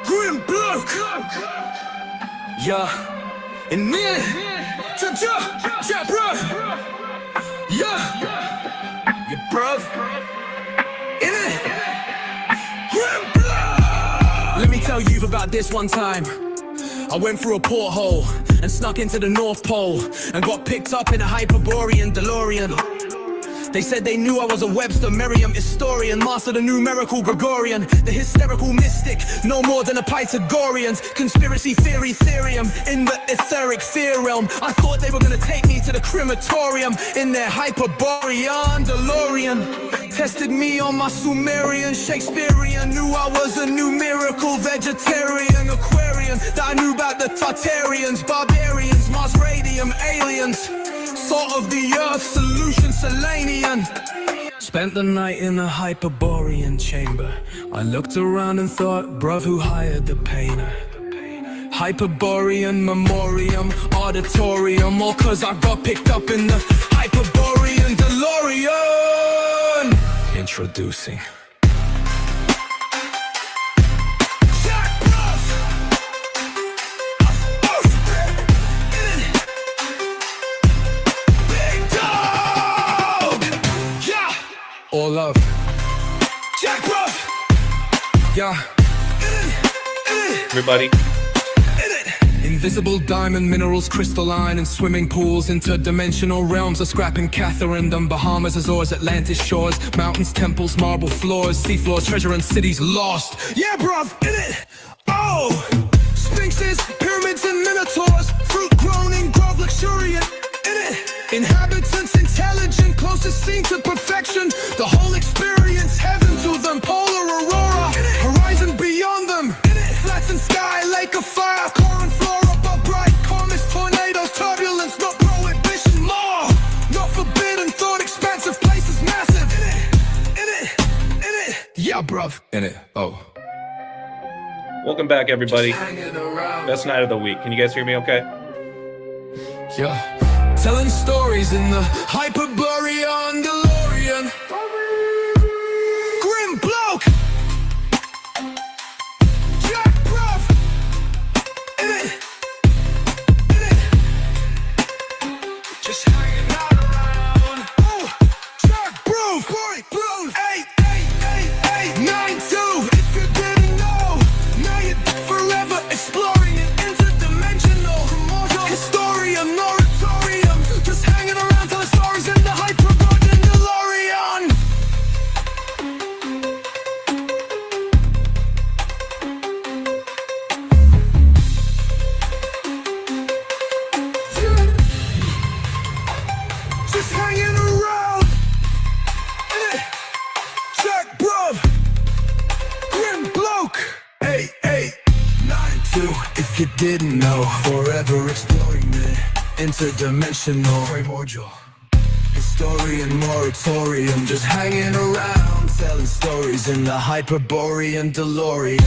Grim bloke. Yeah. And then, ja, bruv. Yeah. Yeah, bruv. In it. Grim bloke. Let me tell you about this one time. I went through a porthole and snuck into the North Pole and got picked up in a Hyperborean DeLorean. They said they knew I was a Webster Merriam historian, master the numerical Gregorian, the hysterical mystic, no more than a Pythagoreans. Conspiracy theory Ethereum in the etheric fear realm. I thought they were gonna take me to the crematorium in their Hyperborean DeLorean. Tested me on my Sumerian, Shakespearean. Knew I was a numerical vegetarian, Aquarian. That I knew about the Tartarians, barbarians, Mars radium, aliens. Salt of the earth, solution Selenian. Spent the night in a Hyperborean chamber. I looked around and thought, bruv, who hired the painter? Hyperborean memoriam, auditorium, all cause I got picked up in the Hyperborean DeLorean. Introducing all love, Jack Bruff. Yeah. Everybody. Invisible diamond minerals, crystalline and swimming pools, interdimensional realms of scrapping Catherine, and Bahamas, Azores, Atlantis shores, mountains, temples, marble floors, seafloors, treasure and cities lost. Yeah, bruv, in it. Oh, sphinxes, pyramids and minotaurs, fruit grown in grove, luxuriant. In it. Inhabitants intelligent, closest seen to perfection. The whole experience, heaven to them, polar aurora, horizon beyond them. Flats and sky, lake of fire, core and flora, but bright comets, tornadoes, turbulence, not prohibition, more. Not forbidden, thought expansive, places massive. In it, yeah, bruv. In it, oh. Welcome back, everybody. Best night of the week. Can you guys hear me okay? Yeah. Telling stories in the Hyperborean DeLorean. Grim bloke. Jack bruv. In it. Just hanging out around. Oh, Jack bruv. Bruv. 88892. If you didn't know, now you're forever exploring it. Interdimensional. Historian, oratorium. Just hanging around telling stories in the Hyperborean DeLorean. Just hanging around. Jack bruv. Grim bloke. 8892. If you didn't know, forever exploring the interdimensional, primordial, historian, moratorium. Just hanging around telling stories in the Hyperborean DeLorean.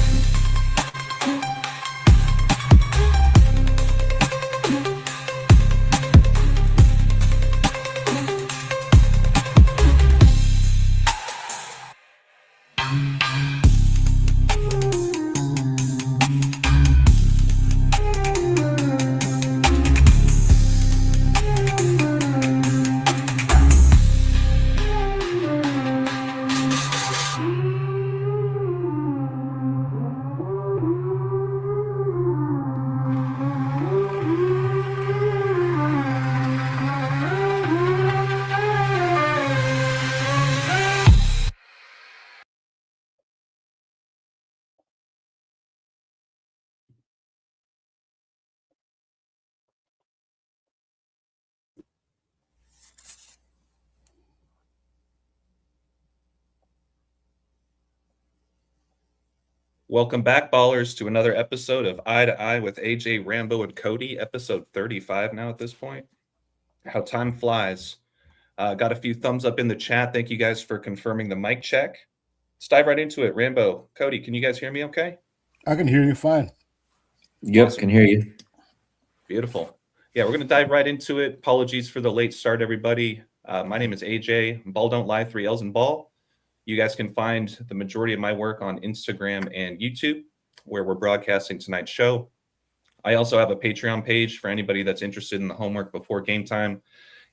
Welcome back, ballers, to another episode of Eye to Eye with AJ, Rambo, and Cody, episode 35 now at this point. How time flies. Got a few thumbs up in the chat. Thank you guys for confirming the mic check. Let's dive right into it. Rambo, Cody, can you guys hear me okay? I can hear you fine. Yep, Awesome. can hear you. Beautiful. Yeah, we're going to dive right into it. Apologies for the late start, everybody. My name is AJ, Balll Don't Lie, 3 L's in Ball. You guys can find the majority of my work on Instagram and YouTube, where we're broadcasting tonight's show. I also have a Patreon page for anybody that's interested in the homework before game time.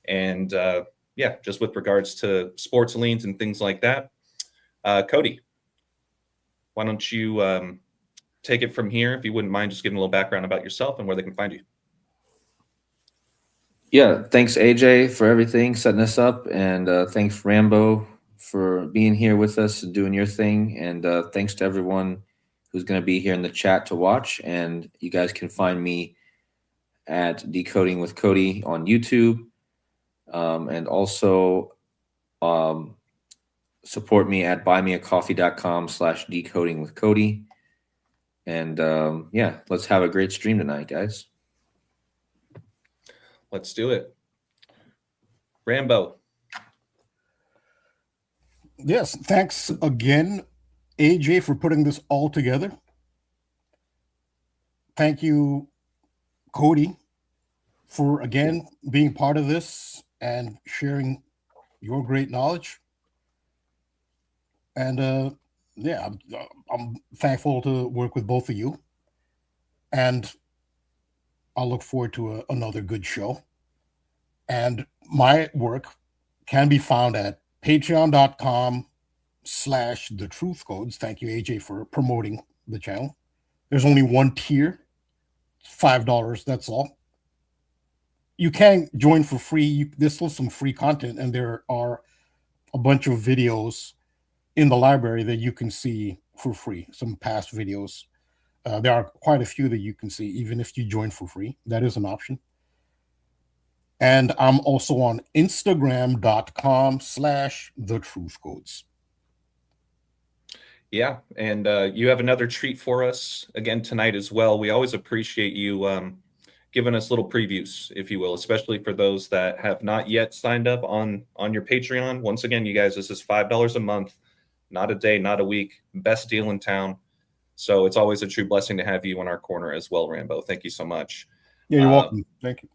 And yeah, just with regards to sports leans and things like that. Kodi, why don't you take it from here, if you wouldn't mind just giving a little background about yourself and where they can find you. Yeah, thanks AJ for everything, setting us up, and thanks Rambo for being here with us and doing your thing, and thanks to everyone who's going to be here in the chat to watch. And you guys can find me at Decoding with Kodi on YouTube, and also support me at buymeacoffee.com/decoding with Kodi. And yeah, let's have a great stream tonight, guys. Let's do it. Rambo. Yes, thanks again, AJ, for putting this all together. Thank you, Kodi, for again being part of this and sharing your great knowledge. And yeah, I'm thankful to work with both of you, and I'll look forward to another good show. And my work can be found at patreon.com/thetruthcodes. Thank you, AJ, for promoting the channel. There's only one tier, $5. That's all. You can join for free. There's still some free content, and there are a bunch of videos in the library that you can see for free. Some past videos. There are quite a few that you can see, even if you join for free. That is an option. And I'm also on Instagram.com/thetruthcodes. Yeah, and you have another treat for us again tonight as well. We always appreciate you giving us little previews, if you will, especially for those that have not yet signed up on your Patreon. Once again, you guys, this is $5 a month, not a day, not a week. Best deal in town. So it's always a true blessing to have you in our corner as well, Rambo. Thank you so much. Yeah, you're welcome. Thank you.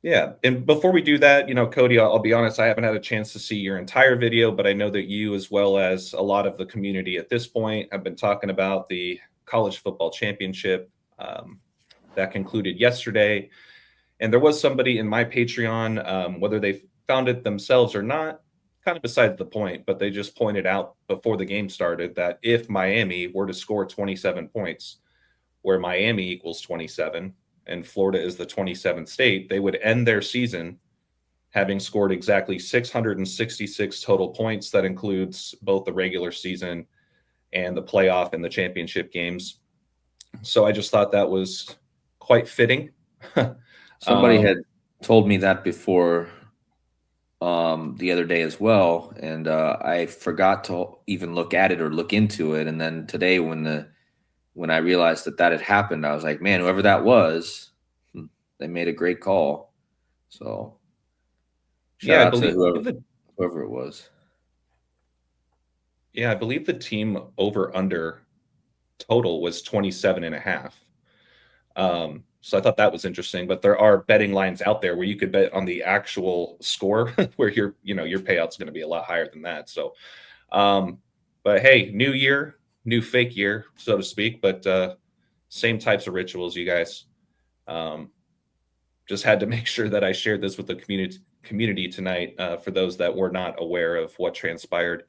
Yeah, and before we do that, Kodi, I'll be honest, I haven't had a chance to see your entire video, but I know that you, as well as a lot of the community at this point, have been talking about the college football championship that concluded yesterday. And there was somebody in my Patreon, whether they found it themselves or not, kind of besides the point, but they just pointed out before the game started that if Miami were to score 27 points, where Miami equals 27, and Florida is the 27th state, they would end their season having scored exactly 666 total points. That includes both the regular season and the playoff and the championship games. So I just thought that was quite fitting. Somebody had told me that before the other day as well, and I forgot to even look at it or look into it. And then today, when I realized that had happened, I was like, man, whoever that was, they made a great call. So shout out to whoever it was. Yeah, I believe the team over under total was 27.5. So I thought that was interesting, but there are betting lines out there where you could bet on the actual score where your payout's going to be a lot higher than that. So, but hey, new year, new fake year, so to speak, but same types of rituals, you guys. Just had to make sure that I shared this with the community tonight for those that were not aware of what transpired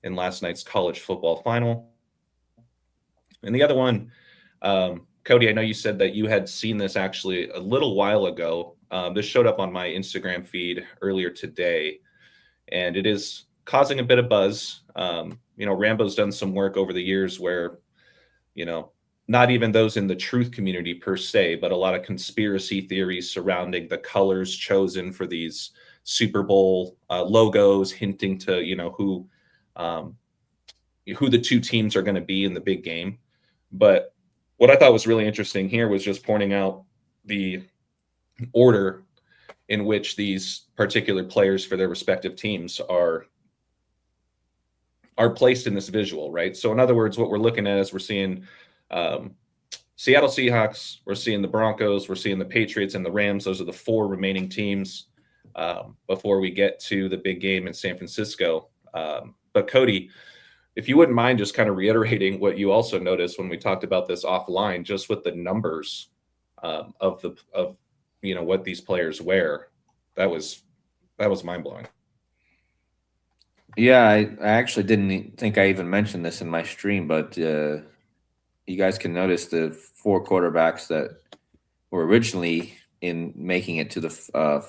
in last night's college football final. And the other one, Kodi, I know you said that you had seen this actually a little while ago. This showed up on my Instagram feed earlier today, and it is causing a bit of buzz. Rambo's done some work over the years where, not even those in the truth community per se, but a lot of conspiracy theories surrounding the colors chosen for these Super Bowl logos, hinting to, who the two teams are going to be in the big game. But what I thought was really interesting here was just pointing out the order in which these particular players for their respective teams are placed in this visual, right? So in other words, what we're looking at is we're seeing Seattle Seahawks, we're seeing the Broncos, we're seeing the Patriots and the Rams. Those are the four remaining teams before we get to the big game in San Francisco. But Cody, if you wouldn't mind just kind of reiterating what you also noticed when we talked about this offline, just with the numbers of what these players wear, that was mind blowing. Yeah, I actually didn't think I even mentioned this in my stream, but you guys can notice the 4 quarterbacks that were originally in making it to the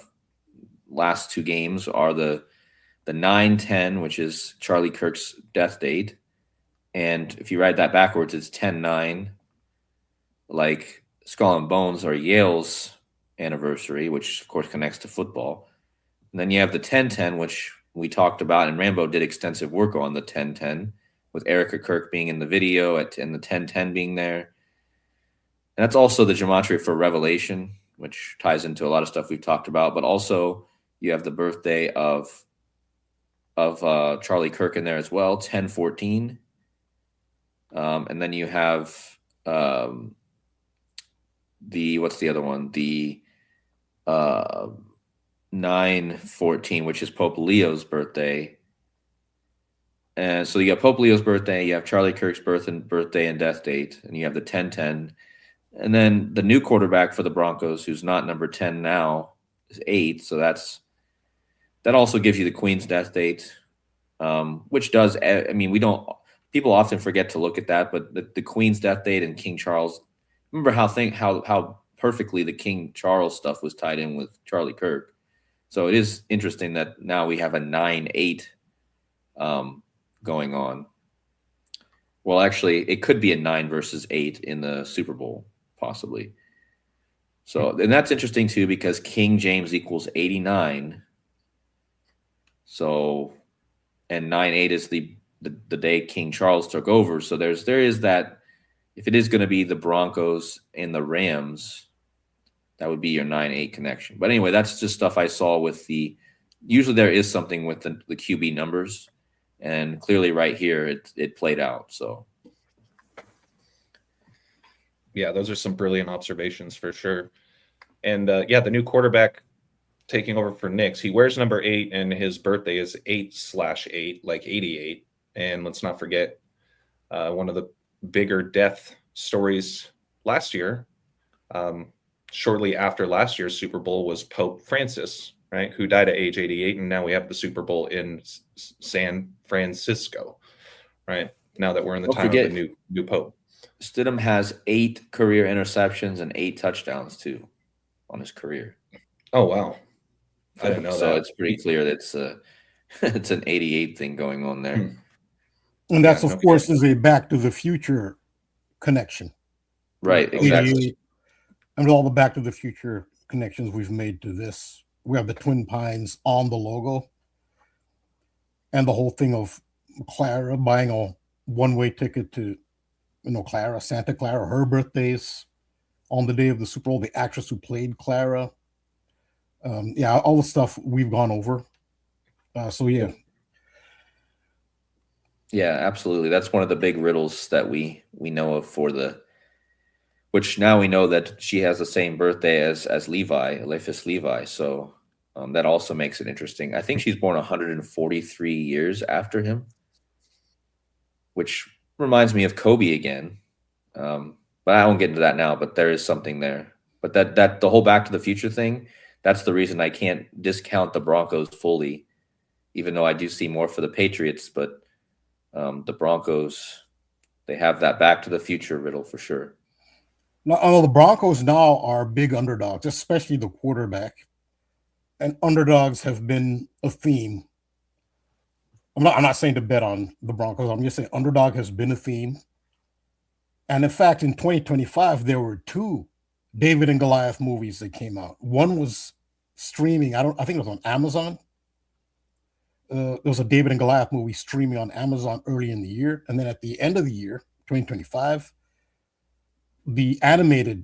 last 2 games are the 9-10, which is Charlie Kirk's death date. And if you write that backwards, it's 10-9. Like Skull and Bones are Yale's anniversary, which of course connects to football. And then you have the 10-10, which we talked about, and Rambo did extensive work on the 10-10, with Erica Kirk being in the video and the 10-10 being there. And that's also the gematria for Revelation, which ties into a lot of stuff we've talked about. But also you have the birthday of Charlie Kirk in there as well, 10-14. And then you have what's the other one? The 9-14, which is Pope Leo's birthday. And so you got Pope Leo's birthday, you have Charlie Kirk's birthday and death date, and you have the 10-10. And then the new quarterback for the Broncos, who's not number 10 now, is 8. So that also gives you the Queen's death date, which does, I mean, people often forget to look at that, but the Queen's death date and King Charles, remember how perfectly the King Charles stuff was tied in with Charlie Kirk. So it is interesting that now we have a 9-8 going on. Well, actually, it could be a 9 versus 8 in the Super Bowl, possibly. So, and that's interesting too, because King James equals 89. So, and 9-8 is the day King Charles took over. So there is that. If it is going to be the Broncos and the Rams, that would be your 9-8 connection. But anyway, that's just stuff I saw with usually there is something with the QB numbers, and clearly right here it played out. So yeah, those are some brilliant observations for sure. And the new quarterback taking over for Nix, he wears number 8, and his birthday is 8/8, like 88. And let's not forget one of the bigger death stories last year, shortly after last year's Super Bowl, was Pope Francis, right, who died at age 88, and now we have the Super Bowl in San Francisco, right, now that we're in the time of the new Pope. Stidham has 8 career interceptions and 8 touchdowns too on his career. Oh wow, I didn't know that. So it's pretty clear that it's an 88 thing going on there. And that's, of course, is a Back to the Future connection. Right, exactly. And all the Back to the Future connections we've made to this. We have the Twin Pines on the logo. And the whole thing of Clara buying a one-way ticket to, Santa Clara, her birthday's on the day of the Super Bowl, the actress who played Clara. All the stuff we've gone over. Yeah, absolutely. That's one of the big riddles that we know of which now we know that she has the same birthday as Levi, Eliphas Levi. So that also makes it interesting. I think she's born 143 years after him, which reminds me of Kobe again. But I won't get into that now, but there is something there. But that the whole Back to the Future thing, that's the reason I can't discount the Broncos fully, even though I do see more for the Patriots. But the Broncos, they have that Back to the Future riddle for sure. Now, the Broncos now are big underdogs, especially the quarterback. And underdogs have been a theme. I'm not saying to bet on the Broncos. I'm just saying underdog has been a theme. And in fact, in 2025, there were 2 David and Goliath movies that came out. One was streaming. I think it was on Amazon. There was a David and Goliath movie streaming on Amazon early in the year. And then at the end of the year, 2025, the animated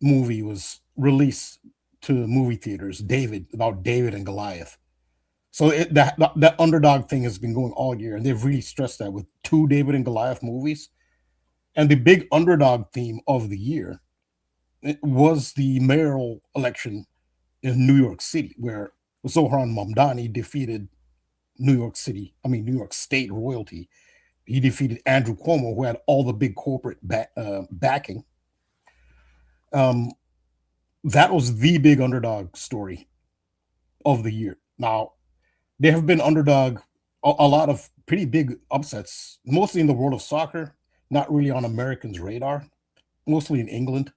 movie was released to movie theaters, about David and Goliath. So that underdog thing has been going all year, and they've really stressed that with 2 David and Goliath movies. And the big underdog theme of the year was the mayoral election in New York City, where Zohran Mamdani defeated New York State royalty. He defeated Andrew Cuomo, who had all the big corporate backing. That was the big underdog story of the year. Now, there have been a lot of pretty big upsets, mostly in the world of soccer, not really on Americans' radar, mostly in England.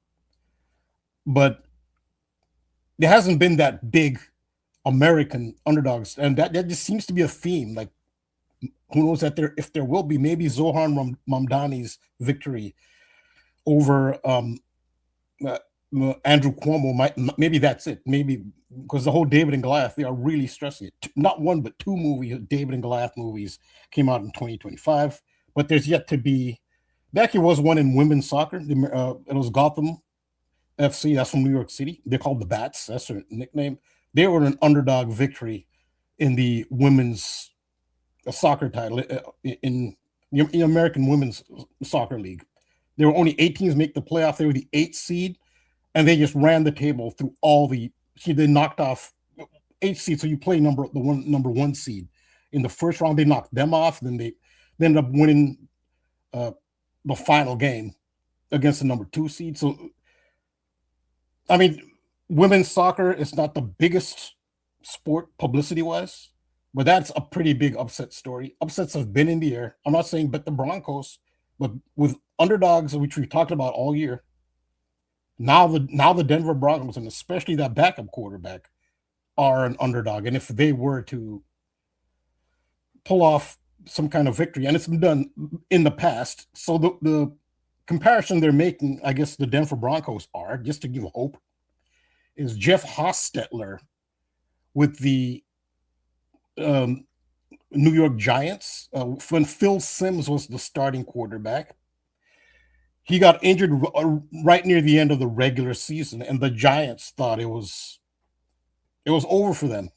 But there hasn't been that big American underdogs, and that just seems to be a theme. Like, who knows if there will be, maybe Zohan Mamdani's victory over Andrew Cuomo maybe that's it. Maybe because the whole David and Goliath, they are really stressing it. Not one but two David and Goliath movies came out in 2025, but there's yet to be. There actually was one in women's soccer. It was Gotham FC. That's from New York City. They're called the Bats. That's their nickname. They were an underdog victory in the women's soccer title in the American Women's Soccer League. There were only 8 teams make the playoff. They were the 8th seed, and they just ran the table through they knocked off 8 seeds. So you play number one seed in the first round. They knocked them off. Then they ended up winning the final game against the number 2 seed. So, I mean, women's soccer is not the biggest sport publicity-wise, but that's a pretty big upset story. Upsets have been in the air. I'm not saying bet the Broncos, but with underdogs, which we've talked about all year, now the Denver Broncos, and especially that backup quarterback, are an underdog. And if they were to pull off some kind of victory, and it's been done in the past, so the comparison they're making, I guess the Denver Broncos are, just to give hope, is Jeff Hostetler with the New York Giants when Phil Simms was the starting quarterback. He got injured right near the end of the regular season, and the Giants thought it was over for them.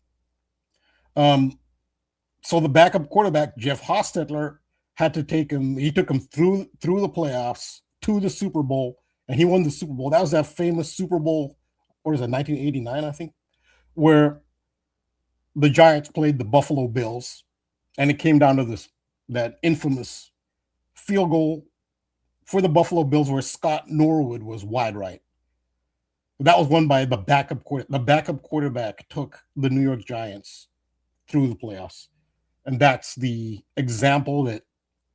So the backup quarterback, Jeff Hostetler, had to take him. He took him through the playoffs to the Super Bowl, and he won the Super Bowl. That was that famous Super Bowl, or is it 1989, I think, where the Giants played the Buffalo Bills, and it came down to that infamous field goal for the Buffalo Bills where Scott Norwood was wide right. That was won by the backup quarterback. The backup quarterback took the New York Giants through the playoffs. And that's the example that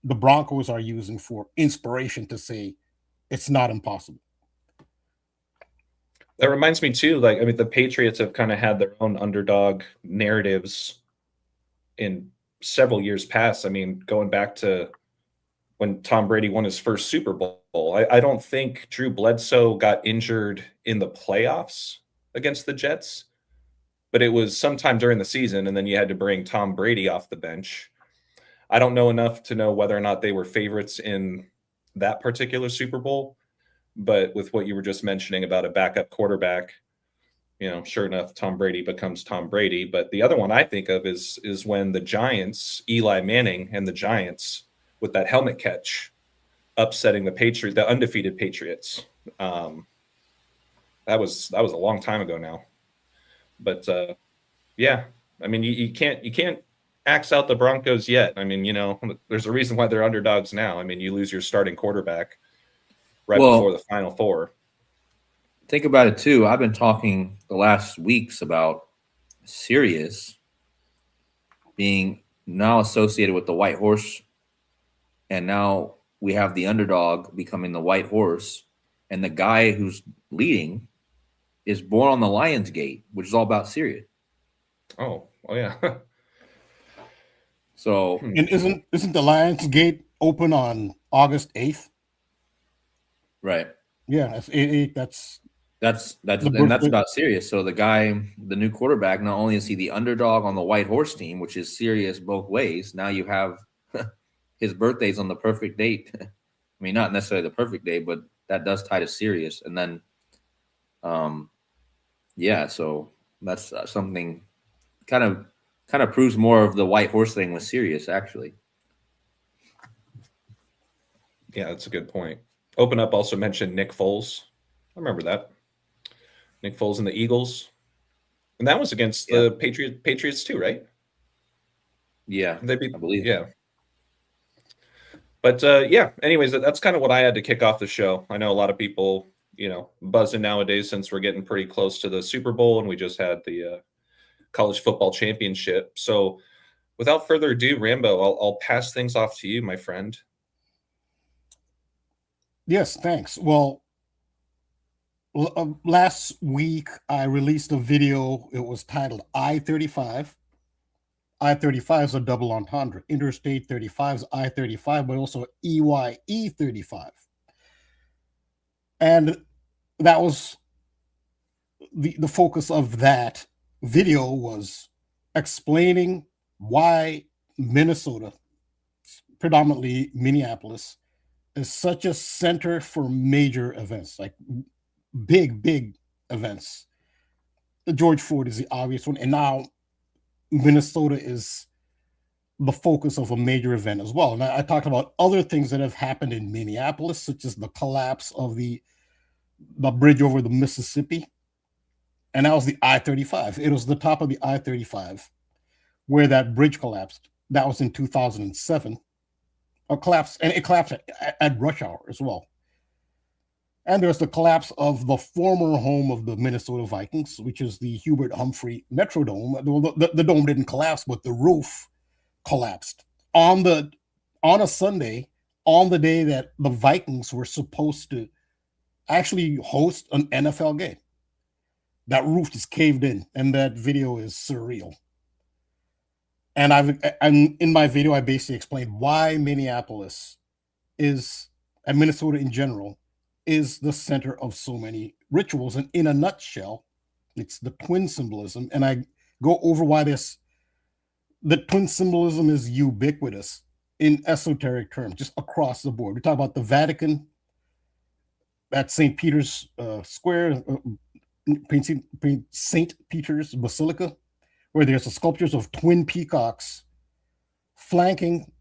the Broncos are using for inspiration to say it's not impossible. That reminds me too, like, I mean, the Patriots have kind of had their own underdog narratives in several years past. I mean, going back to when Tom Brady won his first Super Bowl, I don't think Drew Bledsoe got injured in the playoffs against the Jets, but it was sometime during the season, and then you had to bring Tom Brady off the bench. I don't know enough to know whether or not they were favorites in that particular Super Bowl, but with what you were just mentioning about a backup quarterback, you know, sure enough, Tom Brady becomes Tom Brady. But the other one I think of is when the Giants, Eli Manning and the Giants, with that helmet catch, upsetting the undefeated Patriots. That was a long time ago now. But yeah, I mean, you can't axe out the Broncos yet. I mean, you know, there's a reason why they're underdogs now. I mean, you lose your starting quarterback before the Final Four. Think about it too. I've been talking the last weeks about Sirius being now associated with the white horse, and now we have the underdog becoming the white horse, and the guy who's leading is born on the Lion's Gate, which is all about Sirius. Oh yeah. So, and isn't the Lions Gate open on August 8th? Right. Yeah, that's 8/8. That's about Sirius. So the new quarterback, not only is he the underdog on the white horse team, which is Sirius both ways. Now you have his birthday's on the perfect date. I mean, not necessarily the perfect day, but that does tie to Sirius. And then, yeah, so that's something kind of proves more of the white horse thing with Sirius, actually. Yeah, that's a good point. Open Up also mentioned Nick Foles. I remember that. Nick Foles and the Eagles. And that was against the Patriots too, right? Yeah, They'd be, I believe. yeah. But yeah, anyways, that's kind of what I had to kick off the show. I know a lot of people, buzzing nowadays since we're getting pretty close to the Super Bowl and we just had the college football championship. So without further ado, Rambo, I'll pass things off to you, my friend. Yes, thanks. Well, last week I released a video. It was titled I-35. I-35 is a double entendre. Interstate 35 is I-35, but also EYE 35. And that was the focus of that video, was explaining why Minnesota, predominantly Minneapolis, is such a center for major events, like big events. George Ford is the obvious one, and now Minnesota is the focus of a major event as well. And I talked about other things that have happened in Minneapolis, such as the collapse of the bridge over the Mississippi. And that was the I-35. It was the top of the I-35 where that bridge collapsed. That was in 2007. It collapsed at rush hour as well. And there's the collapse of the former home of the Minnesota Vikings, which is the Hubert Humphrey Metrodome. The dome didn't collapse, but the roof collapsed on a Sunday, on the day that the Vikings were supposed to actually host an NFL game. That roof just caved in, and that video is surreal. And in my video, I basically explained why Minneapolis is, and Minnesota in general, is the center of so many rituals. And in a nutshell, it's the twin symbolism. And I go over why the twin symbolism is ubiquitous in esoteric terms, just across the board. We talk about the Vatican at St. Peter's Square, St. Peter's Basilica, where there's the sculptures of twin peacocks flanking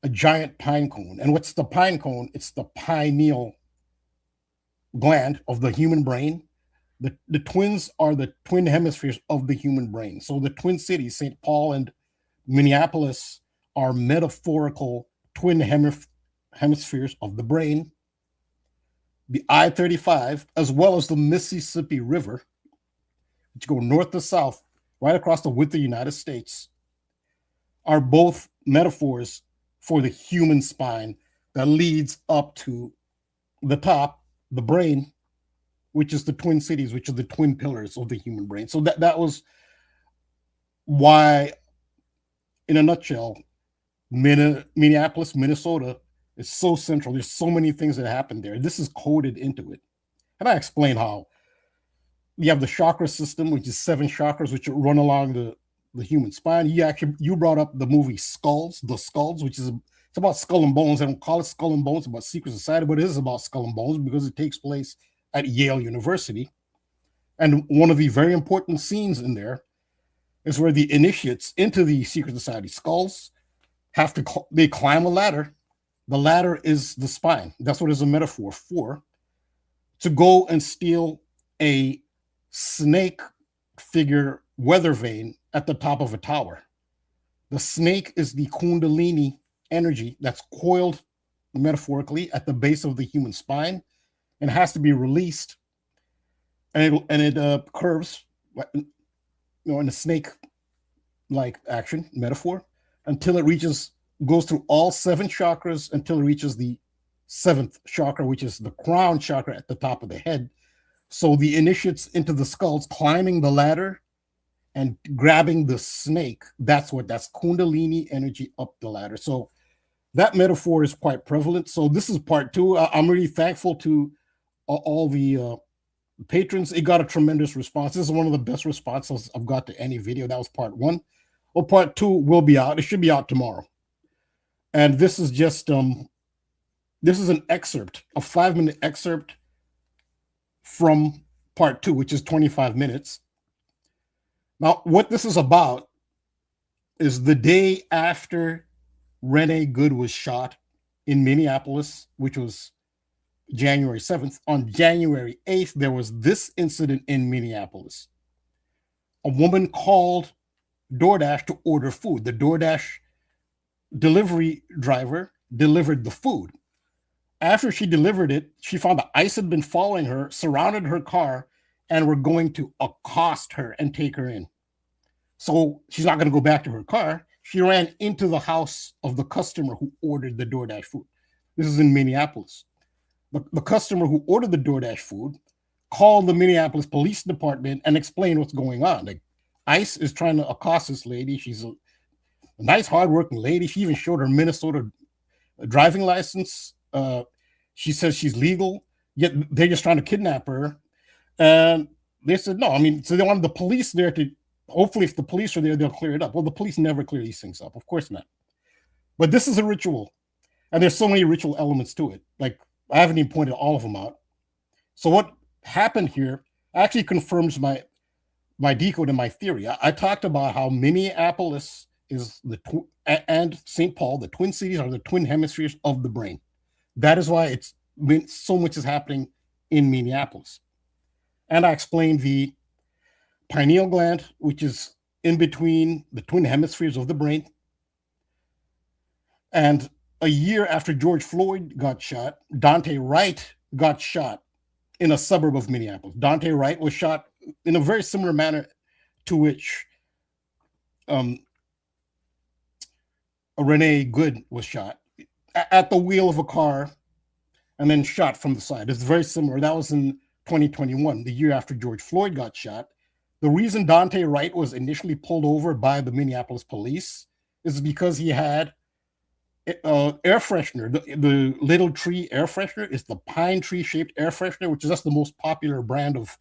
a giant pine cone. And what's the pine cone? It's the pineal gland of the human brain. The twins are the twin hemispheres of the human brain. So the twin cities, St. Paul and Minneapolis, are metaphorical twin hemispheres of the brain. The I-35, as well as the Mississippi River, which go north to south, right across the width of the United States, are both metaphors for the human spine that leads up to the top, the brain, which is the twin cities, which are the twin pillars of the human brain. So that was why, in a nutshell, Minneapolis, Minnesota is so central. There's so many things that happen there. This is coded into it. And I explain how you have the chakra system, which is 7 chakras, which run along the human spine. You brought up the movie Skulls, which is it's about skull and bones. They don't call it Skull and Bones, about secret society, but it is about skull and bones because it takes place at Yale University. And one of the very important scenes in there is where the initiates into the secret society skulls they climb a ladder. The ladder is the spine. That's what is a metaphor for, to go and steal a snake figure weather vane at the top of a tower. The snake is the Kundalini energy that's coiled metaphorically at the base of the human spine and has to be released. And it curves, in a snake-like action metaphor, until it goes through all 7 chakras until it reaches the 7th chakra, which is the crown chakra at the top of the head. So the initiates into the skulls climbing the ladder and grabbing the snake. That's Kundalini energy up the ladder. So that metaphor is quite prevalent. So this is part 2. I'm really thankful to all the patrons. It got a tremendous response. This is one of the best responses I've got to any video. That was part 1. Well, part 2 will be out. It should be out tomorrow. And this is just this is an excerpt, a 5-minute excerpt from part 2, which is 25 minutes. Now, what this is about is the day after Rene Good was shot in Minneapolis, which was January 7th. On January 8th, there was this incident in Minneapolis. A woman called DoorDash to order food. The DoorDash delivery driver delivered the food. After she delivered it, she found that ICE had been following her, surrounded her car, and were going to accost her and take her in. So she's not going to go back to her car. She ran into the house of the customer who ordered the DoorDash food. This is in Minneapolis. The customer who ordered the DoorDash food called the Minneapolis Police Department and explained what's going on. Like, ICE is trying to accost this lady. She's a nice, hardworking lady. She even showed her Minnesota driving license. She says she's legal, yet they're just trying to kidnap her. And they said no. I mean, so they wanted the police there to, hopefully if the police are there, they'll clear it up. Well, the police never clear these things up. Of course not. But this is a ritual. And there's so many ritual elements to it. Like, I haven't even pointed all of them out. So what happened here actually confirms my decode and my theory. I talked about how Minneapolis is and St. Paul, the twin cities, are the twin hemispheres of the brain. That is why it's been so much is happening in Minneapolis. And I explained the pineal gland, which is in between the twin hemispheres of the brain. And a year after George Floyd got shot, Daunte Wright got shot in a suburb of Minneapolis. Daunte Wright was shot in a very similar manner to which Renee Good was shot at the wheel of a car and then shot from the side. It's very similar. That was in 2021, the year after George Floyd got shot. The reason Daunte Wright was initially pulled over by the Minneapolis police is because he had air freshener. The Little Tree air freshener is the pine tree shaped air freshener, which is just the most popular brand of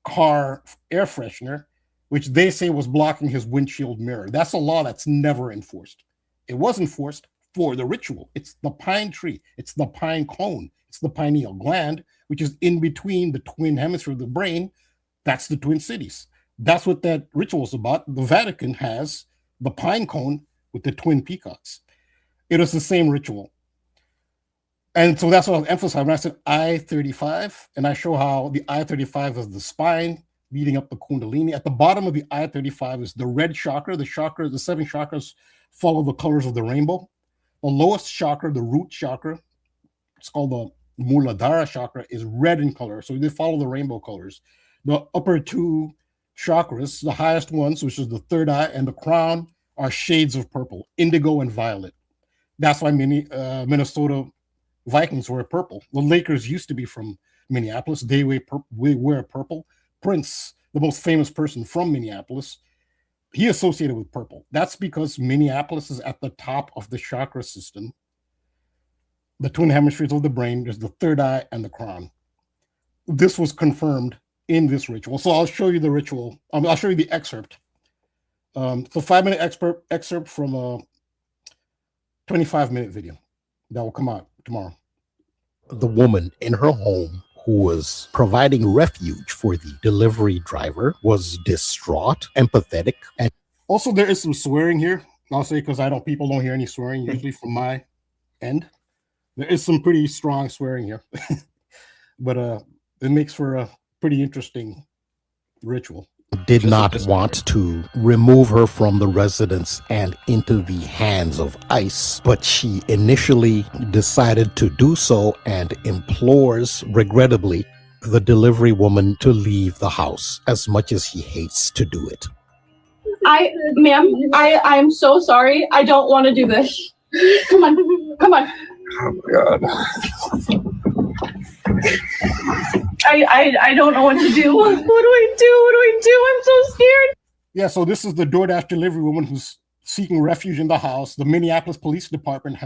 car air freshener, which they say was blocking his windshield mirror. That's a law that's never enforced. It was enforced for the ritual. It's the pine tree. It's the pine cone. It's the pineal gland, which is in between the twin hemisphere of the brain. That's the Twin Cities. That's what that ritual is about. The Vatican has the pine cone with the twin peacocks. It is the same ritual. And so that's what I was emphasizing when I said I-35, and I show how the I-35 is the spine leading up the Kundalini. At the bottom of the I-35 is the red chakra. The 7 chakras follow the colors of the rainbow. The lowest chakra, the root chakra, it's called the Muladhara chakra, is red in color. So they follow the rainbow colors. The upper 2 chakras, the highest ones, which is the third eye and the crown, are shades of purple, indigo and violet. That's why Minnesota Vikings wear purple. The Lakers used to be from Minneapolis. They wear purple. Prince, the most famous person from Minneapolis, he associated with purple. That's because Minneapolis is at the top of the chakra system. The twin hemispheres of the brain, there's the third eye and the crown. This was confirmed in this ritual. So I'll show you the ritual. I'll show you the excerpt. So 5-minute excerpt from a 25-minute video that will come out tomorrow. The woman in her home who was providing refuge for the delivery driver was distraught, empathetic, and also there is some swearing here. I'll say because people don't hear any swearing usually from my end. There is some pretty strong swearing here, but it makes for a pretty interesting ritual. Did not want to remove her from the residence and into the hands of ICE, but she initially decided to do so and implores, regrettably, the delivery woman to leave the house, as much as he hates to do it. Ma'am, I'm so sorry. I don't want to do this. Come on. Oh my God. I don't know what to do. What do I do? I'm so scared. Yeah, so this is the DoorDash delivery woman who's seeking refuge in the house. The Minneapolis Police Department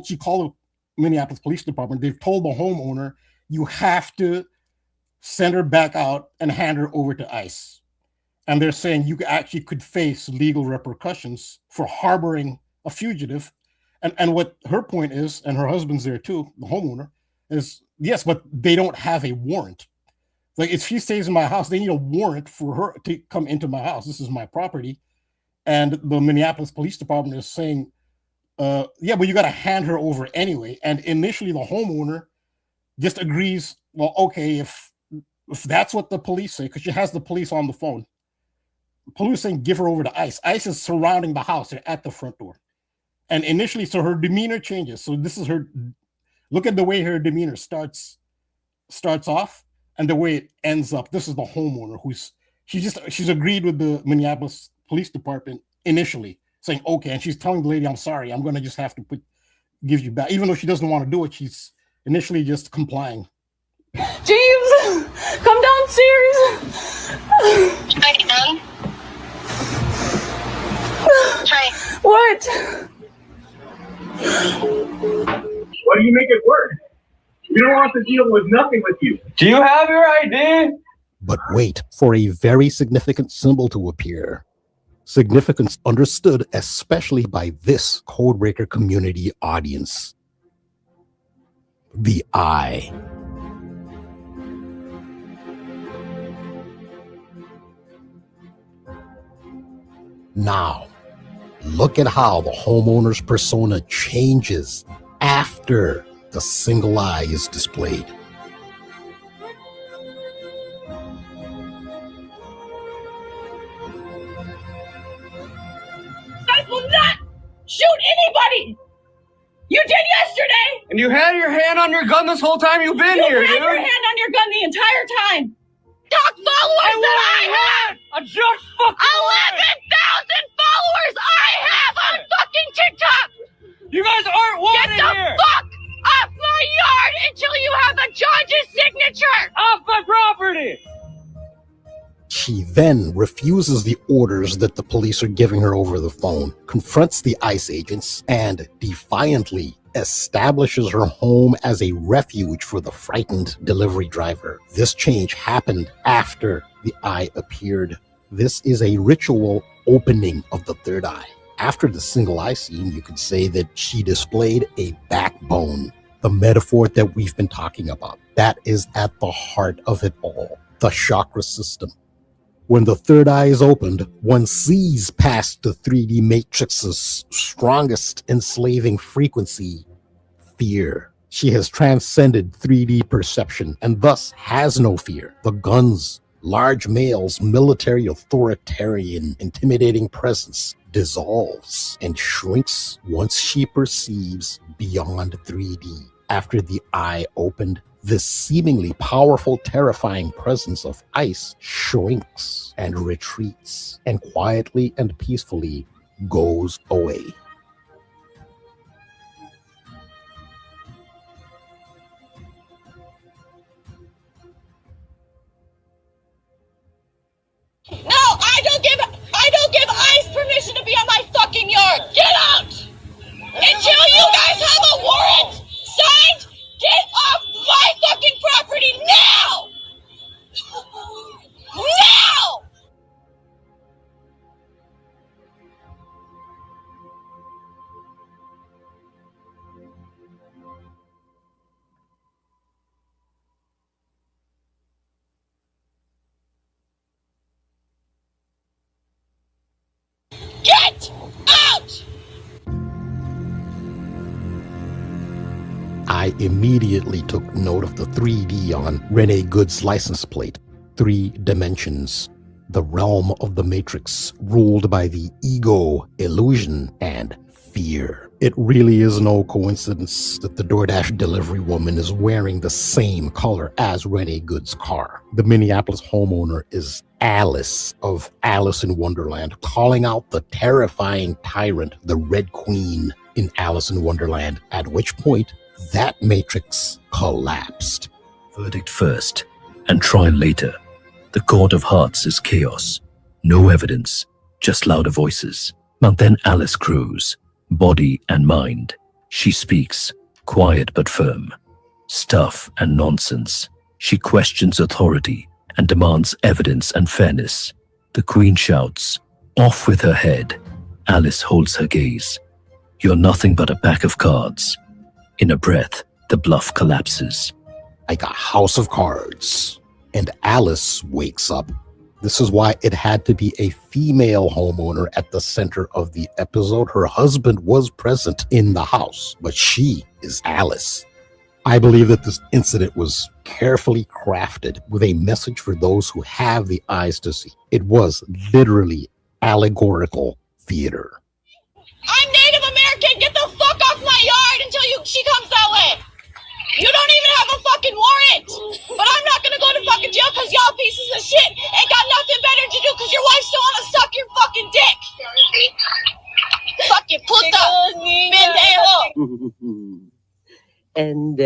she called the Minneapolis Police Department. They've told the homeowner, you have to send her back out and hand her over to ICE. And they're saying you actually could face legal repercussions for harboring a fugitive. And what her point is, and her husband's there too, the homeowner, is yes, but they don't have a warrant. Like if she stays in my house, they need a warrant for her to come into my house. This is my property. And the Minneapolis Police Department is saying, yeah, but you got to hand her over anyway. And initially the homeowner just agrees, well, okay, if that's what the police say, because she has the police on the phone. police saying give her over to ICE. ICE is surrounding the house. They're at the front door. And initially, so her demeanor changes. So this is her, look at the way her demeanor starts off and the way it ends up. This is the homeowner she's agreed with the Minneapolis Police Department initially, saying, okay, and she's telling the lady, I'm sorry, I'm going to just have to give you back. Even though she doesn't want to do it, she's initially just complying. James, come downstairs. What? Why do you make it work? We don't want to deal with nothing with you. Do you have your ID? But wait for a very significant symbol to appear. Significance understood especially by this Codebreaker community audience. The eye. Now, look at how the homeowner's persona changes after the single eye is displayed. I will not shoot anybody. You did yesterday. And you had your hand on your gun this whole time you've been here, You had dude. your hand on your gun the entire time. Talk followers that I have. I just fucking 11,000 followers I have on fucking TikTok. You guys aren't wanted Get the here. fuck off my yard until you have a judge's signature. Off my property. She then refuses the orders that the police are giving her over the phone, confronts the ICE agents, and defiantly establishes her home as a refuge for the frightened delivery driver. This change happened after the eye appeared. This is a ritual opening of the third eye. After the single eye scene, you could say that she displayed a backbone, the metaphor that we've been talking about. That is at the heart of it all, the chakra system. When the third eye is opened, one sees past the 3D matrix's strongest enslaving frequency, fear. She has transcended 3D perception and thus has no fear. The guns, large males, military, authoritarian, intimidating presence dissolves and shrinks once she perceives beyond 3D. After the eye opened, this seemingly powerful, terrifying presence of ICE shrinks and retreats and quietly and peacefully goes away. No, I don't give ICE permission to be on my fucking yard. Get out! Until you guys have a warrant signed, get off my fucking property now! Now! Get out! I immediately took note of the 3D on Renee Good's license plate. 3 dimensions. The realm of the Matrix, ruled by the ego, illusion, and fear. It really is no coincidence that the DoorDash delivery woman is wearing the same color as Renee Good's car. The Minneapolis homeowner is Alice of Alice in Wonderland, calling out the terrifying tyrant, the Red Queen in Alice in Wonderland, at which point that matrix collapsed. Verdict first, and trial later. The court of hearts is chaos. No evidence, just louder voices. But then Alice grows, body and mind. She speaks, quiet but firm. Stuff and nonsense. She questions authority and demands evidence and fairness. The Queen shouts, "Off with her head." Alice holds her gaze. "You're nothing but a pack of cards." In a breath, the bluff collapses. Like a house of cards. And Alice wakes up. This is why it had to be a female homeowner at the center of the episode. Her husband was present in the house, but she is Alice. I believe that this incident was carefully crafted with a message for those who have the eyes to see. It was literally allegorical theater. I'm Native American. Get the fuck off my yard until she comes that way. You don't even have a fucking warrant. But I'm not gonna go to fucking jail because y'all pieces of shit ain't got nothing better to do because your wife still wanna suck your fucking dick. Fucking puta. Pendejo. And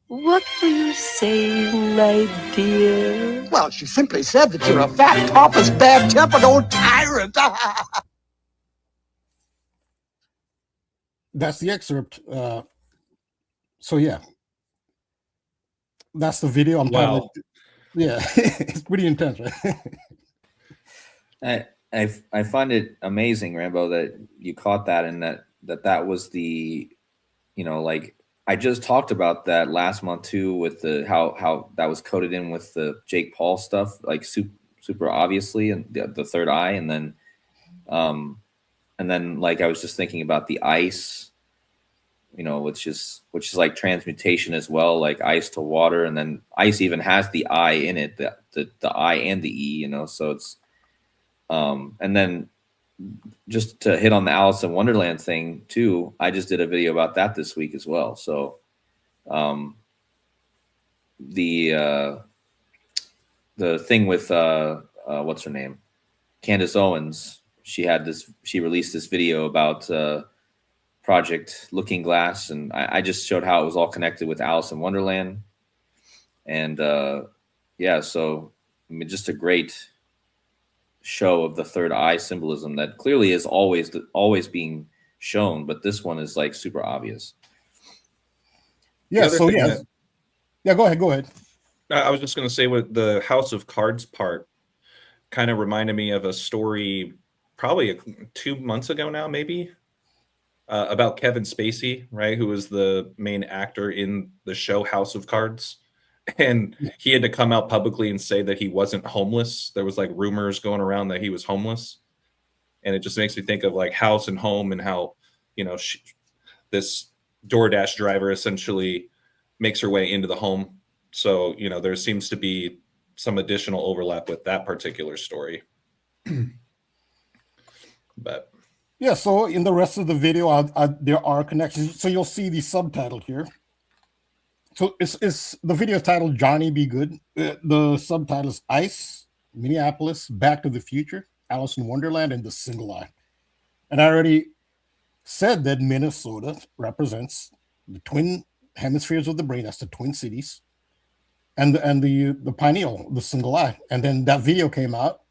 what were you saying, my dear? Well, she simply said that you're a fat, pompous, bad-tempered old tyrant. That's the excerpt. So yeah, that's the video. I'm Wow. talking. Yeah, it's pretty intense, right? I find it amazing, Rambo, that you caught that and that was the, like I just talked about that last month too, with the how that was coded in with the Jake Paul stuff, like super obviously, and the third eye, and then like I was just thinking about the ice, which is like transmutation as well, like ice to water, and then ice even has the I in it, the I and the E, so it's and then just to hit on the Alice in Wonderland thing too, I just did a video about that this week as well. So the thing with what's her name, Candace Owens, she released this video about Project Looking Glass, and I just showed how it was all connected with Alice in Wonderland. And yeah, so I mean, just a great show of the third eye symbolism that clearly is always being shown, but this one is like super obvious. Yeah. So yeah, Go ahead. I was just going to say, with the House of Cards part, kind of reminded me of a story probably 2 months ago now, maybe, about Kevin Spacey, right, who was the main actor in the show House of Cards. And he had to come out publicly and say that he wasn't homeless. There was like rumors going around that he was homeless. And it just makes me think of like house and home, and how, this DoorDash driver essentially makes her way into the home. So, there seems to be some additional overlap with that particular story. But yeah, so in the rest of the video, there are connections. So you'll see the subtitle here. So it's the video titled Johnny Be Good. The subtitle is Ice, Minneapolis, Back to the Future, Alice in Wonderland, and The Single Eye. And I already said that Minnesota represents the twin hemispheres of the brain. That's the Twin Cities, and the pineal, the single eye. And then that video came out.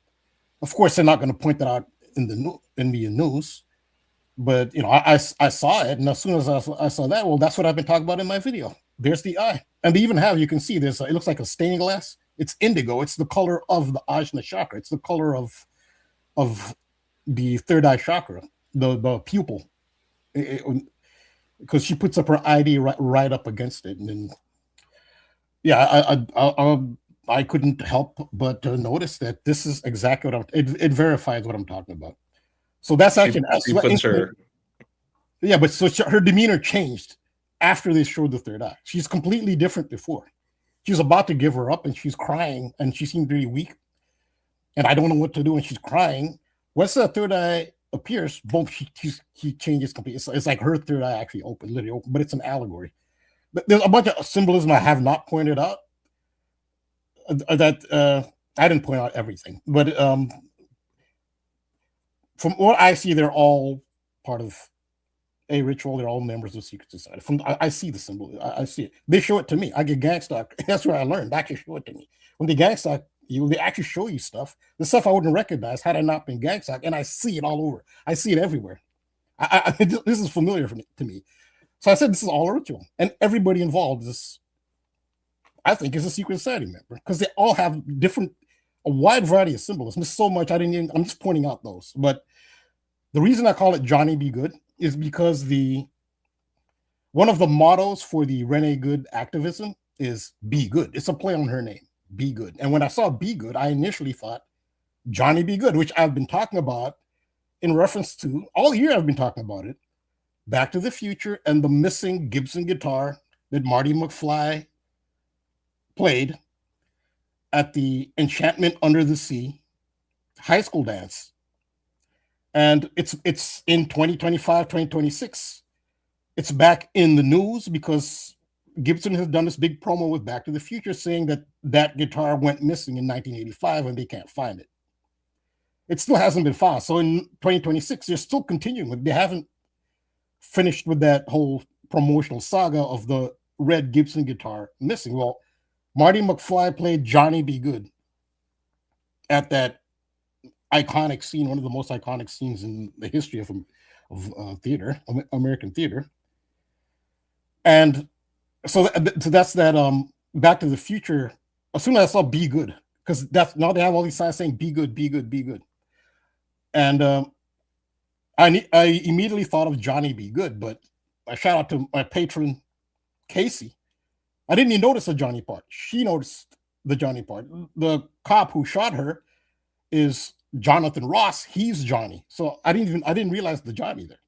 Of course, they're not going to point that out in the news, but I saw it, and as soon as I saw that, well, that's what I've been talking about in my video. There's the eye, and they even have, you can see it looks like a stained glass. It's indigo. It's the color of the Ajna chakra. It's the color of the third eye chakra, the pupil, because she puts up her ID right up against it. And then, yeah, I couldn't help but notice that this is exactly what it verifies what I'm talking about. So that's actually yeah, but so her demeanor changed after they showed the third eye. She's completely different before. She's about to give her up, and she's crying, and she seemed really weak. And I don't know what to do, and she's crying. Once that third eye appears, boom, she changes completely. It's like her third eye actually literally open, but it's an allegory. But there's a bunch of symbolism I have not pointed out. That I didn't point out everything, but from what I see, they're all part of a ritual. They're all members of secret society. I see the symbol. I see it. They show it to me. I get gang stalked. That's where I learned. They actually show it to me. When they gang stalk you, they actually show you stuff. The stuff I wouldn't recognize had I not been gang stalked, and I see it all over. I see it everywhere. This is familiar to me. So I said this is all a ritual, and everybody involved is, I think, is a secret society member, because they all have a wide variety of symbolism. There's so much I'm just pointing out those. But the reason I call it Johnny Be Good is because one of the mottos for the Renee Good activism is Be Good. It's a play on her name, Be Good. And when I saw Be Good, I initially thought Johnny Be Good, which I've been talking about in reference to all year. I've been talking about it, Back to the Future and the missing Gibson guitar that Marty McFly played at the Enchantment Under the Sea high school dance. And it's in 2025, 2026. It's back in the news because Gibson has done this big promo with Back to the Future saying that that guitar went missing in 1985 and they can't find it. It still hasn't been found. So in 2026, they're still continuing. They haven't finished with that whole promotional saga of the red Gibson guitar missing. Well, Marty McFly played Johnny Be Good at that iconic scene, one of the most iconic scenes in the history of theater, American theater. And so that's that Back to the Future. As soon as I saw Be Good, because that's now they have all these signs saying be good, be good, be good. And I immediately thought of Johnny Be Good, but I shout out to my patron Casey. I didn't even notice the Johnny part. She noticed the Johnny part. The cop who shot her is Jonathan Ross. He's Johnny. So I didn't realize the Johnny there.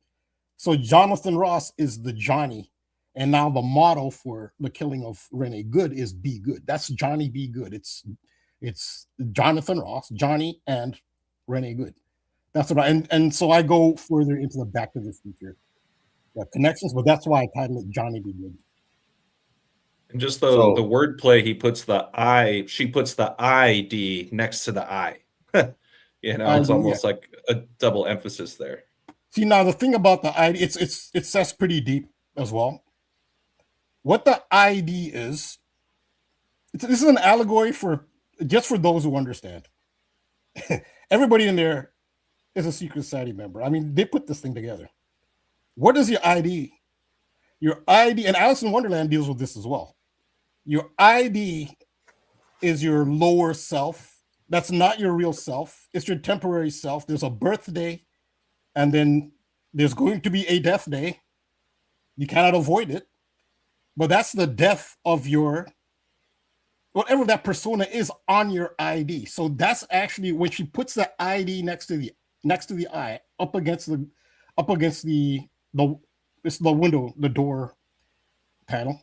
So Jonathan Ross is the Johnny. And now the motto for the killing of Renee Good is Be Good. That's Johnny Be Good. It's Jonathan Ross, Johnny, and Renee Good. That's what and so I go further into the Back to the Future connections, but that's why I titled it Johnny Be Good. And just the wordplay, she puts the ID next to the I. It's almost like a double emphasis there. See, now the thing about the ID, it says pretty deep as well. What the ID is, this is an allegory for those who understand. Everybody in there is a secret society member. I mean, they put this thing together. What is your ID? Your ID, and Alice in Wonderland deals with this as well. Your ID is your lower self. That's not your real self. It's your temporary self. There's a birthday, and then there's going to be a death day. You cannot avoid it. But that's the death of your, whatever that persona is on your ID. So that's actually when she puts the ID next to the I, up against the window, the door panel,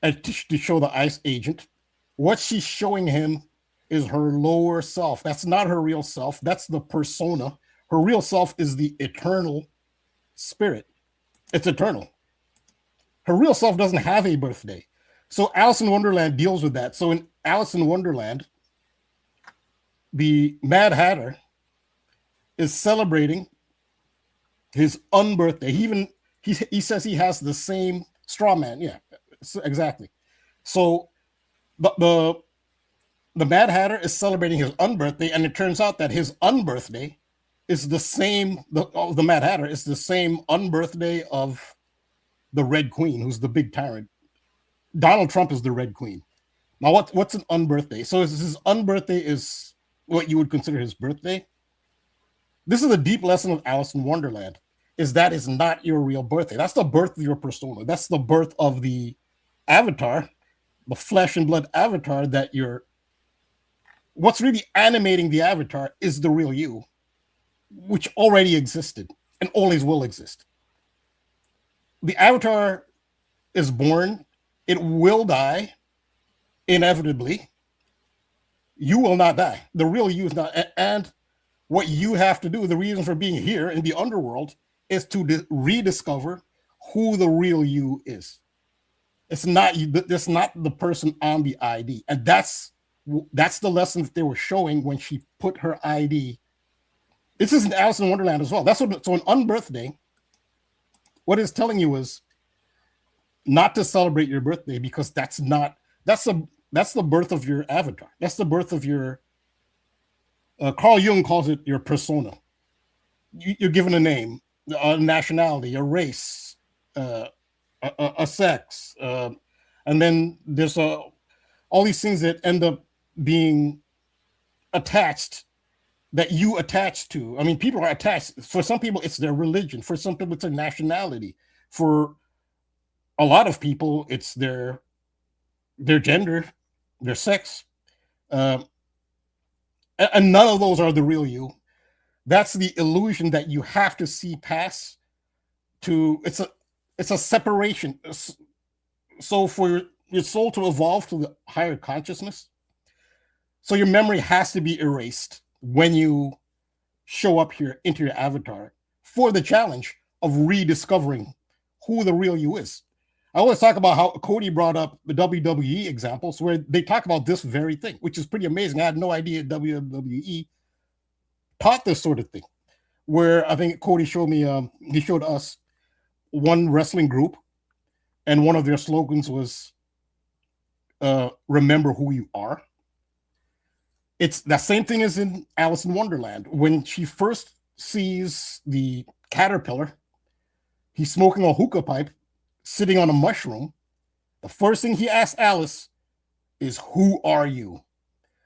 and to show the ICE agent, what she's showing him is her lower self. That's not her real self. That's the persona. Her real self is the eternal spirit. It's eternal. Her real self doesn't have a birthday. So Alice in Wonderland deals with that. So in Alice in Wonderland, the Mad Hatter is celebrating his unbirthday. He says he has the same straw man. Yeah, exactly. So the Mad Hatter is celebrating his unbirthday, and it turns out that his unbirthday is the same. The Mad Hatter is the same unbirthday of the Red Queen, who's the big tyrant. Donald Trump is the Red Queen. Now, what's an unbirthday? So his unbirthday is what you would consider his birthday. This is a deep lesson of Alice in Wonderland, is that is not your real birthday. That's the birth of your persona. That's the birth of the avatar, the flesh and blood avatar that what's really animating the avatar is the real you, which already existed and always will exist. The avatar is born. It will die, inevitably. You will not die. The real you is not. And what you have to do, the reason for being here in the underworld, is to rediscover who the real you is. It's not you. That's not the person on the ID. And that's the lesson that they were showing when she put her ID. This is in Alice in Wonderland as well. So an unbirthday, what it's telling you is not to celebrate your birthday, because that's the birth of your avatar. That's the birth of your, Carl Jung calls it your persona. You're given a name, a nationality, a race, a sex, and then there's all these things that end up being attached, that you attach to. I mean, people are attached. For some people, it's their religion. For some people, it's their nationality. For a lot of people, it's their gender, their sex. And none of those are the real you. That's the illusion that you have to see past to. It's a separation. So for your soul to evolve to the higher consciousness, so your memory has to be erased when you show up here into your avatar for the challenge of rediscovering who the real you is. I always talk about how KODI brought up the WWE examples where they talk about this very thing, which is pretty amazing. I had no idea WWE taught this sort of thing. Where I think KODI showed me, he showed us one wrestling group, and one of their slogans was "Remember who you are." It's that same thing as in Alice in Wonderland. When she first sees the caterpillar, he's smoking a hookah pipe, sitting on a mushroom. The first thing he asks Alice is, "Who are you?"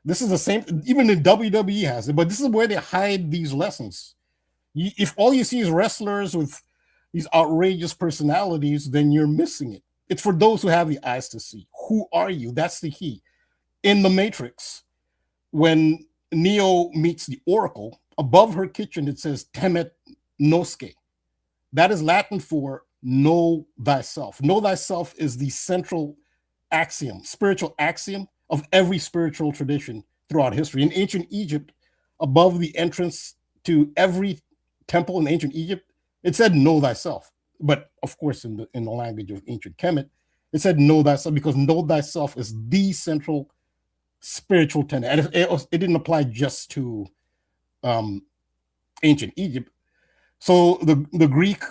This is the same, even the WWE has it, but this is where they hide these lessons. If all you see is wrestlers with these outrageous personalities, then you're missing it. It's for those who have the eyes to see. Who are you? That's the key. In the Matrix, when Neo meets the Oracle, above her kitchen it says Temet Nosce. That is Latin for know thyself. Know thyself is the central axiom, spiritual axiom of every spiritual tradition throughout history. In ancient Egypt, above the entrance to every temple in ancient Egypt, it said know thyself. But of course, in the language of ancient Kemet, it said know thyself, because know thyself is the central spiritual tenet. And it didn't apply just to ancient Egypt. So the Greek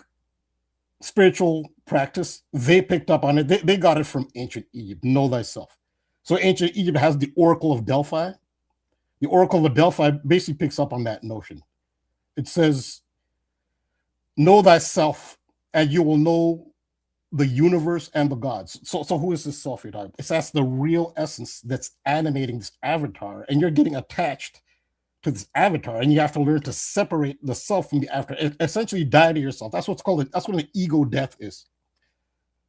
spiritual practice, they picked up on it. They got it from ancient Egypt, know thyself. So ancient Egypt has the Oracle of Delphi. The Oracle of Delphi basically picks up on that notion. It says, know thyself and you will know the universe and the gods. So who is this self you're talking about? That's the real essence that's animating this avatar, and you're getting attached to this avatar, and you have to learn to separate the self from the avatar. Essentially die to yourself. That's what's called it. That's what an ego death is.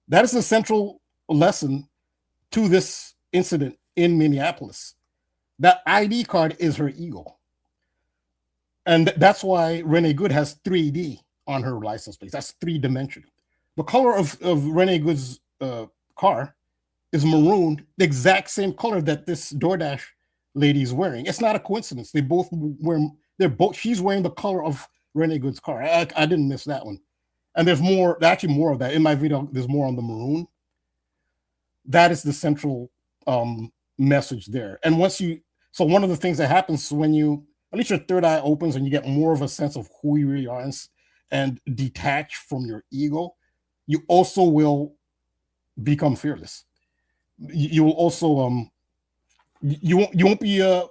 That is the central lesson to this incident in Minneapolis. That ID card is her ego. And that's why Renee Good has 3D on her license plate. That's 3-dimensional. The color of Renee Good's car is maroon, the exact same color that this DoorDash lady is wearing. It's not a coincidence. They both wear, she's wearing the color of Renee Good's car. I didn't miss that one. And there's actually more of that. In my video, there's more on the maroon. That is the central message there. And so one of the things that happens when at least your third eye opens and you get more of a sense of who you really are and detach from your ego, you also will become fearless. You will also, you won't be, you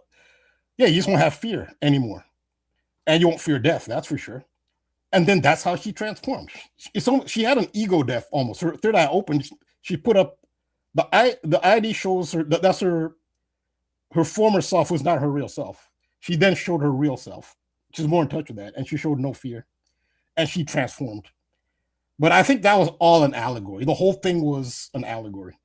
just won't have fear anymore. And you won't fear death, that's for sure. And then that's how she transformed. She had an ego death almost. Her third eye opened. She put up the ID shows her that's her former self was not her real self. She then showed her real self. She's more in touch with that, and she showed no fear, and she transformed. But I think that was all an allegory. The whole thing was an allegory.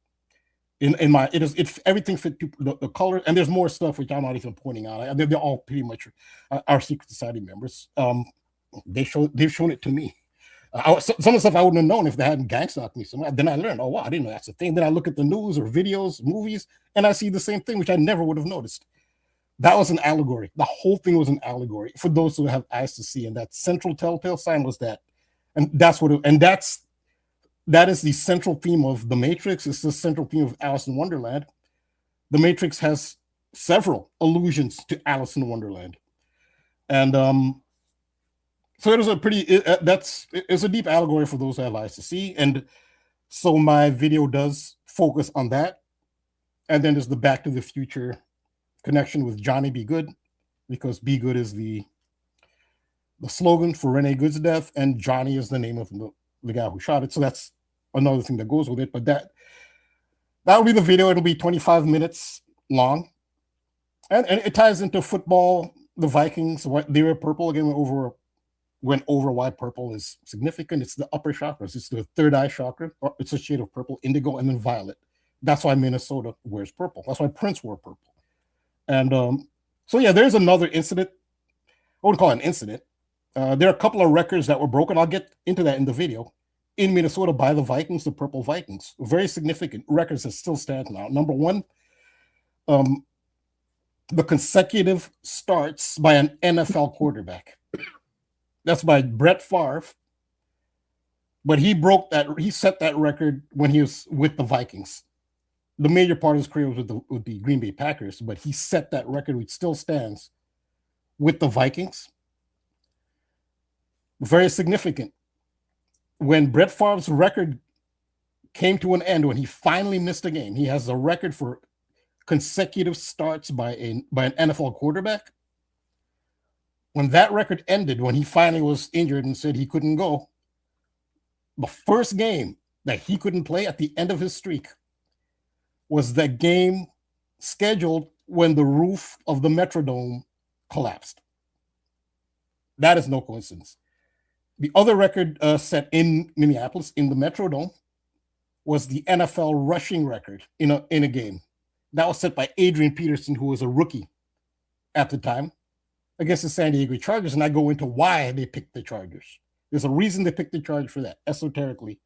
Everything fit the color, and there's more stuff which I'm not even pointing out. They're all pretty much our secret society members. They've shown it to me. Some of the stuff I wouldn't have known if they hadn't gang stalked me. So then I learned, oh wow, I didn't know that's the thing. Then I look at the news or videos, movies, and I see the same thing, which I never would have noticed. That was an allegory. The whole thing was an allegory for those who have eyes to see. And that central telltale sign was that. And that's that is the central theme of The Matrix. It's the central theme of Alice in Wonderland. The Matrix has several allusions to Alice in Wonderland. And so it was it's a deep allegory for those who have eyes to see. And so my video does focus on that. And then there's the Back to the Future connection with Johnny Be Good, because Be Good is the slogan for Renee Good's death, and Johnny is the name of the guy who shot it. So that's another thing that goes with it. But that will be the video. It'll be 25 minutes long. And it ties into football. The Vikings, they were purple again, went over why purple is significant. It's the upper chakras. It's the third eye chakra. It's a shade of purple, indigo, and then violet. That's why Minnesota wears purple. That's why Prince wore purple. And so yeah, there's another incident. I wouldn't call it an incident. There are a couple of records that were broken. I'll get into that in the video. in Minnesota by the Vikings, the Purple Vikings. Very significant records that still stand now. Number one, the consecutive starts by an NFL quarterback. That's by Brett Favre. But he broke that. He set that record when he was with the Vikings. The major part of his career was with the Green Bay Packers, but he set that record, which still stands, with the Vikings. Very significant. When Brett Favre's record came to an end, when he finally missed a game, he has a record for consecutive starts by an NFL quarterback. When that record ended, when he finally was injured and said he couldn't go, the first game that he couldn't play at the end of his streak was that game scheduled when the roof of the Metrodome collapsed. That is no coincidence. The other record set in Minneapolis in the Metrodome was the NFL rushing record in a game. That was set by Adrian Peterson, who was a rookie at the time, against the San Diego Chargers. And I go into why they picked the Chargers. There's a reason they picked the Chargers for that, esoterically.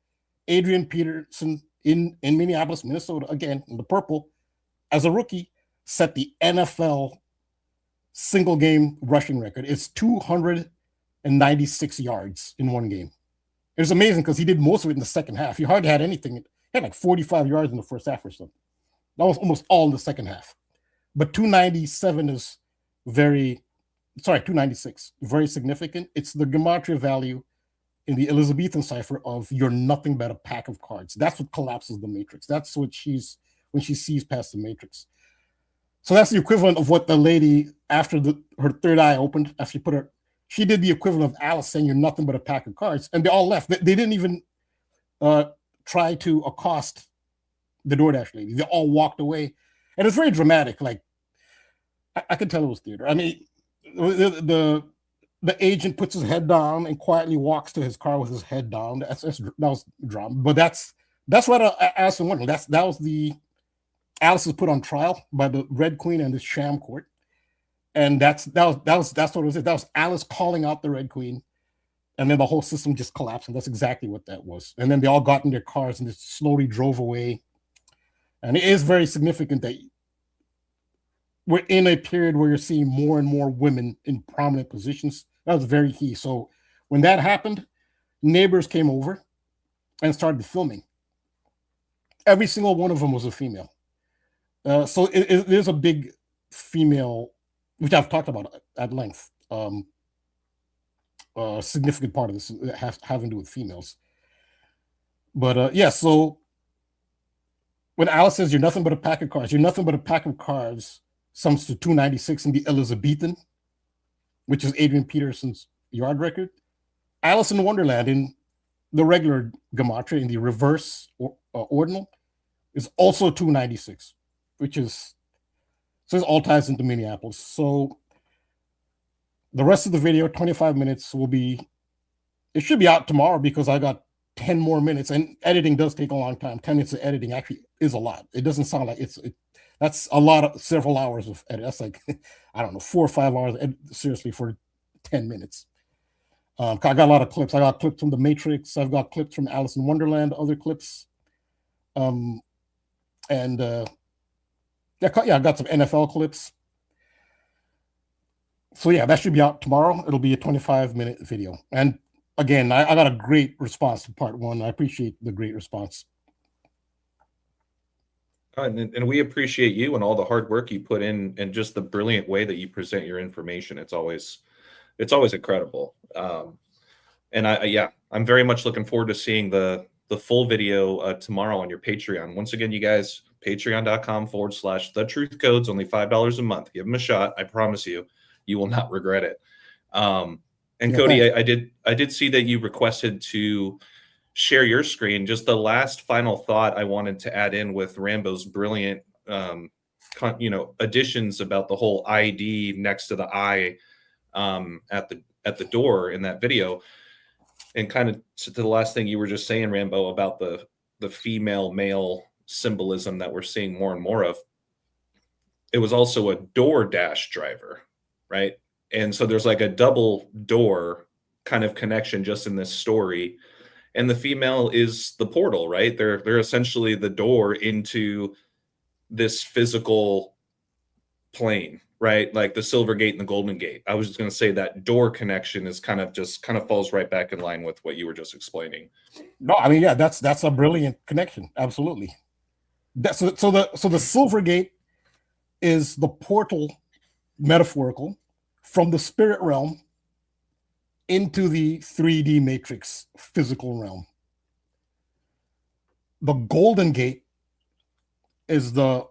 Adrian Peterson in Minneapolis, Minnesota, again, in the purple, as a rookie, set the NFL single game rushing record. It's 296 yards in one game. It was amazing because he did most of it in the second half. He hardly had anything. He had like 45 yards in the first half or something. That was almost all in the second half. But 297 is 296, very significant. It's the gematria value in the Elizabethan cipher of "you're nothing but a pack of cards." That's what collapses the matrix. That's what when she sees past the matrix. So that's the equivalent of what the lady, after her third eye opened, after she did the equivalent of Alice saying "you're nothing but a pack of cards," and they all left. They didn't even try to accost the DoorDash lady. They all walked away, and it's very dramatic. Like I could tell it was theater. I mean, the agent puts his head down and quietly walks to his car with his head down. That was drama, but that's what Alice in Wonderland. That was the Alice was put on trial by the Red Queen and the sham court, and that's what it was. That was Alice calling out the Red Queen, and then the whole system just collapsed. And that's exactly what that was. And then they all got in their cars and just slowly drove away. And it is very significant that we're in a period where you're seeing more and more women in prominent positions. That was very key. So when that happened, neighbors came over and started filming. Every single one of them was a female. So there's a big female, which I've talked about at length, a significant part of this having to do with females. But so when Alice says "you're nothing but a pack of cards," "you're nothing but a pack of cards" sums to 296 in the Elizabethan, which is Adrian Peterson's yard record. Alice in Wonderland in the regular gematria, in the reverse ordinal, is also 296, which is, so it all ties into Minneapolis. So the rest of the video, 25 minutes, it should be out tomorrow because I got 10 more minutes, and editing does take a long time. 10 minutes of editing actually is a lot. It doesn't sound like that's a lot of several hours of edit. That's like, I don't know, 4 or 5 hours seriously for 10 minutes. I got a lot of clips. I got clips from The Matrix. I've got clips from Alice in Wonderland, other clips. I got some NFL clips. So yeah, that should be out tomorrow. It'll be a 25-minute video. And again, I got a great response to part one. I appreciate the great response. And we appreciate you and all the hard work you put in and just the brilliant way that you present your information. It's always incredible. And I'm very much looking forward to seeing the full video tomorrow on your Patreon. Once again, you guys, patreon.com/thetruthcodes, only $5 a month. Give them a shot. I promise you will not regret it. And Cody, I did see that you requested to share your screen. Just the last final thought I wanted to add in with Rambo's brilliant, additions about the whole ID next to the eye at the door in that video, and kind of to the last thing you were just saying, Rambo, about the female male symbolism that we're seeing more and more of. It was also a DoorDash driver, right? And so there's like a double door kind of connection just in this story. and the female is the portal, right? They're essentially the door into this physical plane, right? Like the Silver Gate and the Golden Gate. I was just going to say that door connection is kind of falls right back in line with what you were just explaining. No, I mean, yeah, that's a brilliant connection. Absolutely. So the Silver Gate is the portal, metaphorical, from the spirit realm into the 3D matrix physical realm. The Golden Gate is the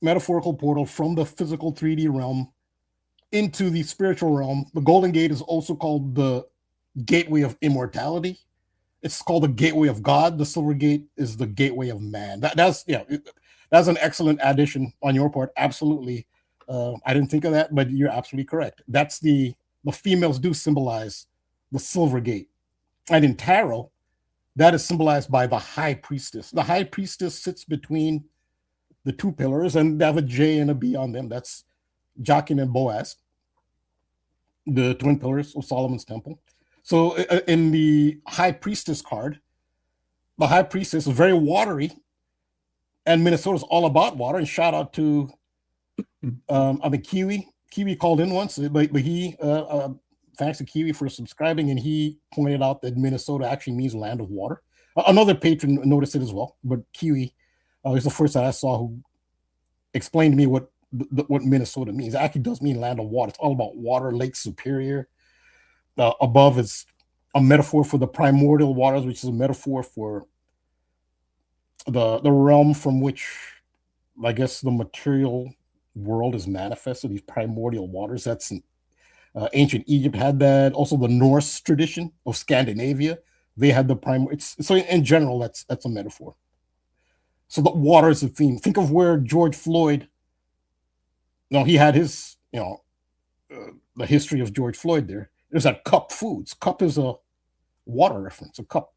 metaphorical portal from the physical 3D realm into the spiritual realm. The Golden Gate is also called the gateway of immortality. It's called the gateway of God. The Silver Gate is the gateway of man. That's an excellent addition on your part. Absolutely. I didn't think of that, but you're absolutely correct. That's the females do symbolize the Silver Gate. And in tarot, that is symbolized by the High Priestess. The High Priestess sits between the two pillars, and they have a J and a B on them. That's Jachin and Boaz, the twin pillars of Solomon's temple. So in the High Priestess card, the High Priestess is very watery, and Minnesota's all about water. And shout out to I think Kiwi called in once, but he thanks to Kiwi for subscribing, and he pointed out that Minnesota actually means land of water. Another patron noticed it as well, but Kiwi is the first that I saw who explained to me what Minnesota means. It actually does mean land of water. It's all about water. Lake Superior. Above is a metaphor for the primordial waters, which is a metaphor for the realm from which, I guess, the material world is manifested. These primordial waters. That's ancient Egypt had that. Also, the Norse tradition of Scandinavia, they had the so in general, that's a metaphor. So the water is the theme. Think of where George Floyd. He had his, the history of George Floyd there. There's that Cup Foods. Cup is a water reference, a cup.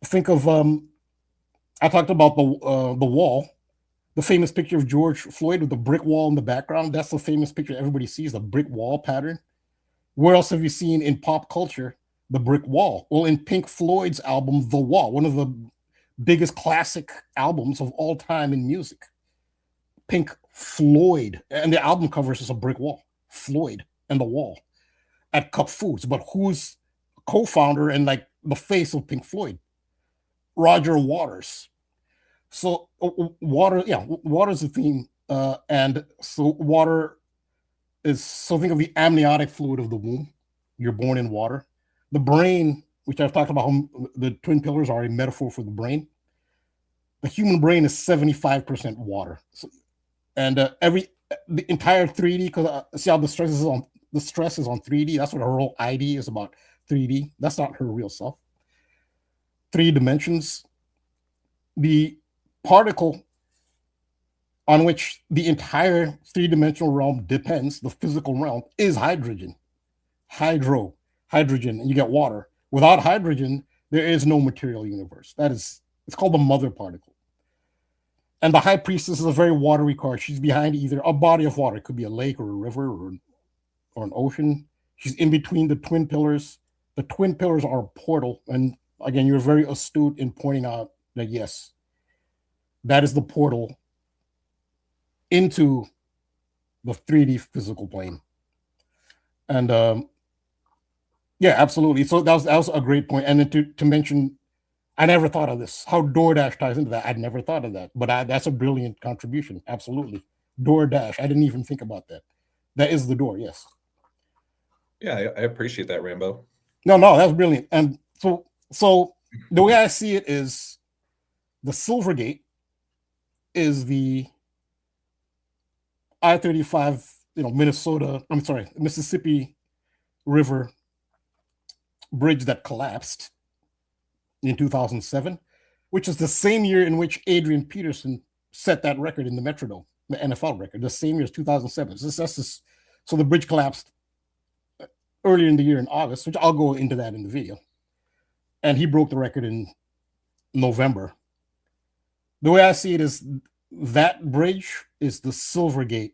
Think of, I talked about the wall, the famous picture of George Floyd with the brick wall in the background. That's the famous picture everybody sees, the brick wall pattern. Where else have you seen in pop culture the brick wall? Well, in Pink Floyd's album, The Wall, one of the biggest classic albums of all time in music. Pink Floyd, and the album cover is just a brick wall, Floyd and the wall at Cup Foods. But who's co-founder and like the face of Pink Floyd? Roger Waters. So water is the theme, and so water is, so think of the amniotic fluid of the womb. You're born in water. The brain, which I've talked about, how the twin pillars are a metaphor for the brain. The human brain is 75% water. So, and the entire 3D, because see how the stress is on 3D. That's what her whole ID is about. 3D. That's not her real self. 3 dimensions. The particle on which the entire 3-dimensional realm depends, the physical realm, is hydrogen. Hydrogen, and you get water. Without hydrogen, there is no material universe. It's called the mother particle. And the High Priestess is a very watery card. She's behind either a body of water. It could be a lake or a river or an ocean. She's in between the twin pillars. The twin pillars are a portal. And again, you're very astute in pointing out that, yes, that is the portal into the 3D physical plane. And yeah, absolutely. So that was a great point. And then to mention, I never thought of this, how DoorDash ties into that. I'd never thought of that, but that's a brilliant contribution. Absolutely. DoorDash. I didn't even think about that. That is the door. Yes. Yeah, I appreciate that, Rambo. No, that's brilliant. And so the way I see it is the Silver Gate is the I-35, Mississippi River bridge that collapsed in 2007, which is the same year in which Adrian Peterson set that record in the Metrodome, the NFL record, the same year as 2007. So the bridge collapsed earlier in the year in August, which I'll go into that in the video. And he broke the record in November. The way I see it is that bridge is the Silver Gate.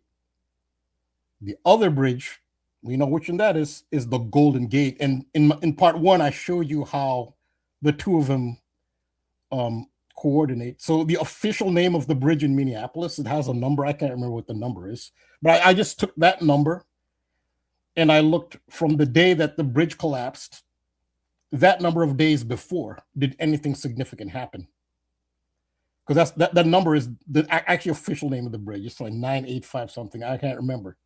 The other bridge We know which one that is the Golden Gate. And in part one, I showed you how the two of them coordinate. So the official name of the bridge in Minneapolis, it has a number. I can't remember what the number is, but I just took that number and I looked from the day that the bridge collapsed, that number of days before, did anything significant happen? Because that number is the actual official name of the bridge. It's like 985 something. I can't remember.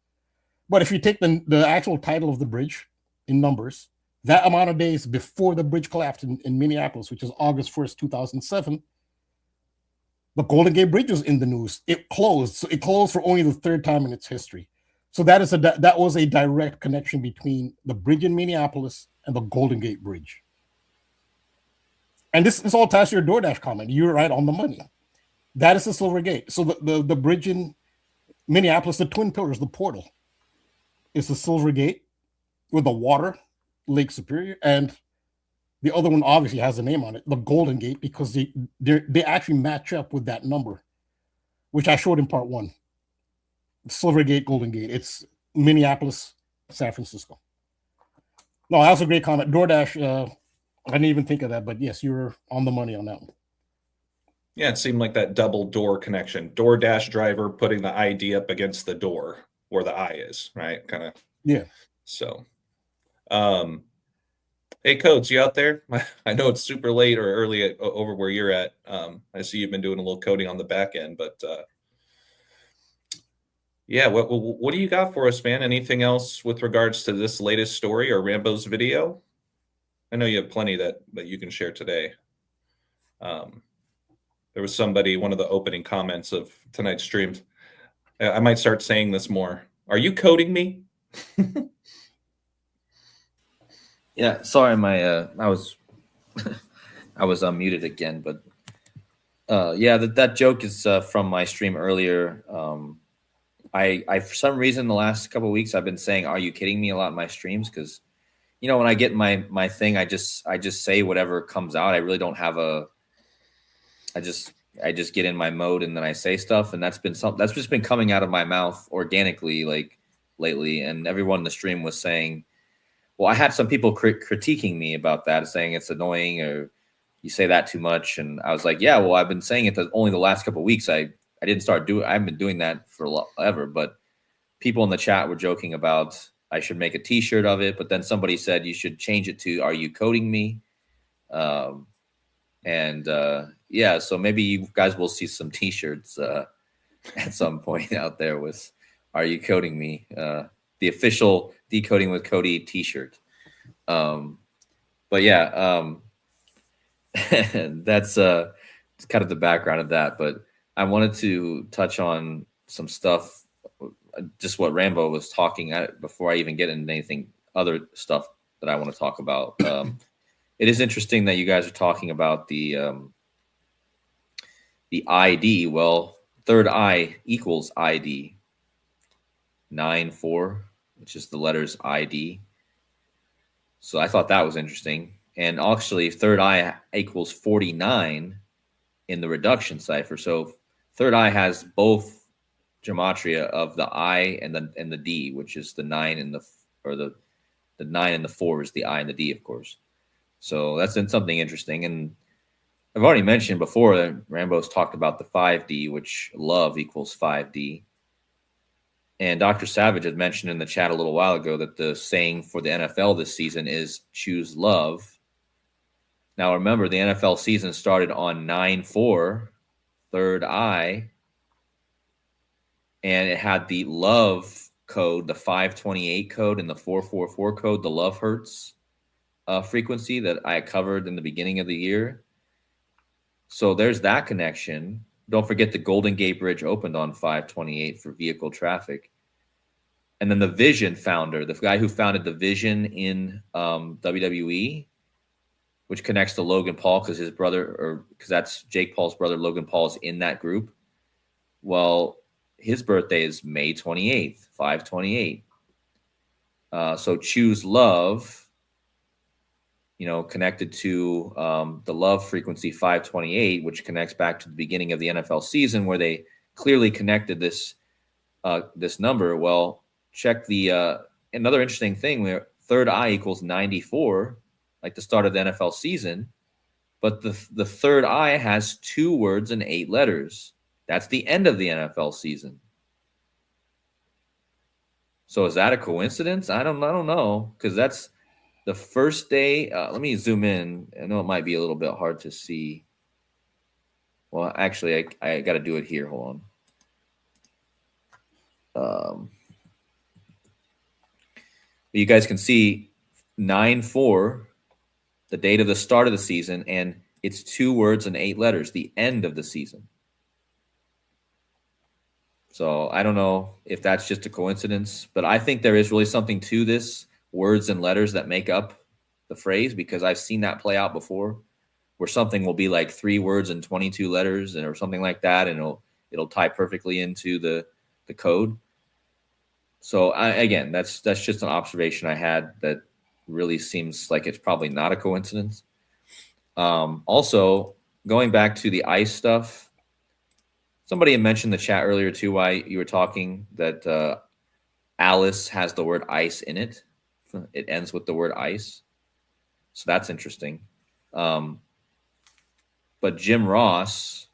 But if you take the actual title of the bridge in numbers, that amount of days before the bridge collapsed in Minneapolis, which is August 1st, 2007, the Golden Gate Bridge was in the news. It closed. So it closed for only the third time in its history. So that was a direct connection between the bridge in Minneapolis and the Golden Gate Bridge. And this all ties to your DoorDash comment. You're right on the money. That is the Silver Gate. So the bridge in Minneapolis, the Twin Pillars, the portal, is the Silver Gate with the water, Lake Superior, and the other one obviously has a name on it, the Golden Gate, because they actually match up with that number, which I showed in part one. Silver Gate, Golden Gate. It's Minneapolis, San Francisco. No, that was a great comment. DoorDash, I didn't even think of that, but yes, you were on the money on that one. Yeah, it seemed like that double door connection. DoorDash driver putting the ID up against the door where the eye is, right? Kind of. Yeah. So, hey, Codes, you out there? I know it's super late or early over where you're at. I see you've been doing a little coding on the back end, but yeah, what do you got for us, man? Anything else with regards to this latest story or Rambo's video? I know you have plenty that you can share today. There was somebody, one of the opening comments of tonight's streams. I might start saying this more. Are you coding me? Yeah, sorry, I was unmuted again, but yeah, that joke is from my stream earlier. I for some reason the last couple of weeks I've been saying "Are you kidding me?" a lot in my streams because, you know, when I get my thing, I just say whatever comes out. I really don't have I just get in my mode and then I say stuff, and that's just been coming out of my mouth organically like lately. And everyone in the stream was saying, well, I had some people critiquing me about that, saying it's annoying or you say that too much. And I was like, yeah, well, I've been saying it only the last couple of weeks. I didn't start doing. I've been doing that for ever. But people in the chat were joking about I should make a T-shirt of it. But then somebody said you should change it to "Are you coding me?" Yeah, so maybe you guys will see some T-shirts at some point out there with "Are you coding me?" The official Decoding with Cody T-shirt. But yeah, that's kind of the background of that. But I wanted to touch on some stuff, just what Rambo was talking at before I even get into anything other stuff that I want to talk about. It is interesting that you guys are talking about the ID. Well, third eye equals ID. 9-4, which is the letters ID. So I thought that was interesting. And actually, third eye equals 49 in the reduction cipher. So third eye has both gematria of the I and the D, which is the 9 and the 9 and the 4 is the I and the D, of course. So that's something interesting. And I've already mentioned before that Rambo's talked about the 5D, which love equals 5D. And Dr. Savage had mentioned in the chat a little while ago that the saying for the NFL this season is choose love. Now, remember, the NFL season started on 9-4, third eye, and it had the love code, the 528 code, and the 444 code, the love hertz frequency that I covered in the beginning of the year. So there's that connection. Don't forget the Golden Gate Bridge opened on 528 for vehicle traffic. And then the Vision founder, the guy who founded the Vision in WWE, which connects to Logan Paul because his brother, because that's Jake Paul's brother, Logan Paul, is in that group. Well, his birthday is May 28th, 528. So choose love, connected to the love frequency 528, which connects back to the beginning of the NFL season where they clearly connected this number. Well, check the another interesting thing where third eye equals 94, like the start of the NFL season, but the third eye has 2 words and 8 letters. That's the end of the NFL season. So is that a coincidence? I don't know, because that's the first day. Let me zoom in. I know it might be a little bit hard to see. Well, actually, I got to do it here. Hold on. You guys can see 9/4, the date of the start of the season, and it's 2 words and 8 letters, the end of the season. So I don't know if that's just a coincidence, but I think there is really something to this words and letters that make up the phrase, because I've seen that play out before, where something will be like 3 words and 22 letters or something like that, and it'll tie perfectly into the code. So again, that's just an observation I had that really seems like it's probably not a coincidence. Also, going back to the ICE stuff, somebody had mentioned in the chat earlier too, while you were talking, that Alice has the word ice in it. It ends with the word ice. So that's interesting. But Jim Ross,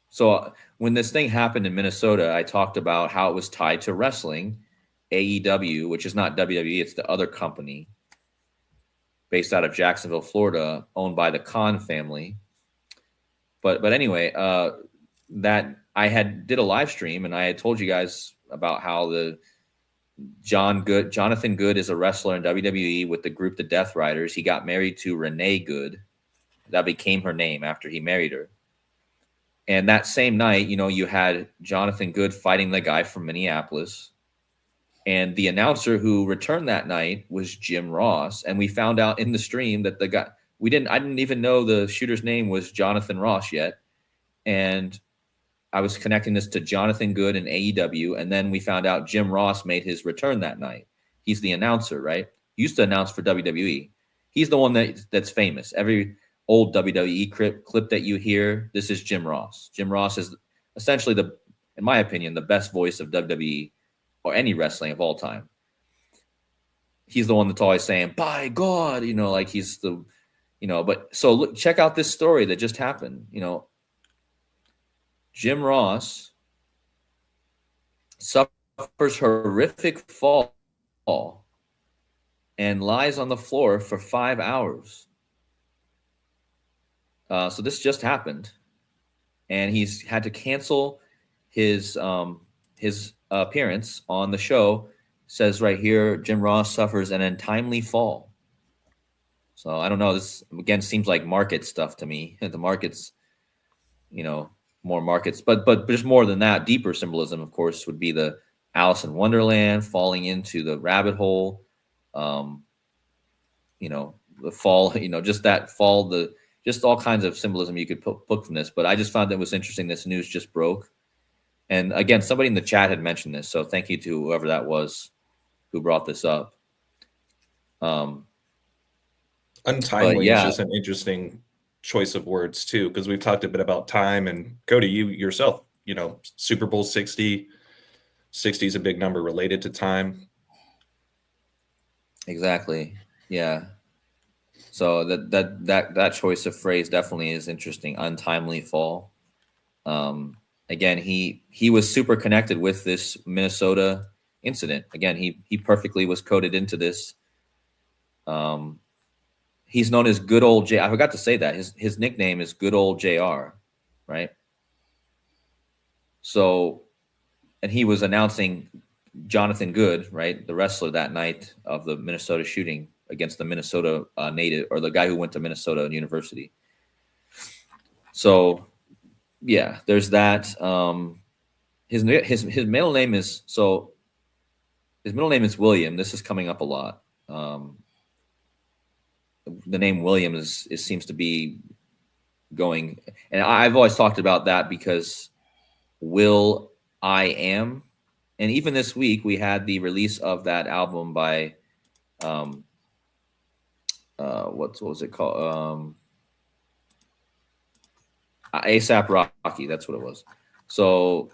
so when this thing happened in Minnesota, I talked about how it was tied to wrestling, AEW, which is not WWE, it's the other company based out of Jacksonville, Florida, owned by the Khan family. But anyway, that I did a live stream, and I had told you guys about how the Jonathan Good is a wrestler in WWE with the group the Death Riders. He got married to Renee Good. That became her name after he married her. And that same night, you had Jonathan Good fighting the guy from Minneapolis. And the announcer who returned that night was Jim Ross. And we found out in the stream that the guy, I didn't even know the shooter's name was Jonathan Ross yet. And I was connecting this to Jonathan Good and AEW. And then we found out Jim Ross made his return that night. He's the announcer, right? He used to announce for WWE. He's the one that's famous. Every old WWE clip that you hear, this is Jim Ross. Jim Ross is essentially in my opinion, the best voice of WWE or any wrestling of all time. He's the one that's always saying, by God, like he's the, but so look, check out this story that just happened. Jim Ross suffers horrific fall and lies on the floor for 5 hours. So this just happened, and he's had to cancel his appearance on the show. Says right here, Jim Ross suffers an untimely fall. So I don't know. This again seems like market stuff to me. The markets, more markets, but there's more than that. Deeper symbolism, of course, would be the Alice in Wonderland falling into the rabbit hole. The fall, just that fall, just all kinds of symbolism you could put from this. But I just found that was interesting. This news just broke. And again, somebody in the chat had mentioned this. So thank you to whoever that was who brought this up. Untimely is just an interesting choice of words too, because we've talked a bit about time, and Cody, you yourself, Super Bowl 60 is a big number related to time. Exactly. Yeah. So that choice of phrase definitely is interesting. Untimely fall. Again, he was super connected with this Minnesota incident. Again, he perfectly was coded into this. He's known as Good Old J. I forgot to say that his nickname is Good Old JR, right? So, and he was announcing Jonathan Good, right, the wrestler that night of the Minnesota shooting against the Minnesota native, or the guy who went to Minnesota University. So, yeah, there's that. His middle name is William. This is coming up a lot. The name William seems to be going, and I've always talked about that because Will I Am, and even this week we had the release of that album by what was it called? ASAP Rocky, that's what it was. So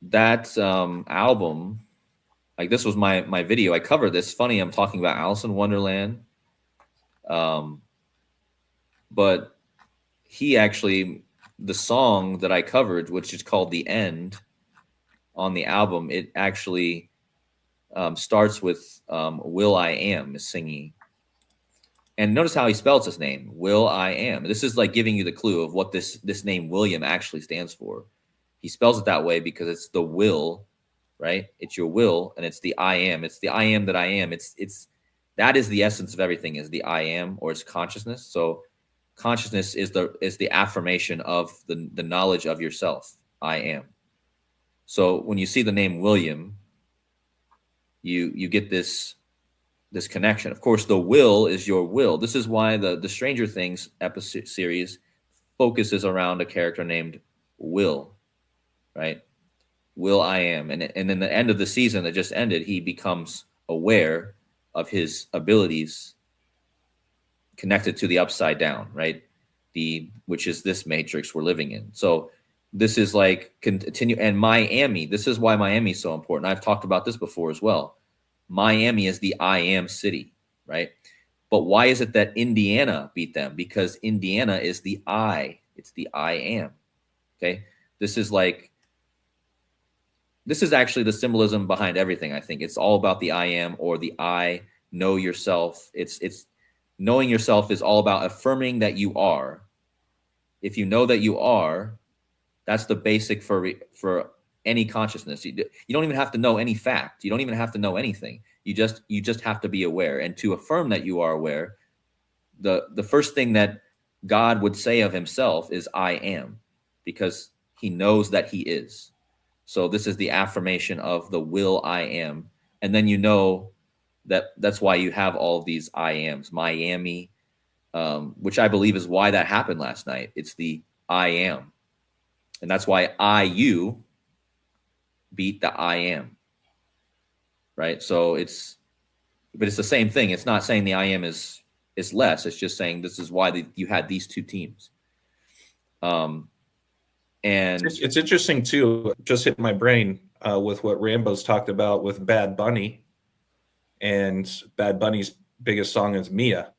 that album Like this was my video. I covered this. Funny, I'm talking about Alice in Wonderland. But he actually, the song that I covered, which is called The End on the album, it actually starts with Will I Am is singing. And notice how he spells his name, Will I Am. This is like giving you the clue of what this name William actually stands for. He spells it that way because it's the will, right? It's your will, and it's the I am. It's the I am that I am. It's that is the essence of everything, is the I am, or it's consciousness. So consciousness is the affirmation of the knowledge of yourself. I am. So when you see the name William, you get this connection. Of course, the will is your will. This is why the Stranger Things episode series focuses around a character named Will, right? Will I Am. And in the end of the season that just ended, he becomes aware of his abilities connected to the upside down, right? Which is this matrix we're living in. So this is like continue. And Miami, this is why Miami is so important. I've talked about this before as well. Miami is the I am city, right? But why is it that Indiana beat them? Because Indiana is the I. It's the I am. Okay. This is actually the symbolism behind everything. I think it's all about the I am, or the I. Know yourself. It's knowing yourself is all about affirming that you are. If you know that you are, that's the basic for any consciousness. You don't even have to know any fact. You don't even have to know anything. You just have to be aware. And to affirm that you are aware, the first thing that God would say of himself is I am, because he knows that he is. So this is the affirmation of the will I am. And then you know that's why you have all of these I ams. Miami, which I believe is why that happened last night. It's the I am. And that's why you beat the I am. Right? So it's the same thing. It's not saying the I am is less. It's just saying this is why you had these two teams. And it's interesting too, just hit my brain with what Rambo's talked about with Bad Bunny. And Bad Bunny's biggest song is Mia.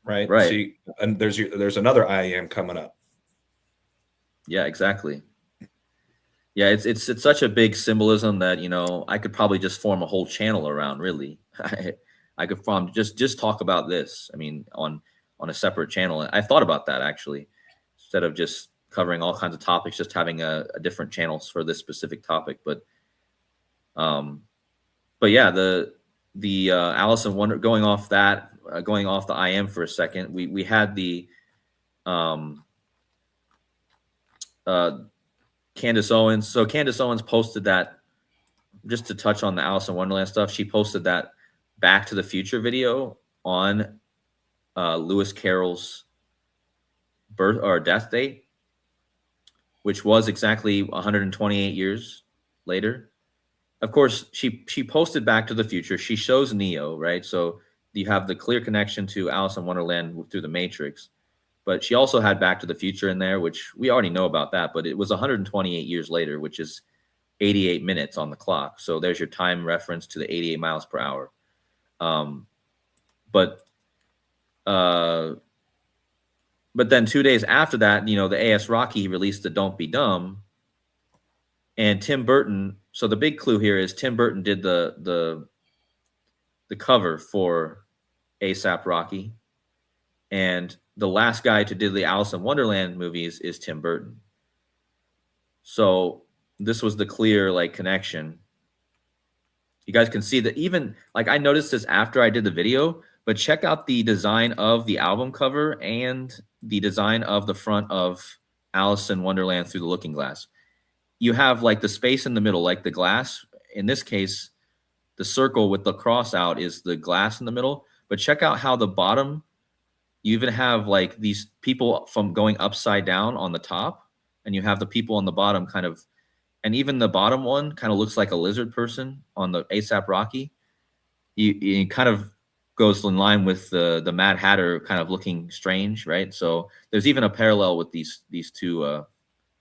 Right? Right. See, and there's another I am coming up. Yeah, exactly. Yeah, it's such a big symbolism that, I could probably just form a whole channel around, really. I could just talk about this. I mean, on a separate channel. I thought about that actually, instead of just covering all kinds of topics, just having a different channels for this specific topic. But yeah, the Alice in Wonder, going off the I am for a second. We had the Candace Owens. So Candace Owens posted that, just to touch on the Alice in Wonderland stuff. She posted that Back to the Future video on Lewis Carroll's birth or death date, which was exactly 128 years later. Of course, she posted Back to the Future. She shows Neo, right? So you have the clear connection to Alice in Wonderland through the Matrix. But she also had Back to the Future in there, which we already know about that. But it was 128 years later, which is 88 minutes on the clock. So there's your time reference to the 88 miles per hour. But then 2 days after that, the A.S. Rocky released the Don't Be Dumb. And Tim Burton. So the big clue here is Tim Burton did the cover for A$AP Rocky. And the last guy to do the Alice in Wonderland movies is Tim Burton. So this was the clear connection. You guys can see that, even I noticed this after I did the video, but check out the design of the album cover and the design of the front of Alice in Wonderland Through the Looking Glass. You have the space in the middle, the glass. In this case, the circle with the cross out is the glass in the middle. But check out how the bottom, you even have these people from going upside down on the top, and you have the people on the bottom and even the bottom one kind of looks like a lizard person on the A$AP Rocky. You kind of goes in line with the Mad Hatter kind of looking strange, right? So there's even a parallel with these two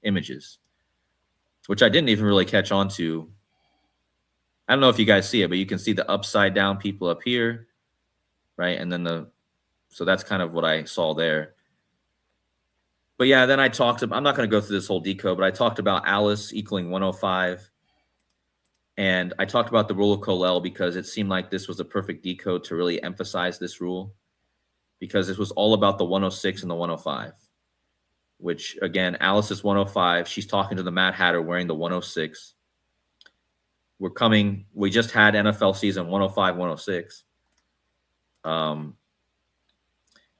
images, which I didn't even really catch on to I don't know if you guys see it, but you can see the upside down people up here, right? And then so that's kind of what I saw there. But yeah, then I talked about, I'm not going to go through this whole decode, but I talked about Alice equaling 105. And I talked about the rule of Colel because it seemed like this was a perfect decode to really emphasize this rule, because this was all about the 106 and the 105, which again, Alice is 105. She's talking to the Mad Hatter wearing the 106. We just had NFL season 105, 106. And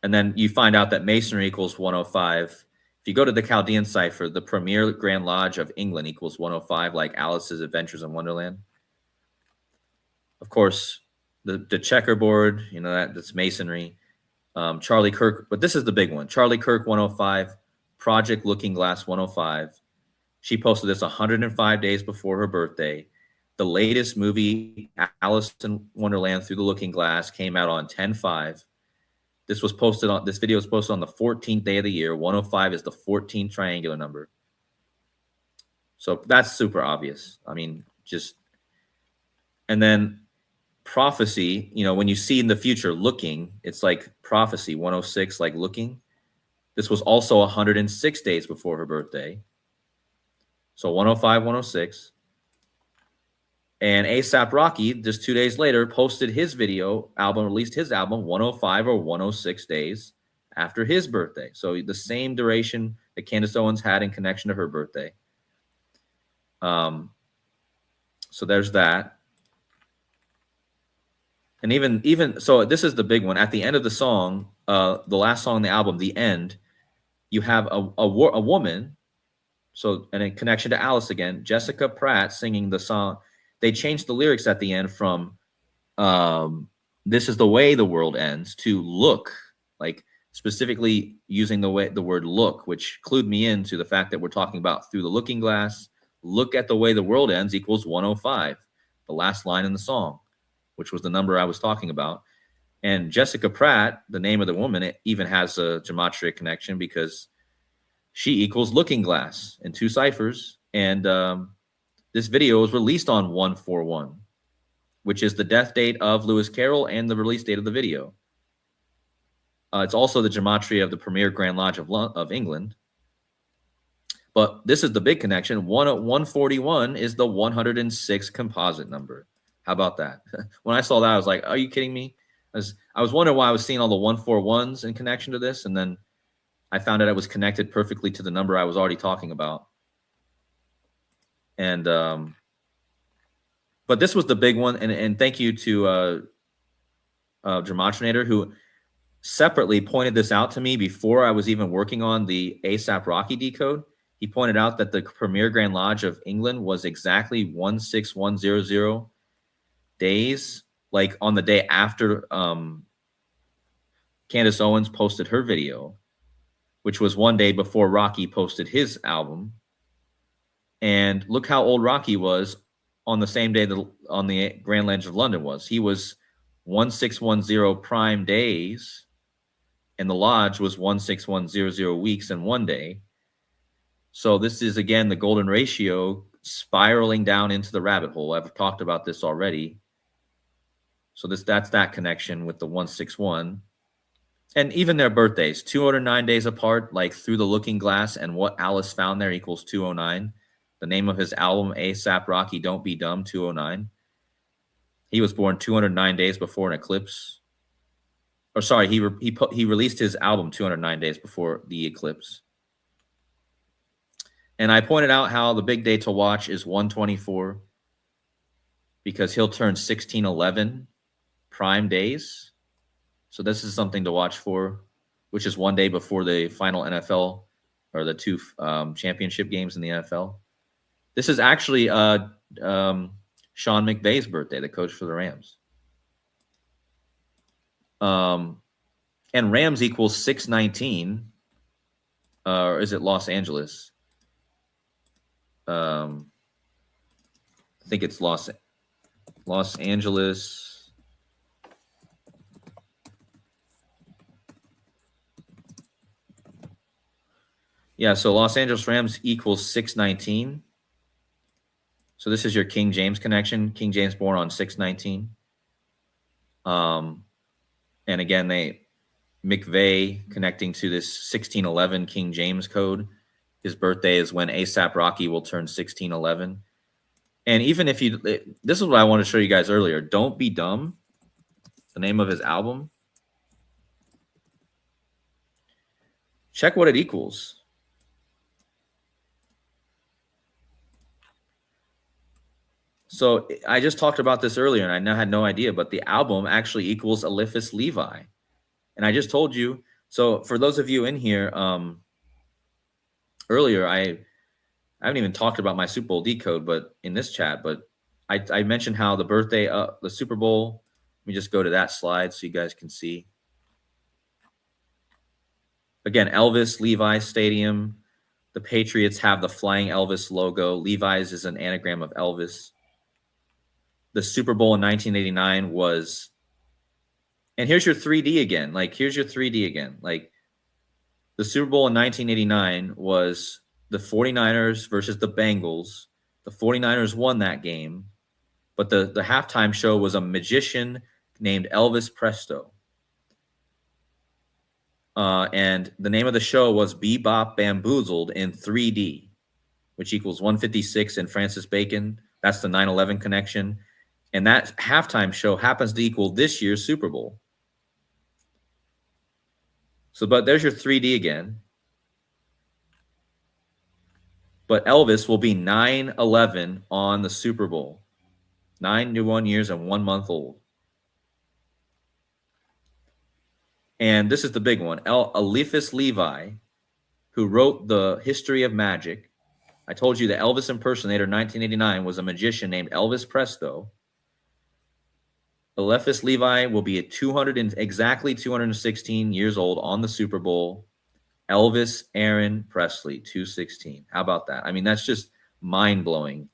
then you find out that Masonry equals 105. If you go to the Chaldean cipher, the Premier Grand Lodge of England equals 105, like Alice's Adventures in Wonderland. Of course, the checkerboard, that's Masonry. Charlie Kirk, but this is the big one. Charlie Kirk 105, Project Looking Glass 105. She posted this 105 days before her birthday. The latest movie, Alice in Wonderland Through the Looking Glass, came out on 10/5. This video was posted on the 14th day of the year. 105 is the 14th triangular number. So that's super obvious. I mean, and then prophecy, when you see in the future looking, it's like prophecy 106, like looking. This was also 106 days before her birthday. So 105, 106. And A$AP Rocky, just 2 days later, posted his released his album 105 or 106 days after his birthday. So the same duration that Candace Owens had in connection to her birthday. So there's that. And even so, this is the big one. At the end of the song, the last song on the album, The End, you have a woman. So, and in connection to Alice again, Jessica Pratt singing the song. They changed the lyrics at the end from "This is the way the world ends" to "Look," like specifically using the word "look," which clued me into the fact that we're talking about through the looking glass. Look at the way the world ends equals 105, the last line in the song, which was the number I was talking about. And Jessica Pratt, the name of the woman, it even has a gematria connection because she equals looking glass in 2 ciphers. And this video was released on 1/4/1, which is the death date of Lewis Carroll and the release date of the video. It's also the gematria of the Premier Grand Lodge of England. But this is the big connection. 141 is the 106 composite number. How about that? When I saw that, I was like, are you kidding me? I was wondering why I was seeing all the 141s in connection to this. And then I found out it was connected perfectly to the number I was already talking about. And but this was the big one, and thank you to Dramatrinator, who separately pointed this out to me before I was even working on the A$AP Rocky decode. He pointed out that the Premier Grand Lodge of England was exactly 16100 days, like on the day after Candace Owens posted her video, which was one day before Rocky posted his album. And look how old Rocky was on the same day that on the Grand Lodge of London was. He was 1610 prime days, and the lodge was 16100 weeks and 1 day. So this is, again, the golden ratio spiraling down into the rabbit hole. I've talked about this already. So that's that connection with the 161. And even their birthdays, 209 days apart, like Through the Looking Glass and What Alice Found There equals 209. The name of his album, A$AP Rocky, Don't Be Dumb, 209. He was born 209 days before an eclipse. Or sorry, he released his album 209 days before the eclipse. And I pointed out how the big day to watch is 124 because he'll turn 1611 prime days. So this is something to watch for, which is 1 day before the final NFL or the 2 championship games in the NFL. This is actually Sean McVay's birthday, the coach for the Rams. And Rams equals 619. Or is it Los Angeles? I think it's Los Angeles. Yeah, so Los Angeles Rams equals 619. So this is your King James connection. King James born on 6/19. And again, McVeigh connecting to this 1611 King James code. His birthday is when ASAP Rocky will turn 1611. And even if this is what I want to show you guys earlier. Don't Be Dumb, the name of his album. Check what it equals. So I just talked about this earlier, and I had no idea, but the album actually equals Eliphas Levi. And I just told you. So for those of you in here, earlier, I haven't even talked about my Super Bowl decode, but in this chat, but I mentioned how the birthday, the Super Bowl. Let me just go to that slide so you guys can see. Again, Elvis Levi Stadium. The Patriots have the Flying Elvis logo. Levi's is an anagram of Elvis. The Super Bowl in 1989 was, and here's your 3D again. Like, here's your 3D again. Like, the Super Bowl in 1989 was the 49ers versus the Bengals. The 49ers won that game, but the halftime show was a magician named Elvis Presto. And the name of the show was Bebop Bamboozled in 3D, which equals 156 in Francis Bacon. That's the 9/11 connection. And that halftime show happens to equal this year's Super Bowl. So, but there's your 3D again. But Elvis will be 9/11 on the Super Bowl. 9 years and 1 month old. And this is the big one. Eliphas Levi, who wrote The History of Magic. I told you the Elvis impersonator in 1989 was a magician named Elvis Presto. Eliphas Levi will be at exactly 216 years old on the Super Bowl. Elvis Aaron Presley, 216. How about that? I mean, that's just mind-blowing.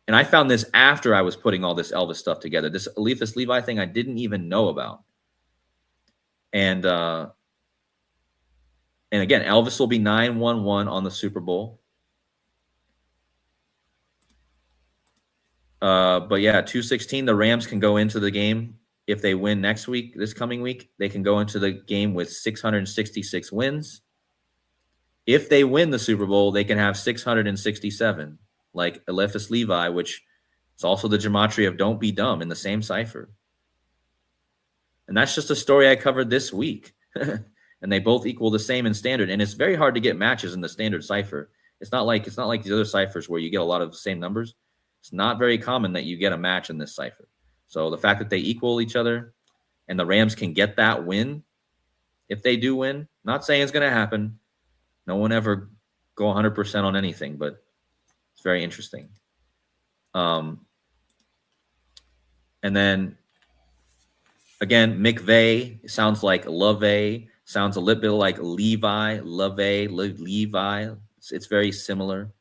And I found this after I was putting all this Elvis stuff together. This Eliphas Levi thing I didn't even know about. And again, Elvis will be 9/11 on the Super Bowl. But yeah, 216, the Rams can go into the game if they win this coming week. They can go into the game with 666 wins. If they win the Super Bowl, they can have 667, like Eliphas Levi, which is also the gematria of Don't Be Dumb in the same cipher. And that's just a story I covered this week. And they both equal the same in standard. And it's very hard to get matches in the standard cipher. It's not like these other ciphers where you get a lot of the same numbers. It's not very common that you get a match in this cipher. So the fact that they equal each other and the Rams can get that win, if they do win, not saying it's going to happen. No one ever go 100% on anything, but it's very interesting. And then, again, McVeigh sounds like LaVey, sounds a little bit like Levi, LaVey, Levi. It's very similar.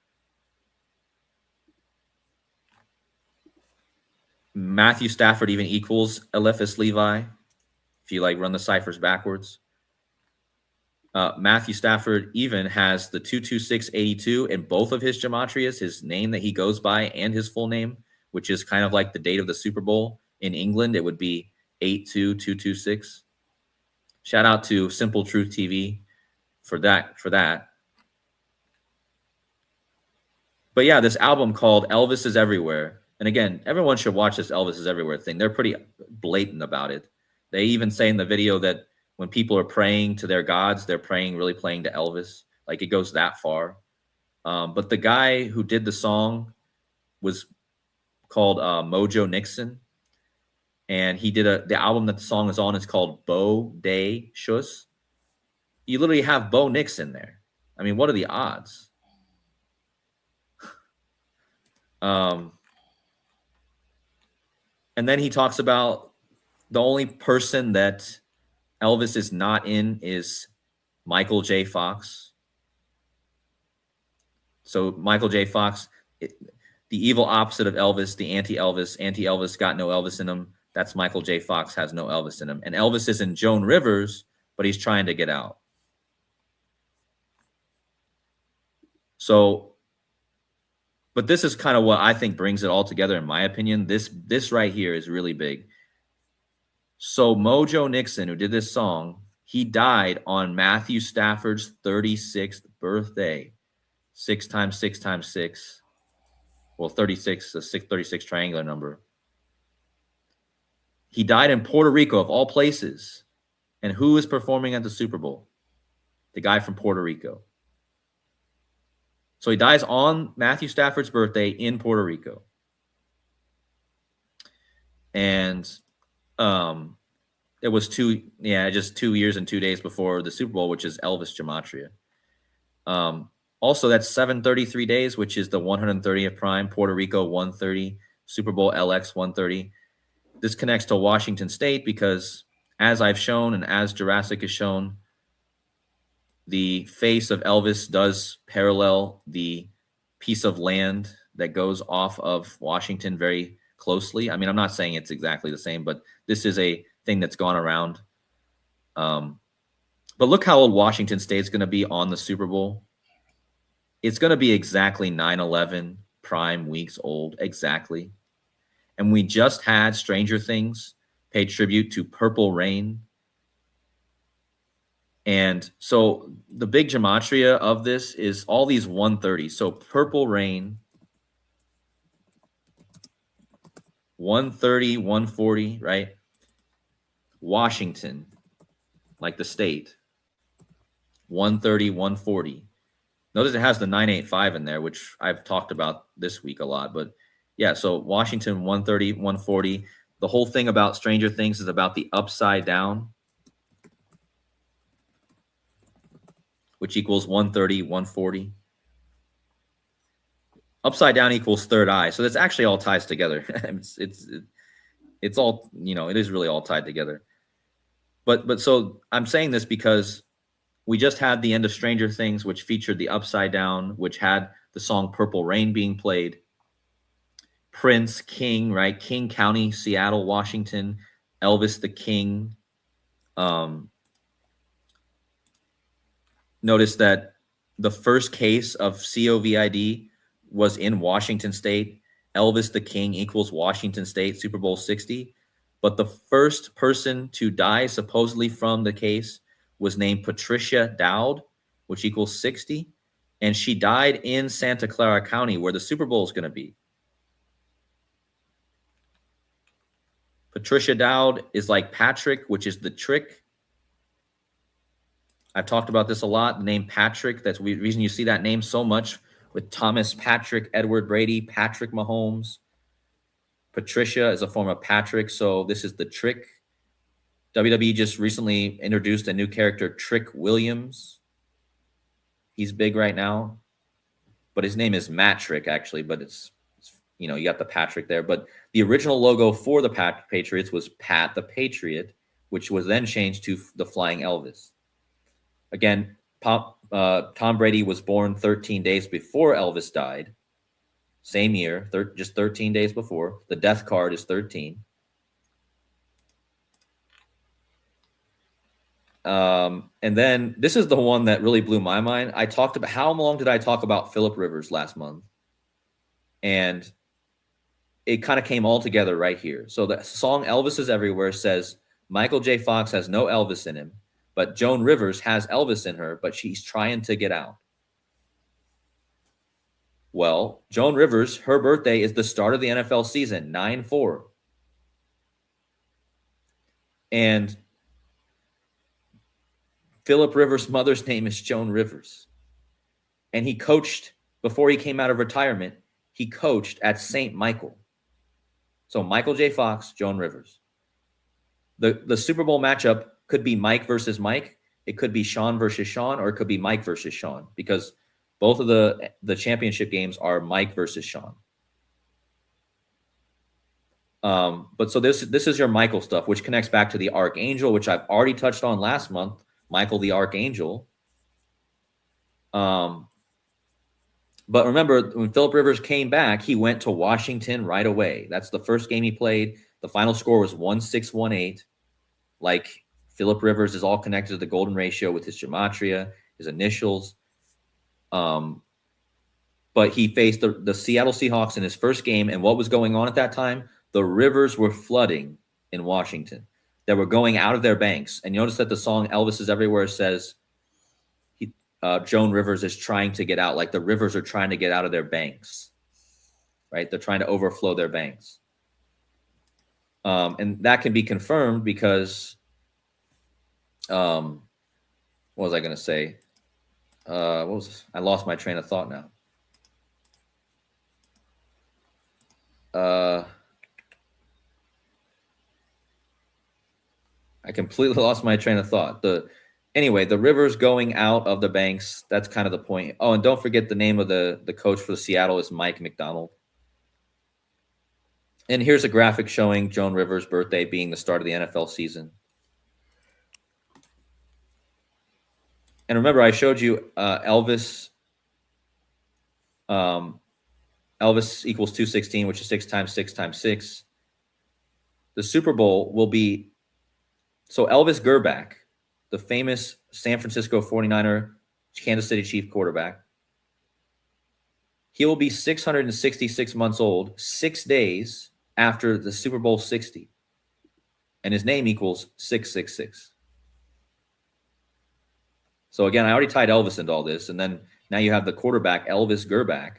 Matthew Stafford even equals Eliphas Levi if you like run the ciphers backwards. Matthew Stafford even has the 22682 in both of his gematrias, his name that he goes by and his full name, which is kind of like the date of the Super Bowl. In England, it would be 82226. Shout out to Simple Truth TV for that. But yeah, this album called Elvis is Everywhere. And again, everyone should watch this Elvis is Everywhere thing. They're pretty blatant about it. They even say in the video that when people are praying to their gods, they're really playing to Elvis. Like, it goes that far. But the guy who did the song was called Mojo Nixon. And he did the album that the song is on is called Bo Day Shuss. You literally have Bo Nix in there. I mean, what are the odds? And then he talks about the only person that Elvis is not in is Michael J. Fox. So Michael J. Fox, the evil opposite of Elvis, the anti-Elvis. Anti-Elvis got no Elvis in him. That's Michael J. Fox has no Elvis in him. And Elvis is in Joan Rivers, but he's trying to get out. But this is kind of what I think brings it all together, in my opinion. This right here is really big. So Mojo Nixon, who did this song, he died on Matthew Stafford's 36th birthday. 6 times 6 times 6. Well, 36, the 636 triangular number. He died in Puerto Rico, of all places. And who is performing at the Super Bowl? The guy from Puerto Rico. So he dies on Matthew Stafford's birthday in Puerto Rico. And it was just 2 years and 2 days before the Super Bowl, which is Elvis Gematria. Also, that's 733 days, which is the 130th prime, Puerto Rico 130, Super Bowl LX 130. This connects to Washington State because, as I've shown and as Jurassic has shown, the face of Elvis does parallel the piece of land that goes off of Washington very closely. I mean, I'm not saying it's exactly the same, but this is a thing that's gone around. But look how old Washington State is going to be on the Super Bowl. It's going to be exactly 9/11 prime weeks old, exactly. And we just had Stranger Things pay tribute to Purple Rain. And so the big gematria of this is all these 130. So Purple Rain, 130, 140, right? Washington, like the state, 130, 140. Notice it has the 985 in there, which I've talked about this week a lot. But yeah, so Washington, 130, 140. The whole thing about Stranger Things is about the upside down, which equals 130, 140. Upside down equals third eye. So that's actually all ties together. It's all, it is really all tied together. But so I'm saying this because we just had the end of Stranger Things, which featured the upside down, which had the song Purple Rain being played. Prince, King, right? King County, Seattle, Washington, Elvis the King. Notice that the first case of COVID was in Washington State. Elvis the King equals Washington State, Super Bowl 60. But the first person to die supposedly from the case was named Patricia Dowd, which equals 60. And she died in Santa Clara County, where the Super Bowl is going to be. Patricia Dowd is like Patrick, which is the trick. I've talked about this a lot. The name Patrick, that's the reason you see that name so much with Thomas Patrick, Edward Brady, Patrick Mahomes. Patricia is a form of Patrick, so this is the trick. WWE just recently introduced a new character, Trick Williams. He's big right now, but his name is Matt Trick, actually, but it's you got the Patrick there. But the original logo for the Patriots was Pat the Patriot, which was then changed to the Flying Elvis. Again, Tom Brady was born 13 days before Elvis died. Same year, just 13 days before. The death card is 13. And then this is the one that really blew my mind. I talked about, how long did I talk about Phillip Rivers last month? And it kind of came all together right here. So the song Elvis is Everywhere says Michael J. Fox has no Elvis in him, but Joan Rivers has Elvis in her, but she's trying to get out. Well, Joan Rivers, her birthday is the start of the NFL season, 9/4. And Phillip Rivers' mother's name is Joan Rivers. And he coached, before he came out of retirement, he coached at St. Michael. So Michael J. Fox, Joan Rivers. The Super Bowl matchup could be Mike versus Mike. It could be Sean versus Sean, or it could be Mike versus Sean, because both of the championship games are Mike versus Sean. But so this is your Michael stuff, which connects back to the Archangel, which I've already touched on last month. Michael the Archangel. But remember, when Phillip Rivers came back, he went to Washington right away. That's the first game he played. The final score was 1618. Like, Phillip Rivers is all connected to the golden ratio with his gematria, his initials. but he faced the Seattle Seahawks in his first game. And what was going on at that time? The rivers were flooding in Washington. That were going out of their banks. And you notice that the song Elvis Is Everywhere says Joan Rivers is trying to get out, like the rivers are trying to get out of their banks, right? They're trying to overflow their banks. And that can be confirmed because, what was I going to say? What was this? I lost my train of thought now. I completely lost my train of thought. Anyway, the rivers going out of the banks, that's kind of the point. Oh, and don't forget the name of the coach for the Seattle is Mike McDonald. And here's a graphic showing Joan Rivers' birthday being the start of the NFL season. And remember, I showed you Elvis. Elvis equals 216, which is 6 times 6 times 6. The Super Bowl will be, so Elvis Grbac, the famous San Francisco 49er, Kansas City Chief quarterback, he will be 666 months old 6 days after the Super Bowl 60. And his name equals 666. So again, I already tied Elvis into all this. And then now you have the quarterback, Elvis Grbac.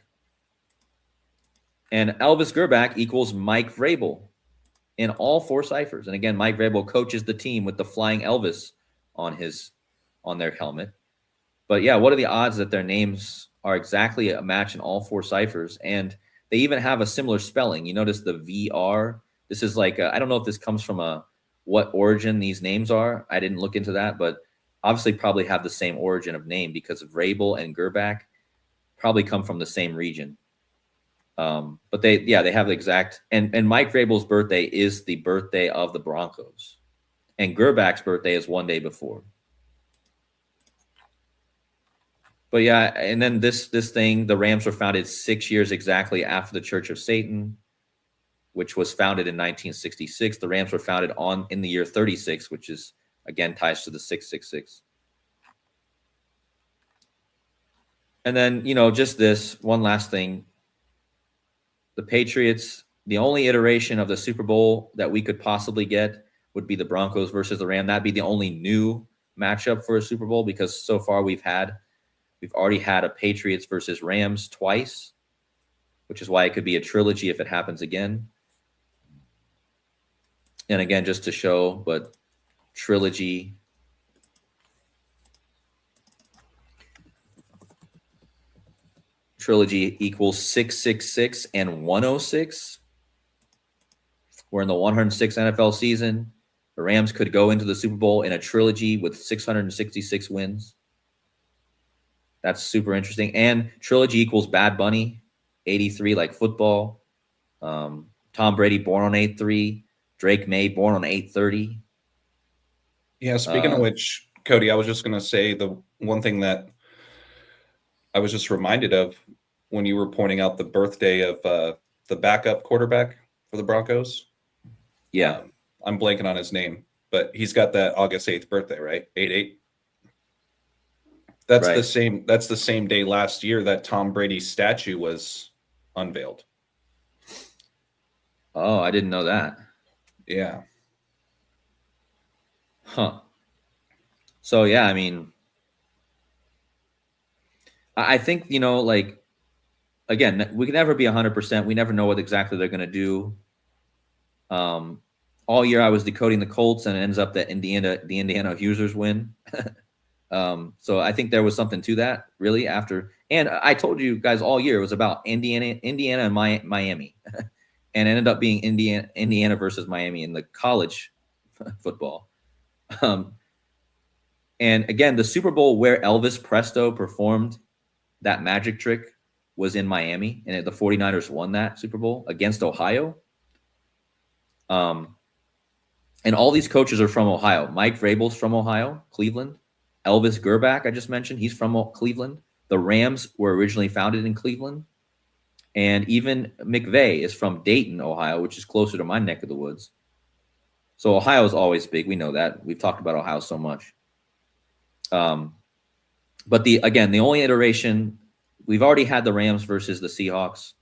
And Elvis Grbac equals Mike Vrabel in all 4 ciphers. And again, Mike Vrabel coaches the team with the flying Elvis on their helmet. But yeah, what are the odds that their names are exactly a match in all 4 ciphers? And they even have a similar spelling. You notice the VR. This is like, I don't know if this comes from what origin these names are. I didn't look into that, but obviously probably have the same origin of name because Vrabel and Grbac probably come from the same region. But they have the exact, and Mike Vrabel's birthday is the birthday of the Broncos, and Gerbac's birthday is 1 day before. But yeah, and then this thing, the Rams were founded 6 years exactly after the Church of Satan, which was founded in 1966. The Rams were founded in the year 36, which is again ties to the 666. And then, just this one last thing. The Patriots, the only iteration of the Super Bowl that we could possibly get would be the Broncos versus the Rams. That'd be the only new matchup for a Super Bowl because so far we've already had a Patriots versus Rams twice, which is why it could be a trilogy if it happens again. And again, just to show, but trilogy. Trilogy equals 666 and 106. We're in the 106th NFL season. The Rams could go into the Super Bowl in a trilogy with 666 wins. That's super interesting. And trilogy equals Bad Bunny, 83 like football. Tom Brady born on 8/3. Drake May born on 8/30. Yeah, speaking of which, Cody, I was just going to say the one thing that I was just reminded of when you were pointing out the birthday of the backup quarterback for the Broncos. Yeah. I'm blanking on his name, but he's got that August 8th birthday, right? 8/8. That's right. That's the same day last year that Tom Brady's statue was unveiled. Oh, I didn't know that. Yeah. Huh. So yeah, I mean, I think, like, again, we can never be 100%. We never know what exactly they're going to do. All year I was decoding the Colts, and it ends up that the Indiana Hoosiers win. So I think there was something to that, really. And I told you guys all year it was about Indiana and Miami, and it ended up being Indiana versus Miami in the college football. And again, the Super Bowl where Elvis Presto performed that magic trick was in Miami, and the 49ers won that Super Bowl against Ohio. And all these coaches are from Ohio. Mike Vrabel's from Ohio, Cleveland. Elvis Grbac, I just mentioned, he's from Cleveland. The Rams were originally founded in Cleveland. And even McVay is from Dayton, Ohio, which is closer to my neck of the woods. So Ohio is always big. We know that. We've talked about Ohio so much. But the only iteration we've already had the Rams versus the Seahawks.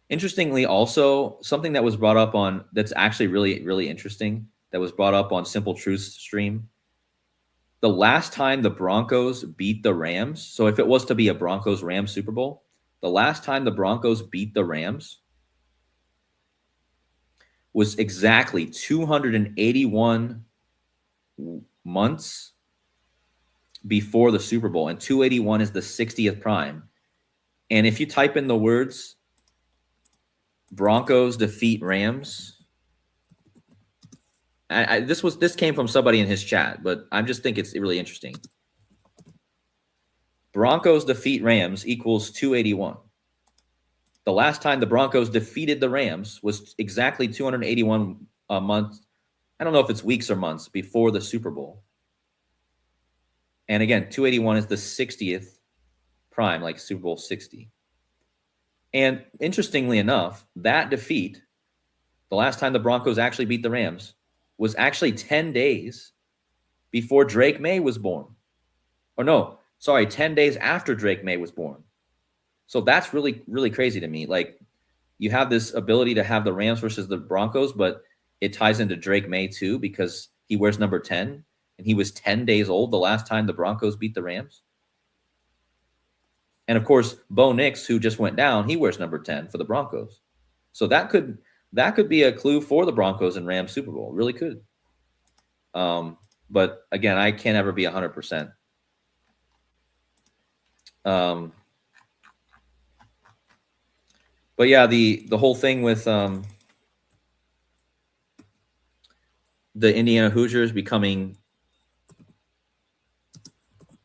Interestingly, also something that was brought up on that's actually really, really interesting that was brought up on Simple Truth's stream. The last time the Broncos beat the Rams, so if it was to be a Broncos-Rams Super Bowl, the last time the Broncos beat the Rams was exactly 281 months before the Super Bowl, and 281 is the 60th prime. And if you type in the words Broncos defeat Rams, this came from somebody in his chat, but I just think it's really interesting. Broncos defeat Rams equals 281. The last time the Broncos defeated the Rams was exactly 281 months. I don't know if it's weeks or months before the Super Bowl. And again, 281 is the 60th prime, like Super Bowl 60. And interestingly enough, that defeat, the last time the Broncos actually beat the Rams, was actually 10 days before Drake May was born. Or no, sorry, 10 days after Drake May was born. So that's really, really crazy to me. Like, you have this ability to have the Rams versus the Broncos, but it ties into Drake May too, because he wears number 10, and he was 10 days old the last time the Broncos beat the Rams. And of course, Bo Nix, who just went down, he wears number 10 for the Broncos. So that could be a clue for the Broncos and Rams Super Bowl. It really could. But again, I can't ever be 100%. But yeah, the whole thing with the Indiana Hoosiers becoming,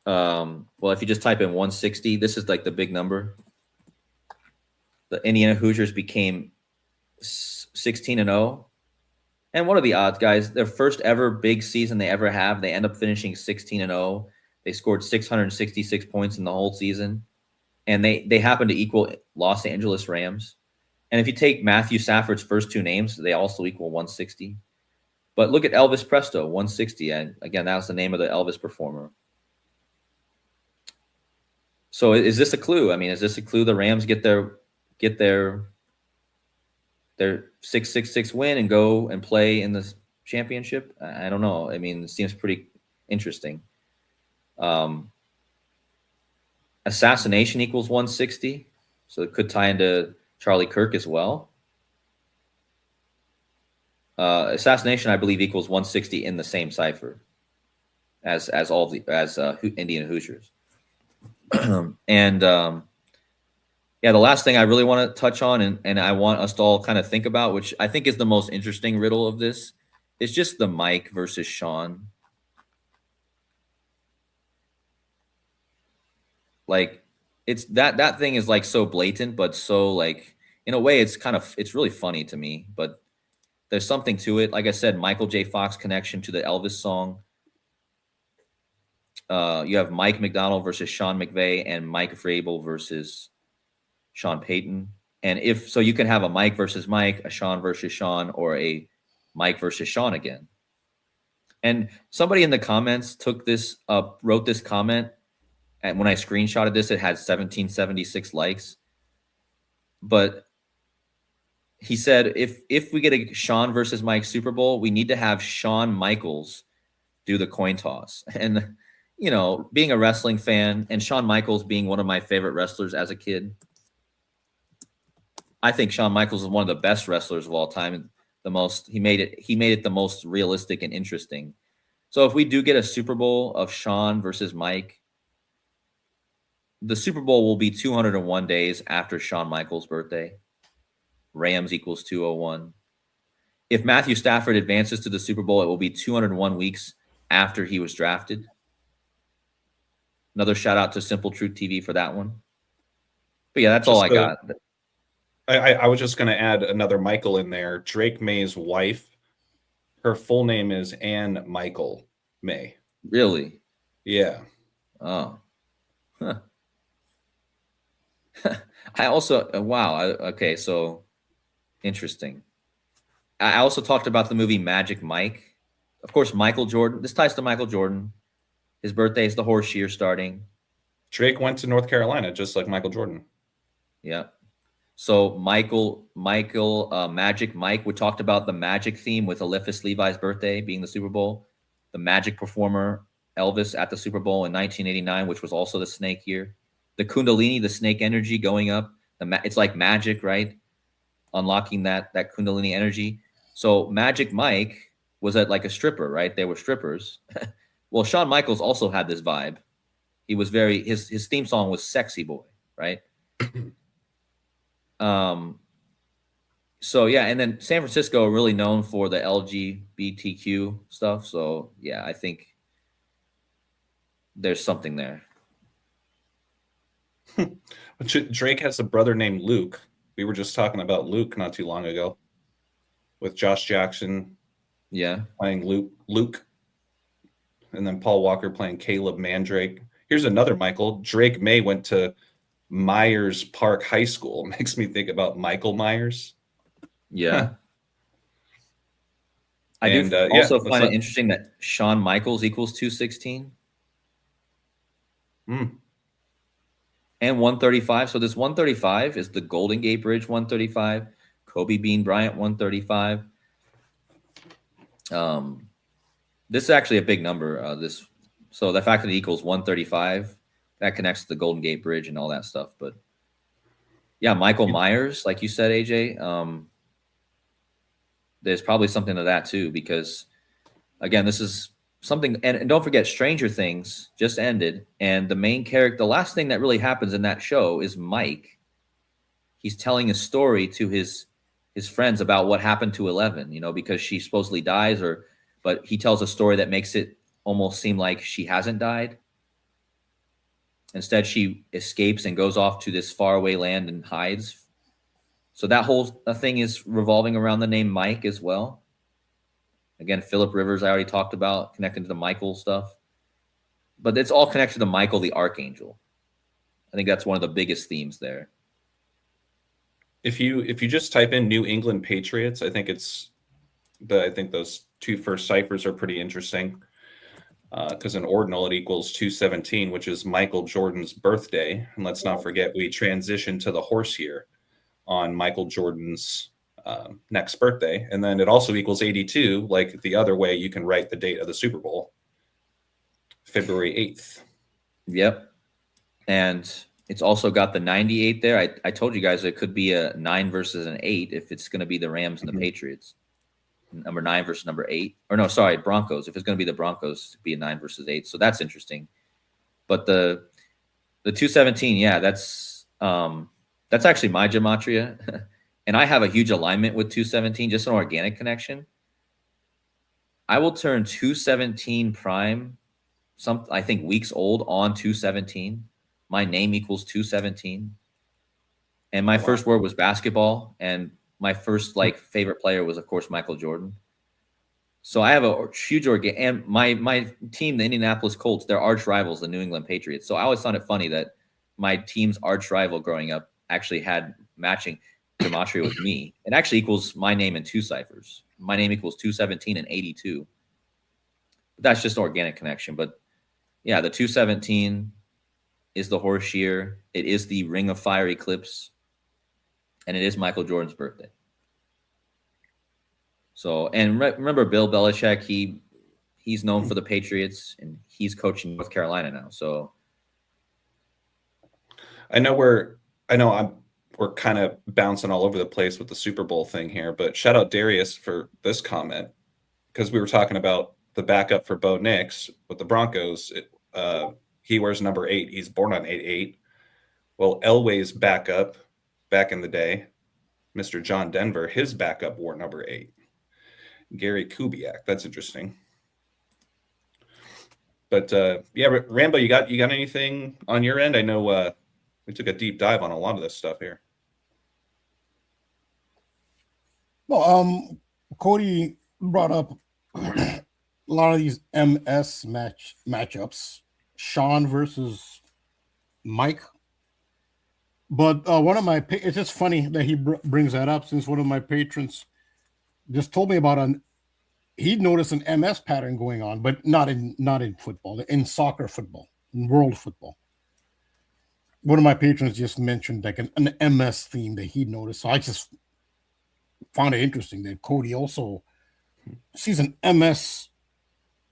well, if you just type in 160, this is like the big number. The Indiana Hoosiers became 16-0. And what are the odds, guys? Their first ever big season they ever have, they end up finishing 16-0. They scored 666 points in the whole season. And they happen to equal Los Angeles Rams. And if you take Matthew Stafford's first two names, they also equal 160. But look at Elvis Presto, 160. And again, that was the name of the Elvis performer. So is this a clue? I mean, is this a clue the Rams get their 666 win and go and play in the championship? I don't know. I mean, it seems pretty interesting. Assassination equals 160, so it could tie into Charlie Kirk as well. Assassination, I believe, equals 160 in the same cipher as Indian Hoosiers. And yeah, the last thing I really want to touch on, and I want us to all kind of think about, which I think is the most interesting riddle of this, is just the Mike versus Sean. Like, it's that thing is like so blatant, but so like, in a way, it's really funny to me, but there's something to it. Like I said, Michael J. Fox connection to the Elvis song. You have Mike McDonald versus Sean McVay, and Mike Vrabel versus Sean Payton. And if so, you can have a Mike versus Mike, a Sean versus Sean, or a Mike versus Sean again. And somebody in the comments wrote this comment. And when I screenshotted this, it had 1776 likes. But he said, if we get a Sean versus Mike Super Bowl, we need to have Shawn Michaels do the coin toss. And, you know, being a wrestling fan and Shawn Michaels being one of my favorite wrestlers as a kid, I think Shawn Michaels is one of the best wrestlers of all time. He made it the most realistic and interesting. So if we do get a Super Bowl of Shawn versus Mike, the Super Bowl will be 201 days after Shawn Michaels' birthday. Rams equals 201. If Matthew Stafford advances to the Super Bowl, it will be 201 weeks after he was drafted. Another shout out to Simple Truth TV for that one. But yeah, that's all I got. I was just going to add another Michael in there. Drake May's wife, her full name is Ann Michael May. Really? Yeah. Oh. Huh. I also, wow. Okay, so interesting. I also talked about the movie Magic Mike. Of course, Michael Jordan. This ties to Michael Jordan. His birthday is the horse year starting. Drake went to North Carolina just like Michael Jordan. Yeah. So Magic Mike, we talked about the Magic theme with Eliphas Levi's birthday being the Super Bowl. The Magic performer Elvis at the Super Bowl in 1989, which was also the snake year. The Kundalini, the snake energy going up. It's like magic, right? Unlocking that Kundalini energy. So Magic Mike was at like a stripper, right? They were strippers. Well, Shawn Michaels also had this vibe. He was his theme song was Sexy Boy, right? So yeah, and then San Francisco really known for the LGBTQ stuff. So yeah, I think there's something there. Drake has a brother named Luke. We were just talking about Luke not too long ago with Josh Jackson. Yeah. Playing Luke. And then Paul Walker playing Caleb Mandrake. Here's another Michael. Drake May went to Myers Park High School. Makes me think about Michael Myers. Yeah. Huh. I do also find it interesting that Shawn Michaels equals 216. And 135. So this 135 is the Golden Gate Bridge 135, Kobe Bean Bryant 135. This is actually a big number. So the fact that it equals 135, that connects to the Golden Gate Bridge and all that stuff. But yeah, Michael Myers, like you said, AJ, there's probably something to that too, because again, this is something, and don't forget, Stranger Things just ended, and the main character, the last thing that really happens in that show is Mike. He's telling a story to his friends about what happened to Eleven, because she supposedly dies, but he tells a story that makes it almost seem like she hasn't died. Instead, she escapes and goes off to this faraway land and hides. So that whole thing is revolving around the name Mike as well. Again, Philip Rivers, I already talked about, connecting to the Michael stuff. But it's all connected to Michael the Archangel. I think that's one of the biggest themes there. If you just type in New England Patriots, I think those two first ciphers are pretty interesting. Because in ordinal, it equals 217, which is Michael Jordan's birthday. And let's not forget, we transitioned to the horse year on Michael Jordan's next birthday. And then it also equals 82, like the other way you can write the date of the Super Bowl, February 8th. Yep. And it's also got the 98 there. I told you guys it could be a 9 versus an 8 if it's going to be the Rams and the Patriots. Number 9 versus number 8. Or no, sorry, Broncos. If it's going to be the Broncos, it'd be a 9 versus 8. So that's interesting. But the 217, yeah, that's actually my gematria. And I have a huge alignment with 217, just an organic connection. I will turn 217 prime, I think weeks old, on 217. My name equals 217. And my first word was basketball. And my first favorite player was, of course, Michael Jordan. So I have a huge and my team, the Indianapolis Colts, they're arch rivals, the New England Patriots. So I always found it funny that my team's arch rival growing up actually had matching gematria with me. It actually equals my name in 2 ciphers. My name equals 217 and 82. But that's just organic connection. But yeah, the 217 is the horse year. It is the Ring of Fire eclipse. And it is Michael Jordan's birthday. So, and remember Bill Belichick, he's known for the Patriots, and he's coaching North Carolina now. So I know we're kind of bouncing all over the place with the Super Bowl thing here, but shout out Darius for this comment, because we were talking about the backup for Bo Nix with the Broncos. He wears number 8. He's born on 8/8. Well, Elway's backup back in the day, Mr. John Denver, his backup wore number 8. Gary Kubiak. That's interesting. But yeah, Rambo, you got anything on your end? I know we took a deep dive on a lot of this stuff here. Well, Cody brought up a lot of these MS matchups, Sean versus Mike. But one of my, it's just funny that he brings that up, since one of my patrons just told me about he'd noticed an MS pattern going on, but not in football, in soccer football, in world football. one of my patrons just mentioned like an MS theme that he noticed. So I just found it interesting that KODI also sees an MS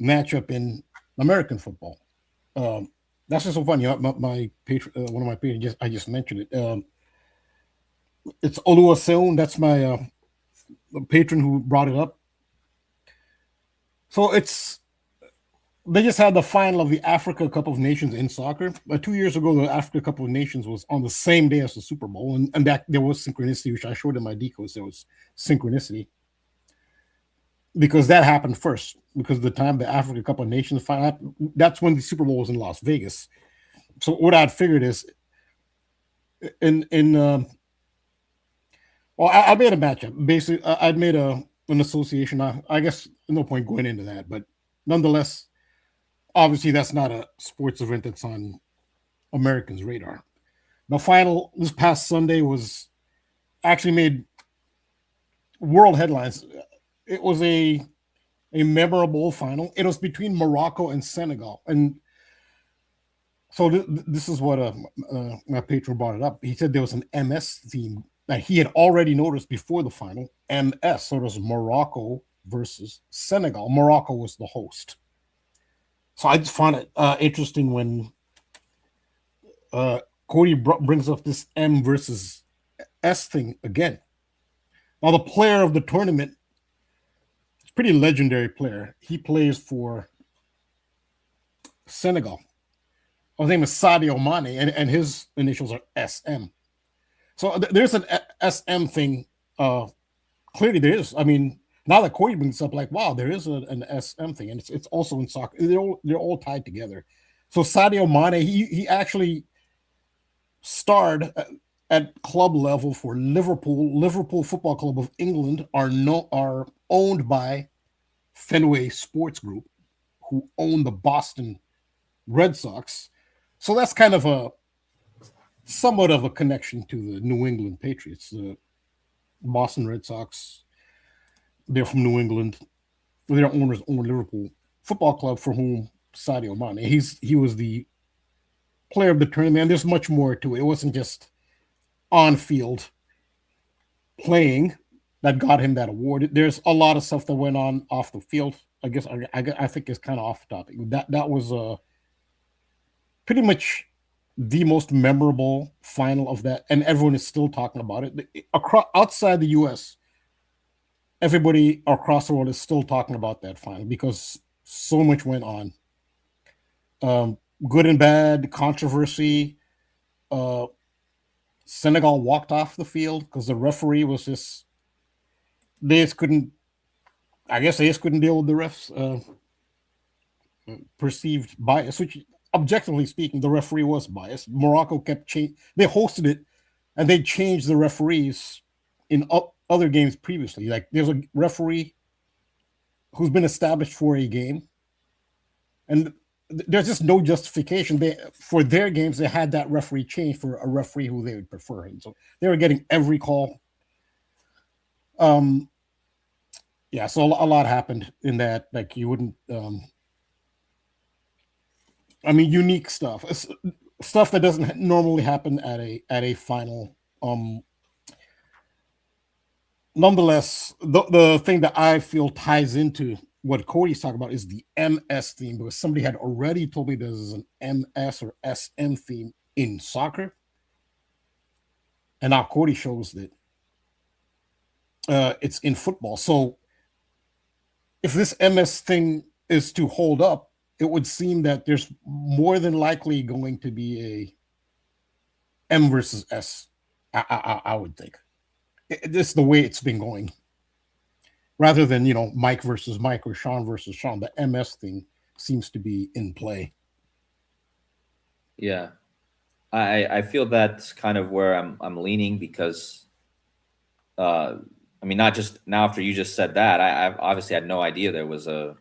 matchup in American football. That's just so funny. My patron, one of my patrons, I just mentioned it. It's Oluwaseun. That's my patron who brought it up. So they just had the final of the Africa Cup of Nations in soccer. 2 years ago, the Africa Cup of Nations was on the same day as the Super Bowl, and that there was synchronicity, which I showed in my decos. There was synchronicity because that happened first. Because the time the Africa Cup of Nations final, that's when the Super Bowl was in Las Vegas. So what I'd figured is, I made a matchup. Basically, I'd made an association. I guess no point going into that, but nonetheless, obviously that's not a sports event that's on Americans' radar. The final this past Sunday was actually made world headlines. It was a memorable final. It was between Morocco and Senegal, and so this is what my patron brought it up. He said there was an MS theme that he had already noticed before the final. MS, so it was Morocco versus Senegal. Morocco was the host. So I just found it interesting when KODI brings up this M versus S thing again. Now, the player of the tournament, it's a pretty legendary player. He plays for Senegal. His name is Sadio Mane, and his initials are SM. So there's an SM thing. Clearly there is. I mean, now that KODI brings up, like, wow, there is an SM thing, and it's also in soccer. They're all tied together. So Sadio Mane, he actually starred at club level for Liverpool. Liverpool Football Club of England are owned by Fenway Sports Group, who own the Boston Red Sox. So that's kind of somewhat of a connection to the New England Patriots. The Boston Red Sox, they're from New England. Their owners own Liverpool Football Club, for whom Sadio Mane. He was the player of the tournament. And there's much more to it. It wasn't just on-field playing that got him that award. There's a lot of stuff that went on off the field. I guess I think it's kind of off topic. That was pretty much the most memorable final of that, and everyone is still talking about it. Outside the U.S., everybody across the world is still talking about that final because so much went on. Good and bad, controversy. Senegal walked off the field because the referee was just, they just couldn't deal with the refs' perceived bias, which objectively speaking, the referee was biased. Morocco kept they hosted it, and they changed the referees in other games previously. Like, there's a referee who's been established for a game, and there's just no justification. For their games, they had that referee changed for a referee who they would prefer. And so they were getting every call. Yeah, so a lot happened in that. Like, you wouldn't. Unique stuff that doesn't normally happen at a final. Nonetheless, the thing that I feel ties into what KODI's talking about is the MS theme, because somebody had already told me there's an MS or SM theme in soccer, and now KODI shows that it's in football. So if this MS thing is to hold up, it would seem that there's more than likely going to be a M versus S. I would think. This is the way it's been going. Rather than, Mike versus Mike or Sean versus Sean, the MS thing seems to be in play. Yeah. I feel that's kind of where I'm leaning, because not just now after you just said that, I've obviously had no idea there was an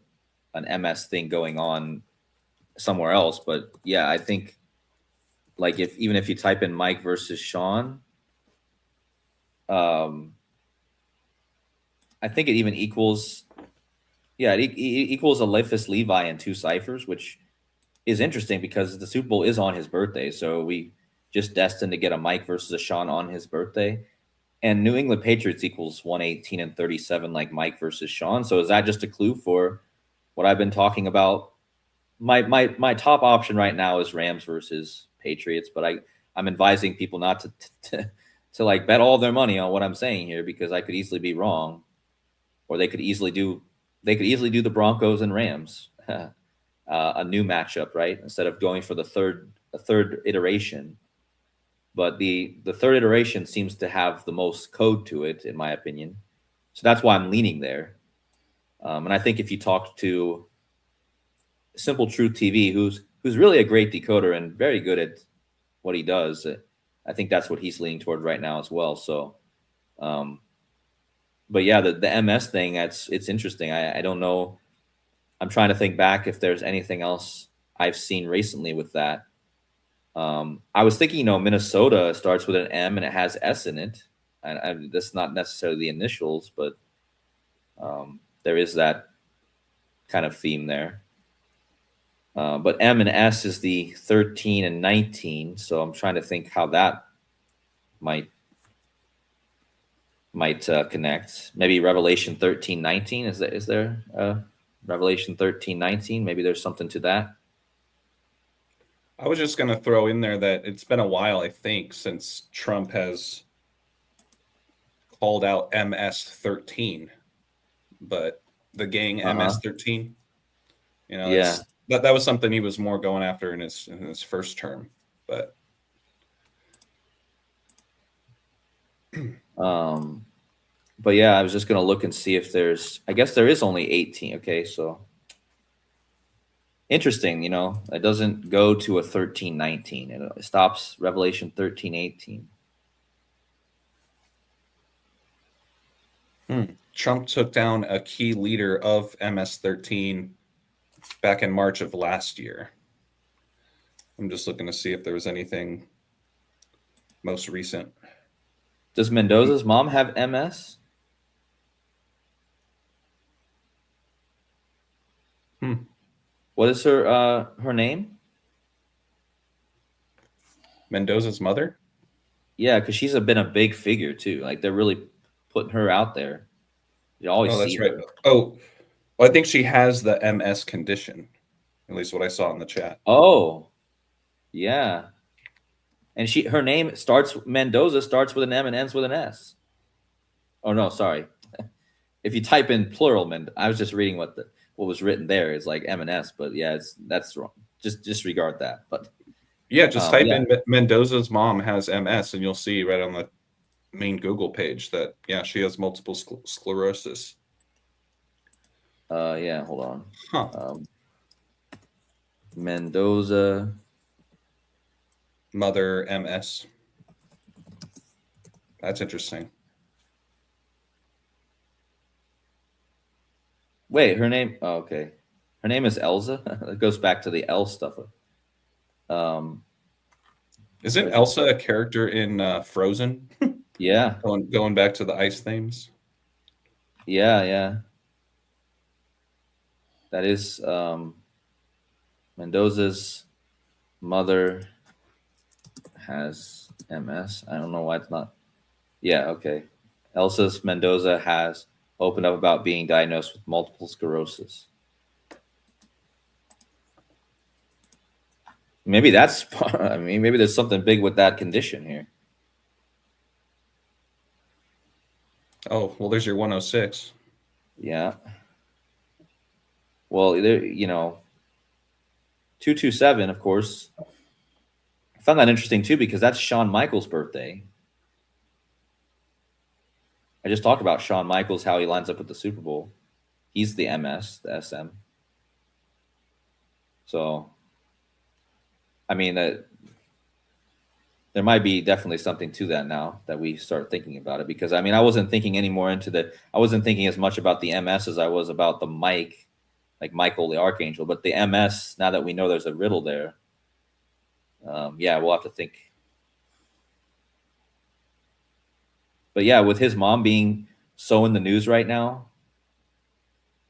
MS thing going on somewhere else. But yeah, I think, like, even if you type in Mike versus Sean, I think it even equals, it equals Eliphas Levi and two ciphers, which is interesting because the Super Bowl is on his birthday. So we just destined to get a Mike versus a Sean on his birthday. And New England Patriots equals 118 and 37, like Mike versus Sean. So is that just a clue for what I've been talking about? My top option right now is Rams versus Patriots, but I'm advising people not to like bet all their money on what I'm saying here, because I could easily be wrong, or they could easily do the Broncos and Rams, a new matchup, right? Instead of going for the third iteration. But the third iteration seems to have the most code to it, in my opinion. So that's why I'm leaning there. And I think if you talk to Simple Truth TV, who's really a great decoder and very good at what he does, I think that's what he's leaning toward right now as well. So, but yeah, the MS thing, it's interesting. I don't know. I'm trying to think back if there's anything else I've seen recently with that. I was thinking, Minnesota starts with an M and it has S in it. And that's not necessarily the initials, but there is that kind of theme there. But M and S is the 13 and 19. So I'm trying to think how that might connect. Maybe Revelation 13:19. Is there Revelation 13:19? Maybe there's something to that. I was just going to throw in there that it's been a while, I think, since Trump has called out MS-13, but the gang MS-13, Yeah. that was something he was more going after in his first term, but yeah, I was just going to look and see if I guess there is only 18. Okay, so interesting, it doesn't go to a 13:19. It stops Revelation 13:18. Trump took down a key leader of MS-13 back in March of last year. I'm just looking to see if there was anything most recent. Does Mendoza's mom have MS? What is her name? Mendoza's mother? Yeah, because she's been a big figure too. Like they're really putting her out there. You always see that's right. her. Oh, well, I think she has the MS condition, at least what I saw in the chat. Oh, yeah. And her name Mendoza starts with an M and ends with an S. Oh no, sorry. If you type in plural, I was just reading what was written there. It's like M and S, but yeah, that's wrong. Just disregard that. But yeah, just type in Mendoza's mom has MS, and you'll see right on the main Google page that she has multiple sclerosis. Yeah, hold on. Mendoza mother MS. That's interesting. Wait, her name? Oh, okay. Her name is Elsa. It goes back to the L stuff. Isn't Elsa a character in Frozen? Yeah. Going back to the ice themes. Yeah. That is Mendoza's mother has MS. I don't know why it's not. Yeah, okay. Elsa's Mendoza has opened up about being diagnosed with multiple sclerosis. Maybe maybe there's something big with that condition here. Oh, well, there's your 106. Yeah. Well, there, 227, of course. I found that interesting too, because that's Shawn Michaels' birthday. I just talked about Shawn Michaels, how he lines up with the Super Bowl. He's the MS, the SM. So, I mean, there might be definitely something to that now that we start thinking about it. Because, I mean, I wasn't thinking any more I wasn't thinking as much about the MS as I was about the Mike, like Michael the Archangel. But the MS, now that we know there's a riddle there, we'll have to think. But yeah, with his mom being so in the news right now,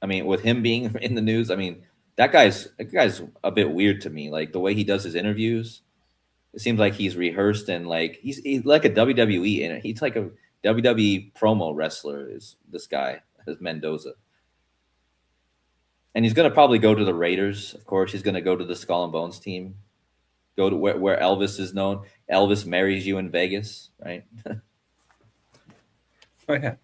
I mean, with him being in the news, I mean, that guy's a bit weird to me. Like the way he does his interviews, it seems like he's rehearsed and like he's like a WWE in it. He's like a WWE promo wrestler. Is this guy? Is Mendoza? And he's going to probably go to the Raiders. Of course, he's going to go to the Skull and Bones team. Go to where Elvis is known. Elvis marries you in Vegas, right? Oh yeah.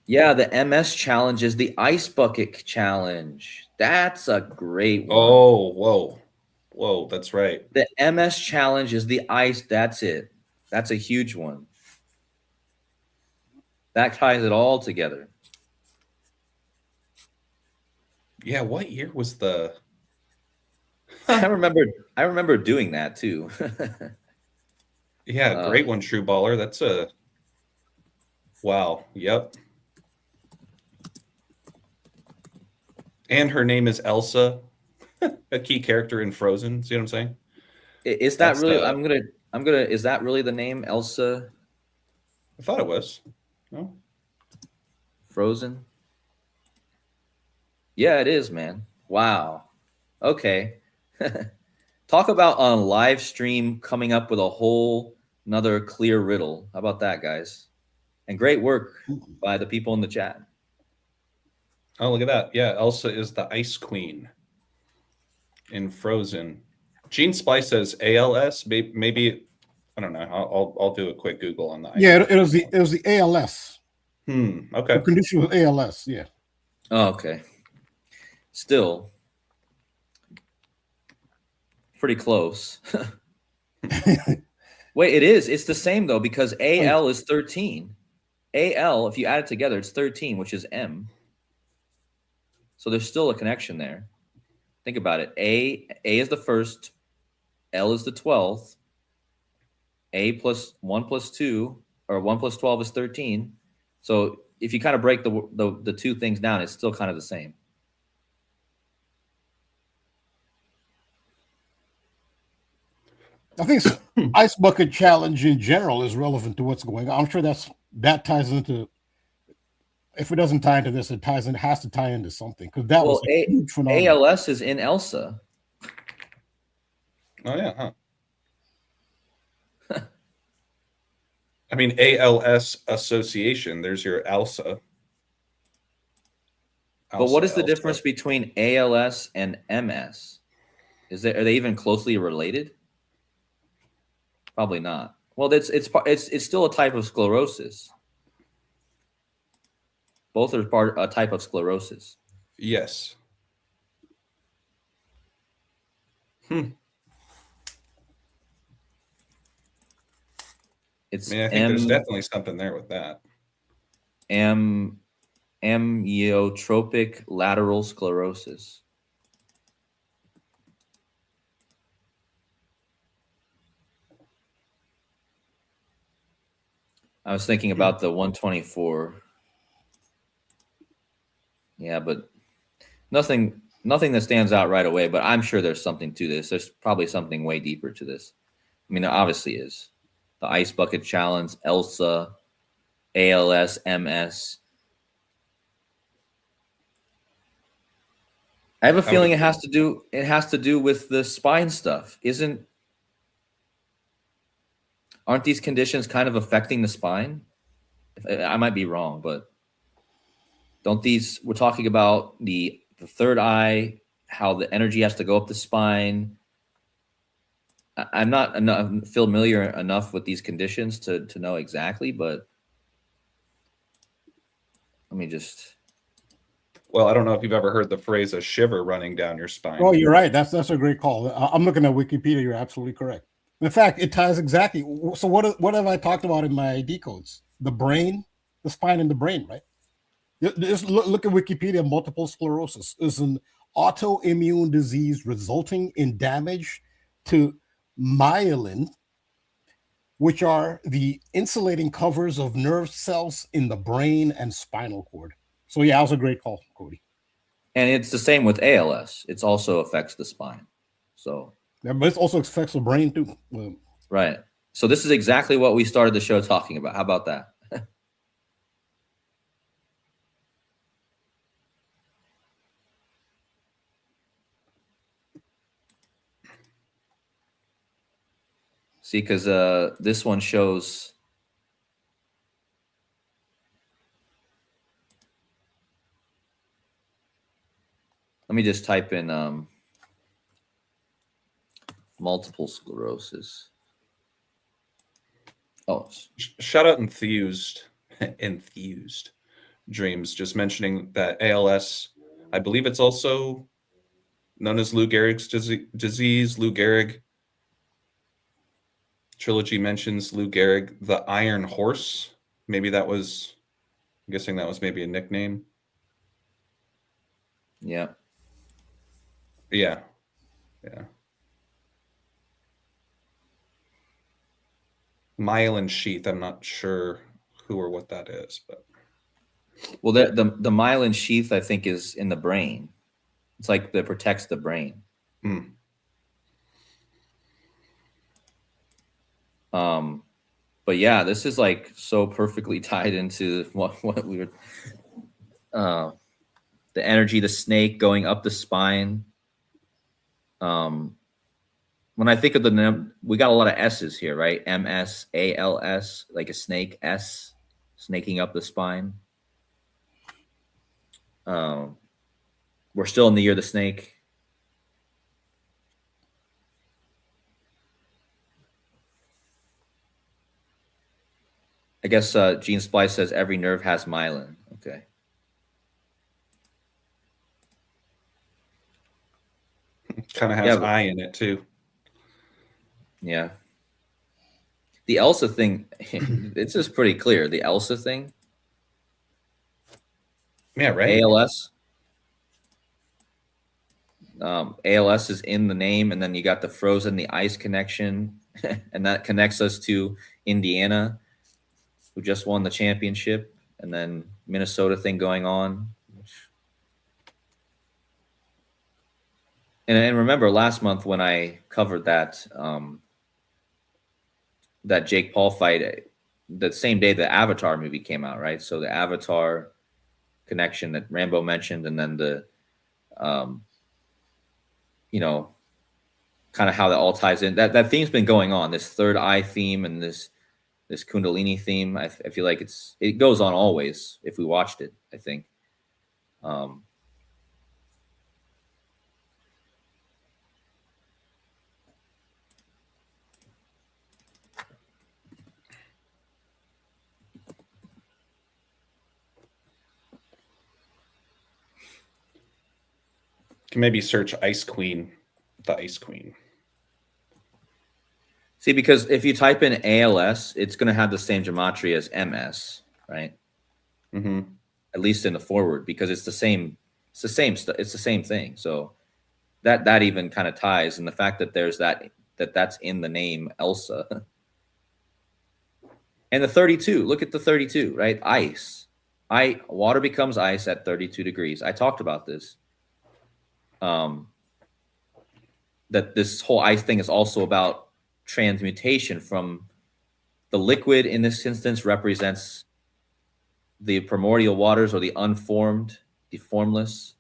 Yeah, the MS challenge is the ice bucket challenge. That's a great one. Oh, whoa, that's right. The MS challenge is the ice. That's it. That's a huge one. That ties it all together. Yeah, what year was the? I remember doing that too. Yeah, great one, True Baller. That's a wow. Yep. And her name is Elsa, a key character in Frozen. See what I'm saying? Is that really? I'm gonna. Is that really the name, Elsa? I thought it was. No. Frozen. Yeah, it is, man. Wow. Okay. Talk about on live stream coming up with a whole another clear riddle. How about that, guys? And great work by the people in the chat. Oh, look at that. Yeah, Elsa is the Ice Queen in Frozen. Gene Splice says ALS. Maybe I don't know. I'll do a quick Google on the Ice Yeah, it was the ALS. Okay. The condition was ALS. Yeah. Oh, okay. Still pretty close. Wait, it is. It's the same though because AL is 13. AL, if you add it together, it's 13, which is M. So there's still a connection there. Think about it. A is the first, L is the 12th. A plus 1 plus 2, or 1 plus 12 is 13. So if you kind of break the two things down, it's still kind of the same. I think ice bucket challenge in general is relevant to what's going on. I'm sure that ties into. If it doesn't tie into this, it has to tie into something because that was a huge phenomenon. ALS is in Elsa. Oh yeah, huh? I mean, ALS association. There's your Elsa. But what is the difference between ALS and MS? Are they even closely related? Probably not. Well, it's still a type of sclerosis. Both are a type of sclerosis. Yes. It's I think there's definitely something there with that. Amyotrophic lateral sclerosis. I was thinking about the 124. Yeah, but nothing that stands out right away, but I'm sure there's something to this. There's probably something way deeper to this. I mean, there obviously is. The Ice Bucket Challenge, Elsa, ALS, MS. I have a feeling it has to do with the spine stuff. Aren't these conditions kind of affecting the spine? I might be wrong, but we're talking about the third eye, how the energy has to go up the spine. I'm not familiar enough with these conditions to know exactly, but let me just. Well, I don't know if you've ever heard the phrase "a shiver running down your spine." Oh, you're right. That's a great call. I'm looking at Wikipedia. You're absolutely correct. In fact, it ties exactly. So what have I talked about in my decodes? The brain, the spine, and the brain, right? Just look at Wikipedia. Multiple sclerosis is an autoimmune disease resulting in damage to myelin, which are the insulating covers of nerve cells in the brain and spinal cord. So yeah, that was a great call, Cody. And it's the same with ALS. It also affects the spine. So yeah, but it also affects the brain too. Right. So this is exactly what we started the show talking about. How about that? See, because this one shows. Let me just type in multiple sclerosis. Oh, Shout out Enthused Dreams, just mentioning that ALS, I believe it's also known as Lou Gehrig's disease. Lou Gehrig trilogy mentions Lou Gehrig, the Iron Horse. Maybe that was, I'm guessing that was maybe a nickname. Yeah. Yeah. Myelin sheath. I'm not sure who or what that is, but. Well, the myelin sheath, I think, is in the brain. It's like that protects the brain. But yeah, this is like so perfectly tied into what we were. The energy, the snake going up the spine. When I think of we got a lot of S's here, right? MSALS, like a snake, S, snaking up the spine. We're still in the year of the snake. I guess Gene Splice says every nerve has myelin. Okay. Kind of has I in it too. Yeah. The ELSA thing, it's just pretty clear. The ELSA thing. Yeah, right. ALS. ALS is in the name, and then you got the frozen, the ice connection, and that connects us to Indiana, who just won the championship, and then Minnesota thing going on. And remember last month when I covered that that Jake Paul fight, the same day the Avatar movie came out, right? So the Avatar connection that Rambo mentioned, and then the kind of how that all ties in. That theme's been going on, this third eye theme and this Kundalini theme. I feel like it goes on always if we watched it, I think. Can maybe search Ice Queen, the Ice Queen. See, because if you type in ALS, it's going to have the same gematria as MS, right? Mm-hmm. At least in the forward, because it's the same. It's the same thing. So that even kind of ties, and the fact that there's that's in the name ELSA. And the 32. Look at the 32, right? Ice. Water becomes ice at 32 degrees. I talked about this. That this whole ice thing is also about transmutation from the liquid. In this instance represents the primordial waters, or the unformed, the formless,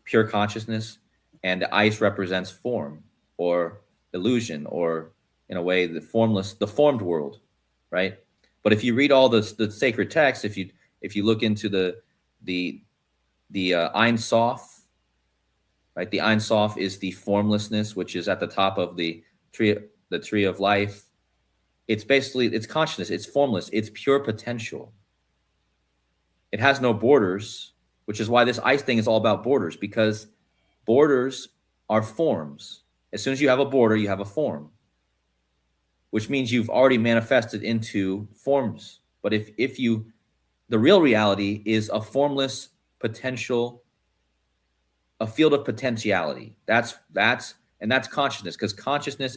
pure consciousness, and the ice represents form or illusion, or in a way the formless, the formed world, right? But if you read all the sacred texts, if you look into the Ein Sof, right? The Ein Sof is the formlessness, which is at the top of the tree of life. It's basically, it's consciousness, it's formless, it's pure potential. It has no borders, which is why this ice thing is all about borders, because borders are forms. As soon as you have a border, you have a form, which means you've already manifested into forms. But the real reality is a formless potential, a field of potentiality. That's consciousness, because consciousness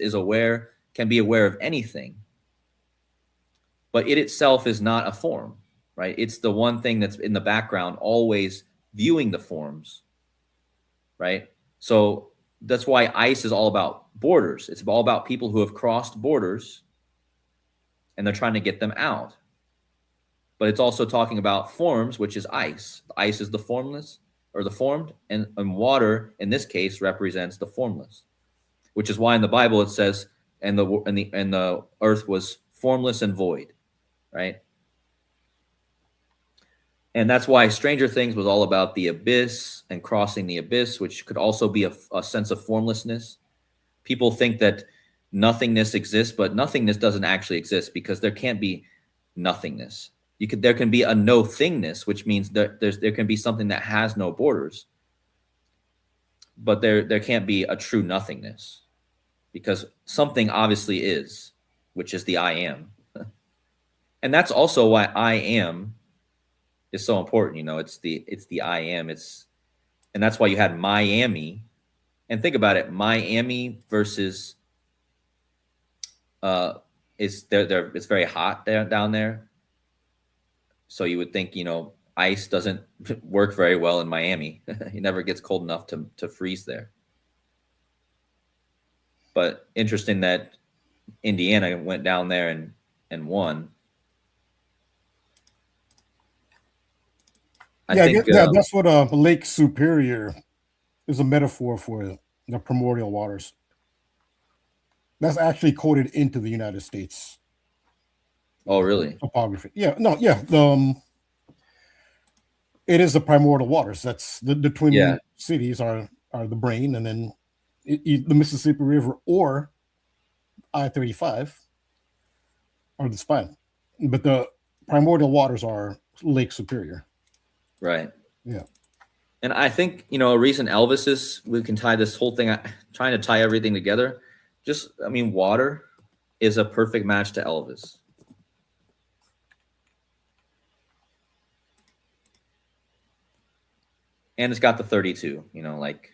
can be aware of anything, but it itself is not a form, right? It's the one thing that's in the background, always viewing the forms, right? So that's why ice is all about borders. It's all about people who have crossed borders and they're trying to get them out. But it's also talking about forms, which is ice. Ice is the formless, or the formed, and water in this case represents the formless, which is why in the Bible it says and the earth was formless and void, right? And that's why Stranger Things was all about the abyss and crossing the abyss, which could also be a sense of formlessness. People think that nothingness exists, but nothingness doesn't actually exist because there can't be nothingness. There can be a no thingness, which means there can be something that has no borders, but there can't be a true nothingness because something obviously is, which is the I am. And that's also why I am is so important. You know, it's the I am. And that's why you had Miami. And think about it, Miami versus it's very hot down there. So you would think, you know, ice doesn't work very well in Miami. It never gets cold enough to freeze there. But interesting that Indiana went down there and won. I think that's what Lake Superior is a metaphor for the primordial waters. That's actually coded into the United States. Oh, really? Topography. Yeah. No. Yeah. It is the primordial waters. That's the twin cities are the brain, and then the Mississippi River or I-35 are the spine. But the primordial waters are Lake Superior. Right. Yeah. And I think, you know, a reason we can tie this whole thing, trying to tie everything together. Water is a perfect match to Elvis. And it's got the 32, you know, like.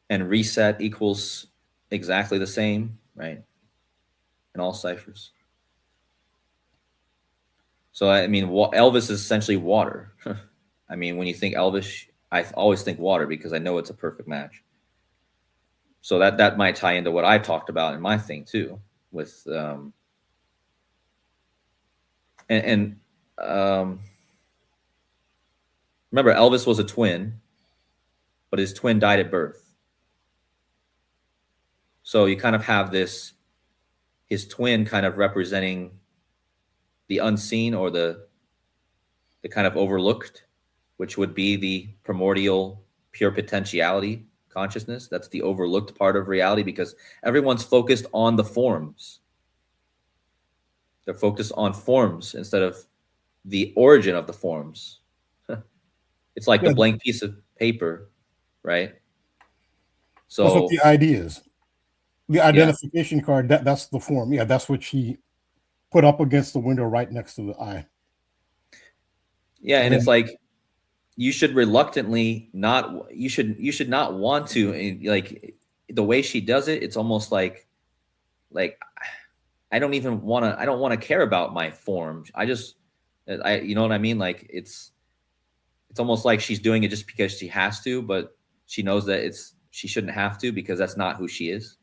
And reset equals exactly the same, right? In all ciphers. So, Elvis is essentially water. When you think Elvis, I always think water because I know it's a perfect match. So that might tie into what I talked about in my thing too, with remember Elvis was a twin, but his twin died at birth. So you kind of have his twin kind of representing the unseen or the kind of overlooked, which would be the primordial pure potentiality consciousness. That's the overlooked part of reality because everyone's focused on the forms. They're focused on forms instead of the origin of the forms. It's like the blank piece of paper, right? So that's what the idea is. The identification card, that's the form. Yeah, that's what she put up against the window right next to the eye. Yeah, and it's like you should reluctantly not. You should not want to, like, the way she does it. It's almost like I don't even want to. I don't want to care about my form. You know what I mean? Like it's almost like she's doing it just because she has to, but she knows that she shouldn't have to because that's not who she is.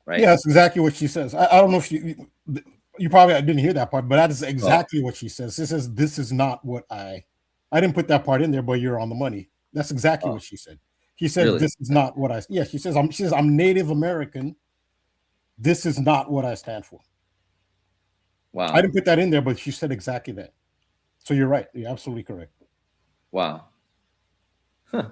Right? Yeah, that's exactly what she says. I don't know if you probably didn't hear that part, but that is exactly what she says. She says, "This is not what I didn't put that part in there, but you're on the money." That's exactly what she said. She said, really? "This is not what I." Yeah, she says, "I'm Native American. This is not what I stand for." Wow. I didn't put that in there, but she said exactly that. So you're right. You're absolutely correct. Wow. Huh.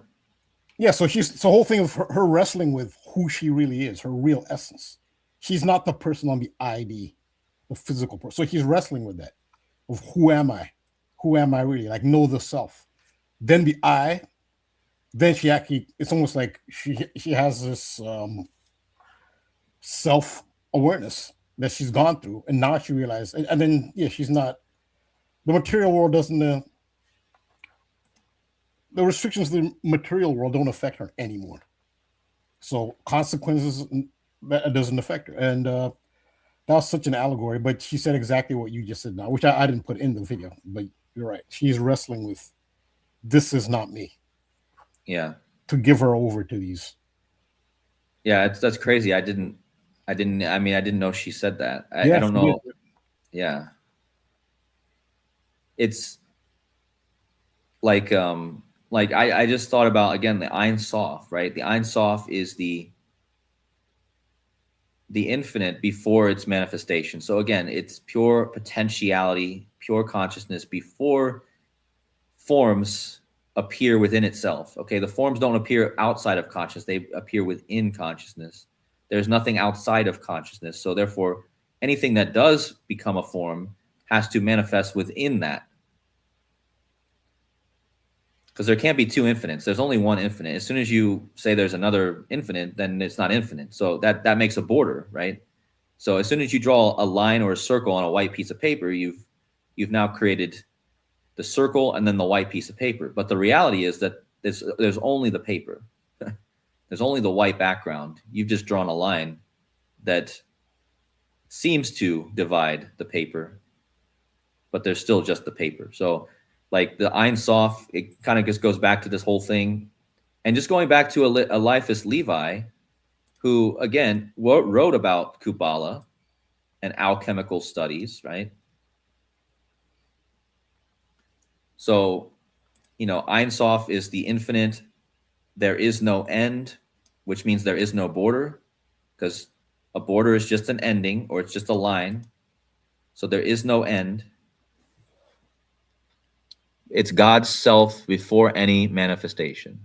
Yeah, so the whole thing of her wrestling with who she really is, her real essence. She's not the person on the ID, the physical person. So she's wrestling with that of who am I? Who am I really? Like know the self. Then the I, then she actually, it's almost like she has this self-awareness that she's gone through. And now she realized, and then she's not, the material world doesn't the restrictions of the material world don't affect her anymore. So consequences, that doesn't affect her. And that was such an allegory, but she said exactly what you just said now, which I didn't put in the video, but you're right. She's wrestling with, this is not me. Yeah. To give her over to these. Yeah, that's crazy. I didn't know she said that. I don't know. Yeah. It's like, like I just thought about, again, the Ein Sof, right? The Ein Sof is the infinite before its manifestation. So again, it's pure potentiality, pure consciousness before forms appear within itself. Okay, the forms don't appear outside of consciousness, they appear within consciousness. There's nothing outside of consciousness. So therefore, anything that does become a form has to manifest within that. Because there can't be two infinites. There's only one infinite. As soon as you say there's another infinite, then it's not infinite. So that makes a border, right? So as soon as you draw a line or a circle on a white piece of paper, you've now created the circle and then the white piece of paper. But the reality is that there's only the paper. There's only the white background. You've just drawn a line that seems to divide the paper, but there's still just the paper. So like the Ein Sof, it kind of just goes back to this whole thing. And just going back to Eliphas Levi, who, again, wrote about Kabbalah and alchemical studies, right? So, Ein Sof is the infinite. There is no end, which means there is no border, because a border is just an ending, or it's just a line. So there is no end. It's God's self before any manifestation.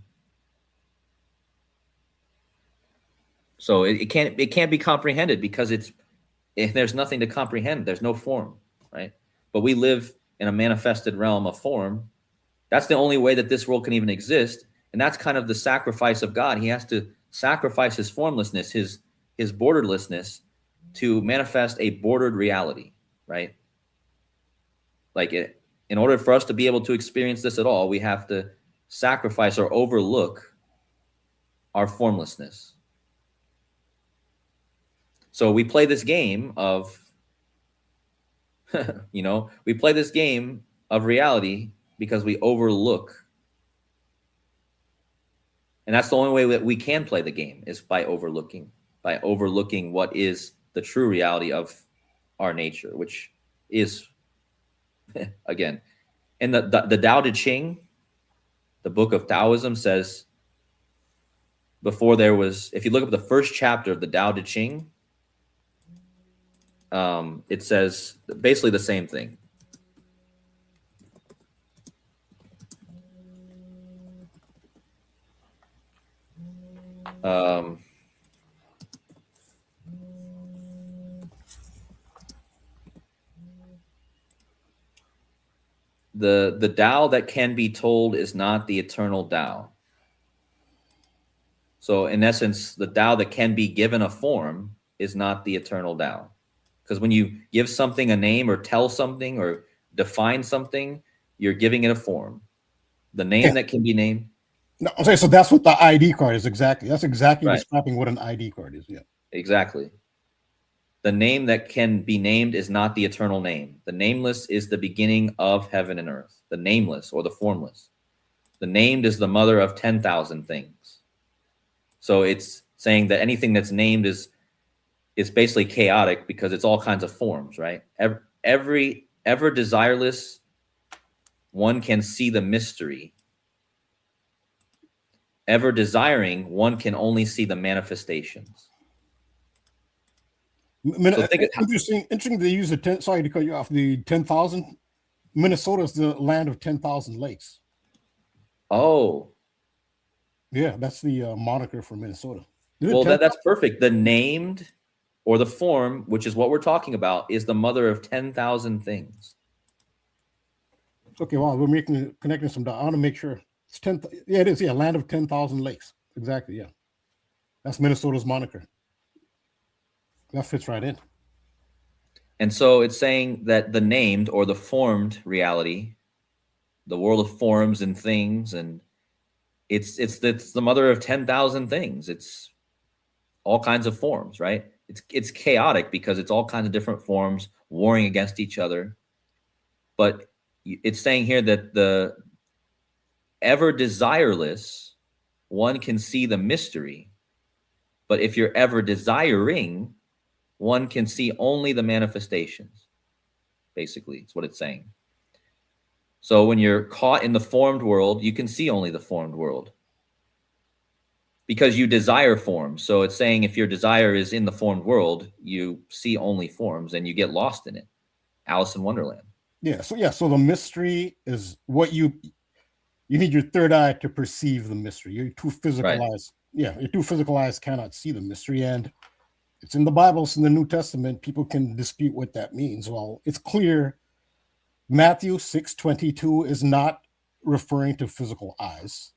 So it can't be comprehended, because there's nothing to comprehend. There's no form, right? But we live in a manifested realm of form. That's the only way that this world can even exist, and that's kind of the sacrifice of God. He has to sacrifice his formlessness, his borderlessness, to manifest a bordered reality, right? Like in order for us to be able to experience this at all, we have to sacrifice or overlook our formlessness. So we play this game of, we play this game of reality because we overlook. And that's the only way that we can play the game, is by overlooking what is the true reality of our nature, which is, again, and the Tao Te Ching, the book of Taoism, says, if you look up the first chapter of the Tao Te Ching, it says basically the same thing. The Tao that can be told is not the eternal Tao. So in essence, the Tao that can be given a form is not the eternal Tao. Because when you give something a name or tell something or define something, you're giving it a form. The name that can be named. No, I'm saying, so that's what the ID card is exactly. That's exactly Right. describing what an ID card is. Yeah. Exactly. The name that can be named is not the eternal name. The nameless is the beginning of heaven and earth. The nameless, or the formless. The named is the mother of 10,000 things. So it's saying that anything that's named is basically chaotic, because it's all kinds of forms, right? Every ever desireless, one can see the mystery. Ever desiring, one can only see the manifestations. So Interesting. They use sorry to cut you off. The 10,000. Minnesota is the land of 10,000 lakes. Oh, yeah, that's the moniker for Minnesota. Well, that's perfect. The named, or the form, which is what we're talking about, is the mother of 10,000 things. Okay, well, we're connecting some dots. I want to make sure it's 10. Yeah, it is. Yeah, land of 10,000 lakes. Exactly. Yeah, that's Minnesota's moniker. That fits right in. And so it's saying that the named, or the formed reality, the world of forms and things, and it's the mother of 10,000 things. It's all kinds of forms, right? It's chaotic because it's all kinds of different forms warring against each other. But it's saying here that the ever desireless, one can see the mystery. But if you're ever desiring, one can see only the manifestations. Basically, it's what it's saying. So when you're caught in the formed world, you can see only the formed world because you desire forms. So it's saying if your desire is in the formed world, you see only forms and you get lost in it. Alice in Wonderland. Yeah. So the mystery is what you need your third eye to perceive the mystery. Your two physical eyes. Yeah, your two physical eyes cannot see the mystery. And it's in the Bible, it's in the New Testament. People can dispute what that means. Well, it's clear Matthew 6:22 is not referring to physical eyes.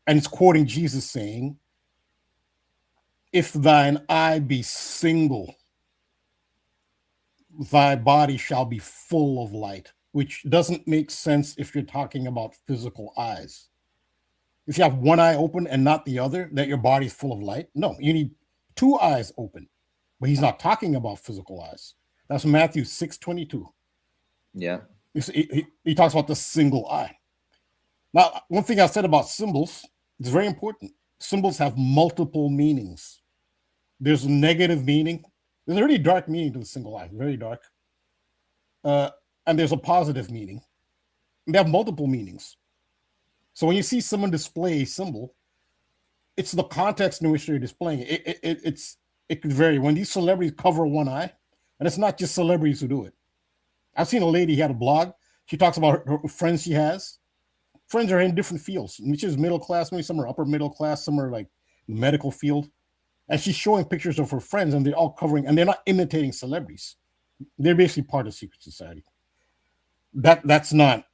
And it's quoting Jesus saying, if thine eye be single, thy body shall be full of light, which doesn't make sense if you're talking about physical eyes. If you have one eye open and not the other, that your body's full of light. No, you need two eyes open. But he's not talking about physical eyes. That's Matthew 6:22. Yeah. He talks about the single eye. Now, one thing I said about symbols is very important. Symbols have multiple meanings. There's a negative meaning. There's a really dark meaning to the single eye, very dark. And there's a positive meaning. And they have multiple meanings. So when you see someone display a symbol, it's the context in which they're displaying it. It could vary. When these celebrities cover one eye, and it's not just celebrities who do it. I've seen a lady, had a blog. She talks about her friends she has. Friends are in different fields, which is middle class, maybe some are upper middle class, some are like the medical field. And she's showing pictures of her friends, and they're all covering, and they're not imitating celebrities. They're basically part of secret society. That's not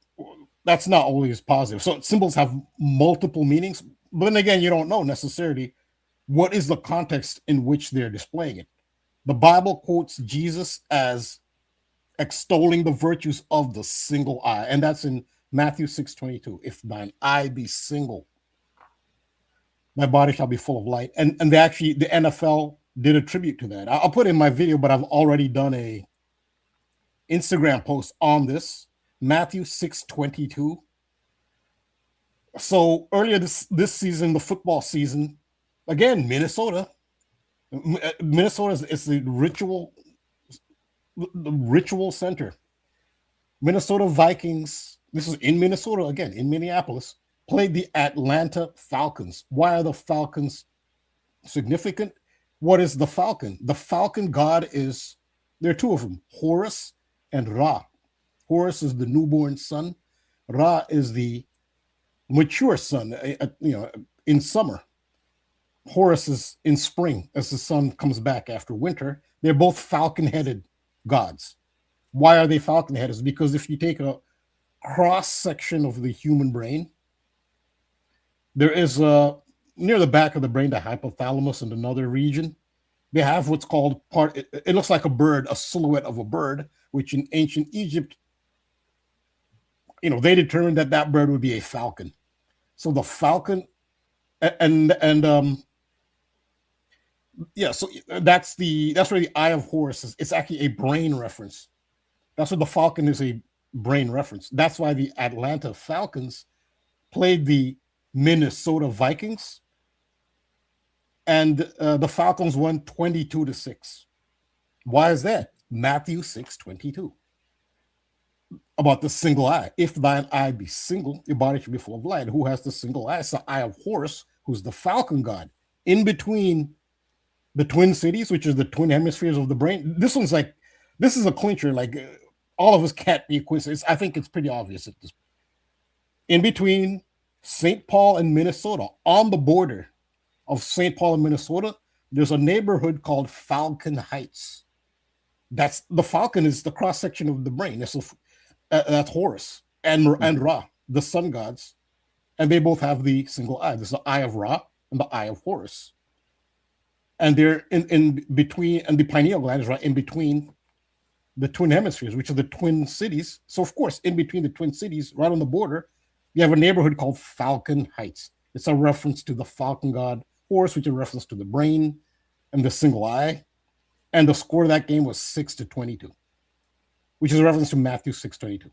always positive. So symbols have multiple meanings, but then again, you don't know necessarily what is the context in which they're displaying it. The Bible quotes Jesus as extolling the virtues of the single eye, and that's in Matthew 6:22. If thine eye be single, my body shall be full of light. And they actually, the NFL did a tribute to that. I'll put it in my video, but I've already done a Instagram post on this. Matthew 6:22. So earlier this season, the football season, again, Minnesota is the ritual center. Minnesota Vikings, this is in Minnesota, again, in Minneapolis, played the Atlanta Falcons. Why are the Falcons significant? What is the Falcon? The Falcon god is, there are two of them, Horus and Ra. Horus is the newborn son. Ra is the mature son, in summer. Horus is in spring as the sun comes back after winter. They're both falcon-headed gods. Why are they falcon-headed? It's because if you take a cross-section of the human brain, there is near the back of the brain, the hypothalamus and another region, they have what's called it looks like a bird, a silhouette of a bird, which in ancient Egypt, they determined that bird would be a falcon. So the falcon so that's where the eye of Horus is. It's actually a brain reference. That's what the falcon is, a brain reference. That's why the Atlanta Falcons played the Minnesota Vikings, and the Falcons won 22-6. Why is that? Matthew 6:22. About the single eye. If thine eye be single, your body should be full of light. Who has the single eye? It's the eye of Horus, who's the falcon god. In between the twin cities, which is the twin hemispheres of the brain. This is a clincher. Like all of us can't be coincidence. I think it's pretty obvious at this. In between St. Paul and Minnesota, on the border of St. Paul and Minnesota, there's a neighborhood called Falcon Heights. That's the falcon is the cross section of the brain. That's Horus and Ra, the sun gods, and they both have the single eye. There's the eye of Ra and the eye of Horus, and they're in between, and the pineal gland is right in between the twin hemispheres, which are the twin cities. So of course, in between the twin cities, right on the border, you have a neighborhood called Falcon Heights. It's a reference to the falcon god Horus, which is a reference to the brain and the single eye. And the score of that game was 6-22, which is a reference to Matthew 6:22.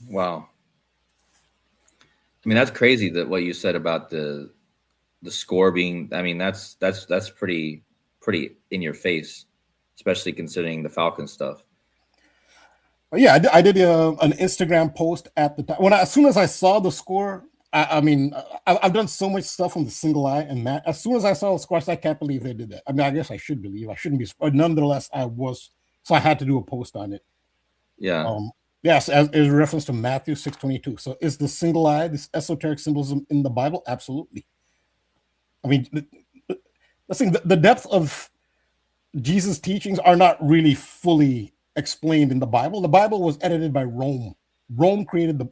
Wow. I mean, that's crazy that what you said about the score being, I mean, that's pretty in your face, especially considering the Falcon stuff. Yeah, I did an Instagram post at the time as soon as I saw the score. I mean, I've done so much stuff on the single eye and Matt. As soon as I saw the score, I can't believe they did that. I mean, I guess I should believe. I shouldn't be, but nonetheless, I was. So I had to do a post on it. Yeah. Yes, as reference to Matthew 6:22. So is the single eye this esoteric symbolism in the Bible? Absolutely. I mean, let's think the depth of Jesus' teachings are not really fully explained in the Bible. The Bible was edited by Rome. Rome created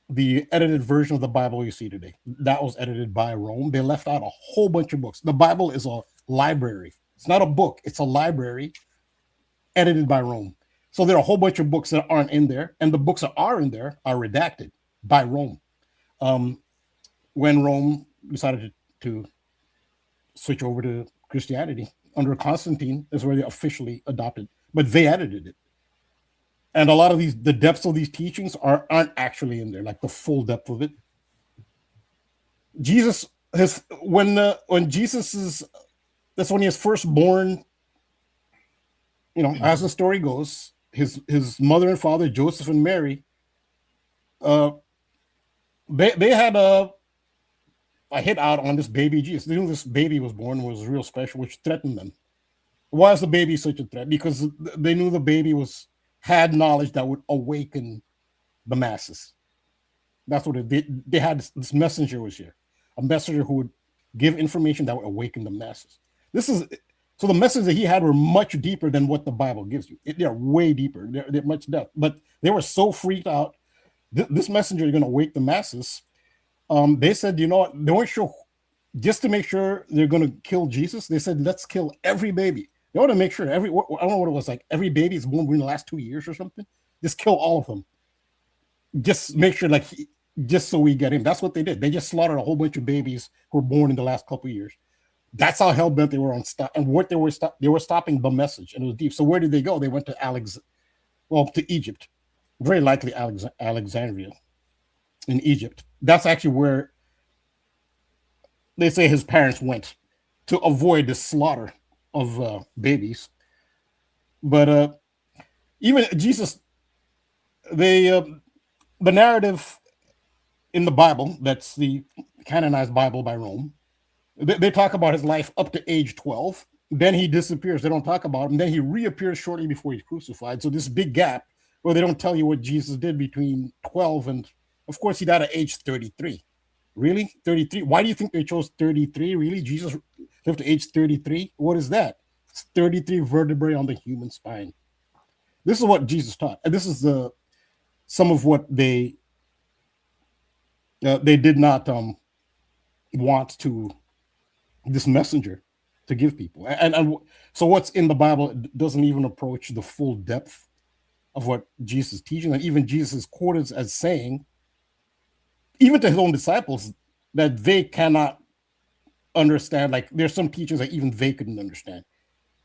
the edited version of the Bible you see today. That was edited by Rome. They left out a whole bunch of books. The Bible is a library. It's not a book. It's a library edited by Rome. So there are a whole bunch of books that aren't in there, and the books that are in there are redacted by Rome. When Rome decided to switch over to Christianity under Constantine is where they officially adopted, but they edited it. And a lot of the depths of these teachings aren't actually in there, like the full depth of it. Jesus when Jesus is, that's when he is first born. You know, as the story goes, his mother and father, Joseph and Mary, they had a hit out on this baby Jesus. They knew this baby was born was real special, which threatened them. Why is the baby such a threat? Because they knew the baby had knowledge that would awaken the masses. That's what they had. This messenger was here, a messenger who would give information that would awaken the masses. So the messages that he had were much deeper than what the Bible gives you. They're way deeper. They're much depth. But they were so freaked out. This messenger is going to wake the masses. They said, you know what? They weren't sure. Just to make sure they're going to kill Jesus, they said, let's kill every baby. They want to make sure I don't know what it was, like every baby is born within the last 2 years or something. Just kill all of them. Just make sure, just so we get him. That's what they did. They just slaughtered a whole bunch of babies who were born in the last couple of years. That's how hell bent they were on stop. And what they were stopping the message, and it was deep. So where did they go? They went to Egypt, very likely Alexandria in Egypt. That's actually where they say his parents went to avoid the slaughter of babies. But even Jesus, the narrative in the Bible, that's the canonized Bible by Rome, they talk about his life up to age 12. Then he disappears. They don't talk about him. Then he reappears shortly before he's crucified. So this big gap where they don't tell you what Jesus did between 12 and, of course, he died at age 33. Really? 33? Why do you think they chose 33? Really? Jesus lived to age 33? What is that? It's 33 vertebrae on the human spine. This is what Jesus taught. And this is some of what they did not want to, this messenger, to give people. And so what's in the Bible doesn't even approach the full depth of what Jesus is teaching. And even Jesus is quoted as saying, even to his own disciples, that they cannot understand. Like there's some teachings that even they couldn't understand.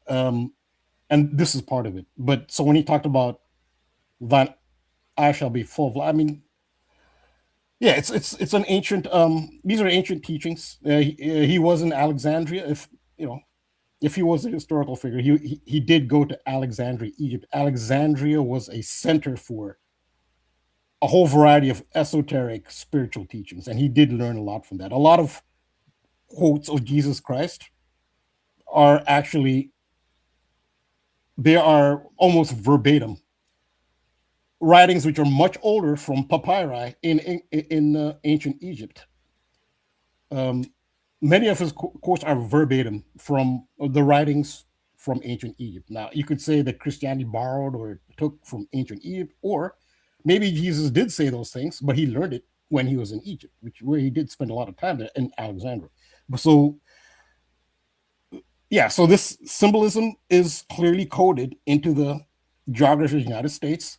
And this is part of it. But so when he talked about that I shall be full of life, I mean, yeah, it's an ancient, these are ancient teachings. He was in Alexandria. If he was a historical figure, he did go to Alexandria, Egypt. Alexandria was a center for a whole variety of esoteric spiritual teachings, and he did learn a lot from that. A lot of quotes of Jesus Christ are actually, they are almost verbatim writings which are much older from papyri in ancient Egypt. Many of his quotes are verbatim from the writings from ancient Egypt. Now, you could say that Christianity borrowed or took from ancient Egypt, or maybe Jesus did say those things, but he learned it when he was in Egypt, where he did spend a lot of time there in Alexandria. So, yeah, so this symbolism is clearly coded into the geography of the United States.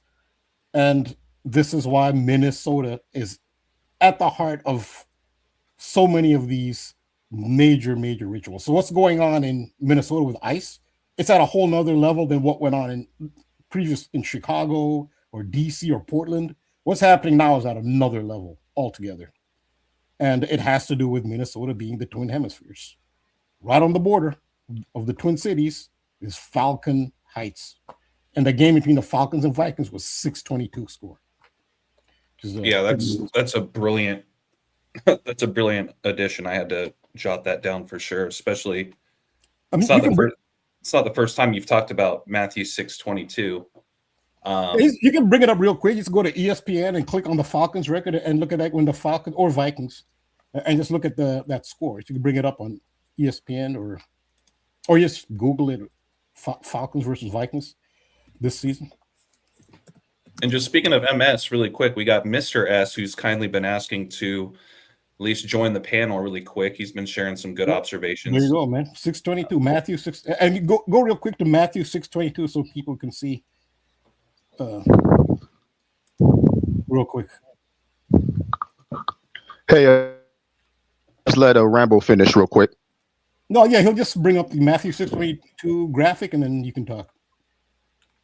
And this is why Minnesota is at the heart of so many of these major rituals. So what's going on in Minnesota with ICE, it's at a whole nother level than what went on in Chicago or DC or Portland. What's happening now is at another level altogether. And it has to do with Minnesota being the Twin Hemispheres. Right on the border of the Twin Cities is Falcon Heights. And the game between the Falcons and Vikings was 622 score. Yeah, that's a brilliant that's a brilliant addition. I had to jot that down for sure, especially it's not the first time you've talked about Matthew 6:22. You can bring it up real quick. Just go to ESPN and click on the Falcons record and look at that when the Falcons or Vikings, and just look at that score. You can bring it up on ESPN or just Google it. Falcons versus Vikings this season. And just speaking of MS, really quick, we got Mr. S, who's kindly been asking to at least join the panel really quick. He's been sharing some good observations. There you go, man. 622, Matthew 6, and you go real quick to Matthew 6:22 so people can see. Real quick. Hey, just let Rambo finish real quick. No, yeah, he'll just bring up the Matthew 6:22 graphic, and then you can talk.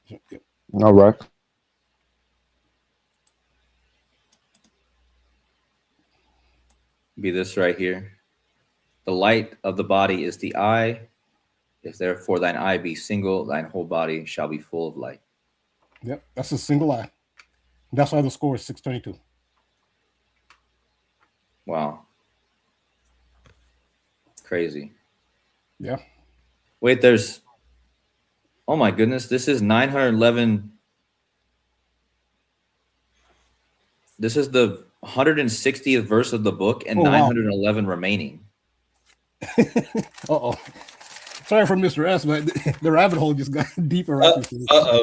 So, yeah. All right. Be this right here. The light of the body is the eye. If therefore thine eye be single, thine whole body shall be full of light. Yep, that's a single eye. That's why the score is 622. Wow. Crazy. Yeah. Wait, there's, oh my goodness, this is 911. This is the 160th verse of the book and 911 remaining. Uh-oh. Sorry for Mr. S, but the rabbit hole just got deeper.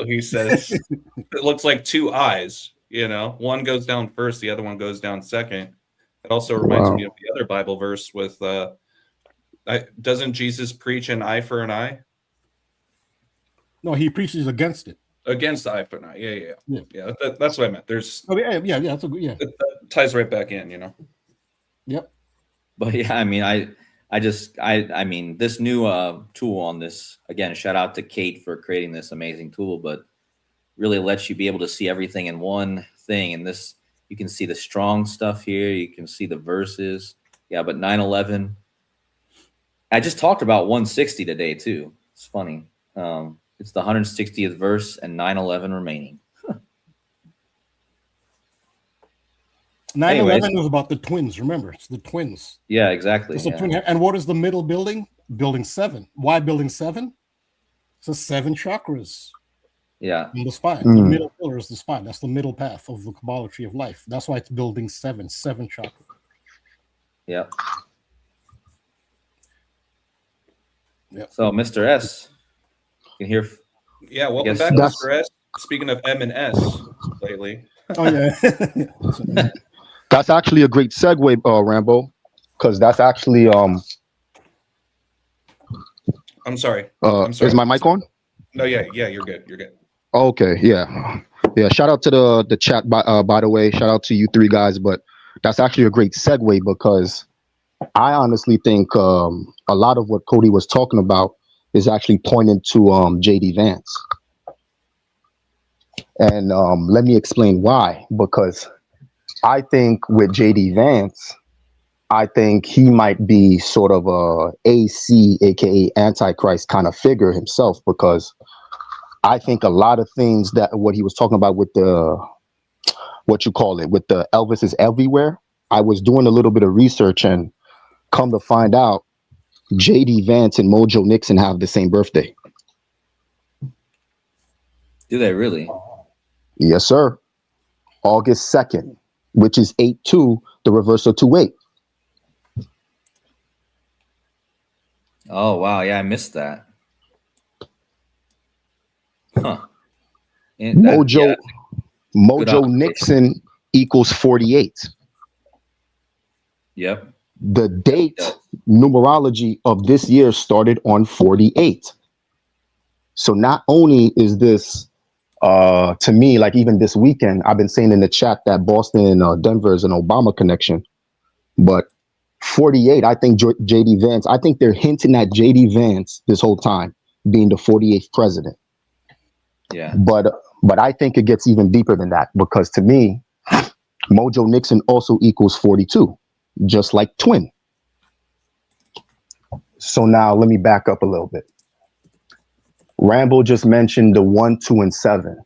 He says. It looks like two eyes, you know. One goes down first, the other one goes down second. It also reminds me of the other Bible verse with, doesn't Jesus preach an eye for an eye? No, he preaches against it. Against the eye for an eye. Yeah. That's what I meant. There's. Oh yeah. That's a good. Yeah. It ties right back in, you know. Yep. But yeah, I mean, I mean, this new tool on this, again, shout out to Kate for creating this amazing tool, but really lets you be able to see everything in one thing. And this, you can see the strong stuff here. You can see the verses. Yeah, but 911. I just talked about 160 today too. It's funny. It's the 160th verse and 911 remaining. 911 was about the twins. Remember, it's the twins. Yeah, exactly. It's a twin. And what is the middle building? Building 7. Why building 7? It's the 7 chakras. Yeah. In the spine. The middle pillar is the spine. That's the middle path of the Kabbalah tree of life. That's why it's building 7 chakras. Yeah. Yep. So, Mr. S, you can hear. Yeah, welcome back, Mr. S. Speaking of M and S lately. Oh, yeah. That's actually a great segue, Rambo, because that's actually I'm sorry. Is my mic on? No, yeah, you're good. You're good. Okay, yeah. Shout out to the chat by the way. Shout out to you three guys, but that's actually a great segue because I honestly think a lot of what KODI was talking about is actually pointing to JD Vance. And let me explain why. Because I think with JD Vance, I think he might be sort of a AC, aka Antichrist kind of figure himself. Because I think a lot of things that what he was talking about with the with the Elvis is everywhere. I was doing a little bit of research and come to find out, JD Vance and Mojo Nixon have the same birthday. Do they really? Yes, sir. August 2nd, which is 8-2, the reverse of 2-8. Oh, wow. Yeah, I missed that. Huh. Mojo Nixon equals 48. Yep. The date numerology of this year started on 48. So not only is this to me, like even this weekend, I've been saying in the chat that Boston and Denver is an Obama connection, but 48, I think JD Vance, I think they're hinting at JD Vance this whole time being the 48th president. Yeah. But I think it gets even deeper than that because to me, Mojo Nixon also equals 42, just like twin. So now let me back up a little bit. Rambo just mentioned the 1, 2, and 7.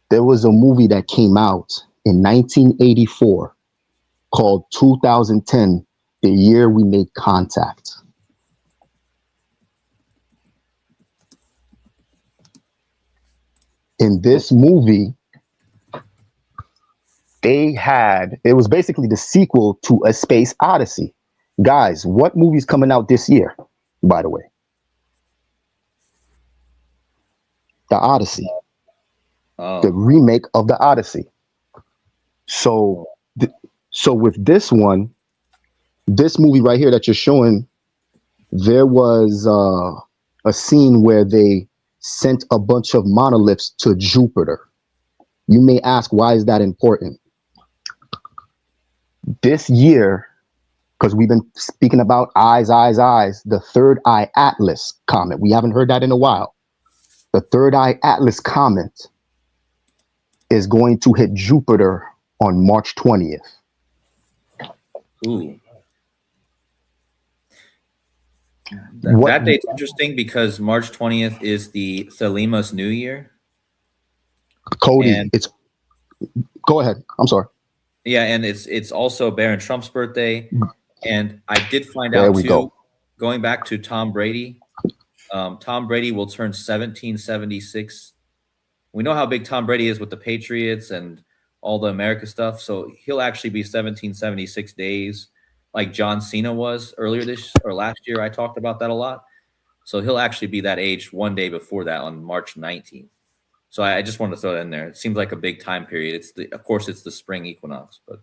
There was a movie that came out in 1984 called 2010, the year we made contact. In this movie, it was basically the sequel to A Space Odyssey. Guys, what movie's coming out this year, by the way? The Odyssey. The remake of the Odyssey. So with this one, this movie right here that you're showing, there was a scene where they sent a bunch of monoliths to Jupiter. You may ask, why is that important? This year, because we've been speaking about eyes, the Third Eye Atlas comet. We haven't heard that in a while. The Third Eye Atlas comet is going to hit Jupiter on March 20th. Ooh. That date's interesting because March 20th is the Thalima's New Year. KODI, go ahead. I'm sorry. Yeah, and it's also Barron Trump's birthday. And I did find out too, going back to Tom Brady, Tom Brady will turn 1776. We know how big Tom Brady is with the Patriots and all the America stuff. So he'll actually be 1776 days, like John Cena was earlier last year. I talked about that a lot. So he'll actually be that age one day before that on March 19th. So I just wanted to throw that in there. It seems like a big time period. Of course, it's the spring equinox, but.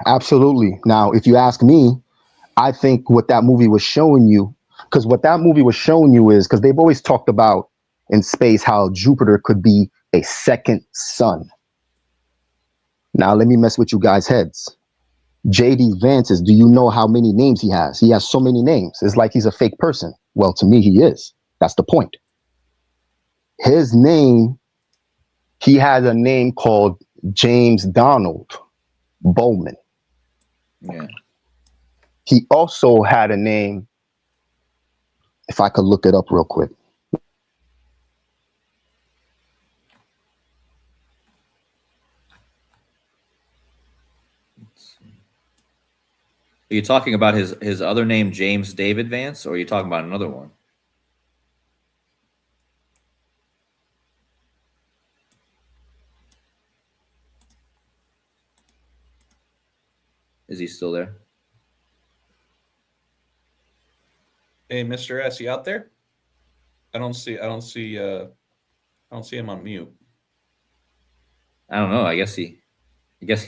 Absolutely. Now, if you ask me, I think what that movie was showing you, because they've always talked about in space how Jupiter could be a second sun. Now, let me mess with you guys' heads. JD Vance do you know how many names he has? He has so many names. It's like he's a fake person. Well, to me, he is. That's the point. His name, he has a name called James Donald Bowman. Yeah. He also had a name, if I could look it up real quick. Are you talking about his other name, James David Vance, or are you talking about another one? Is he still there? Hey, Mr. S, you out there? I don't see him on mute. I don't know. I guess he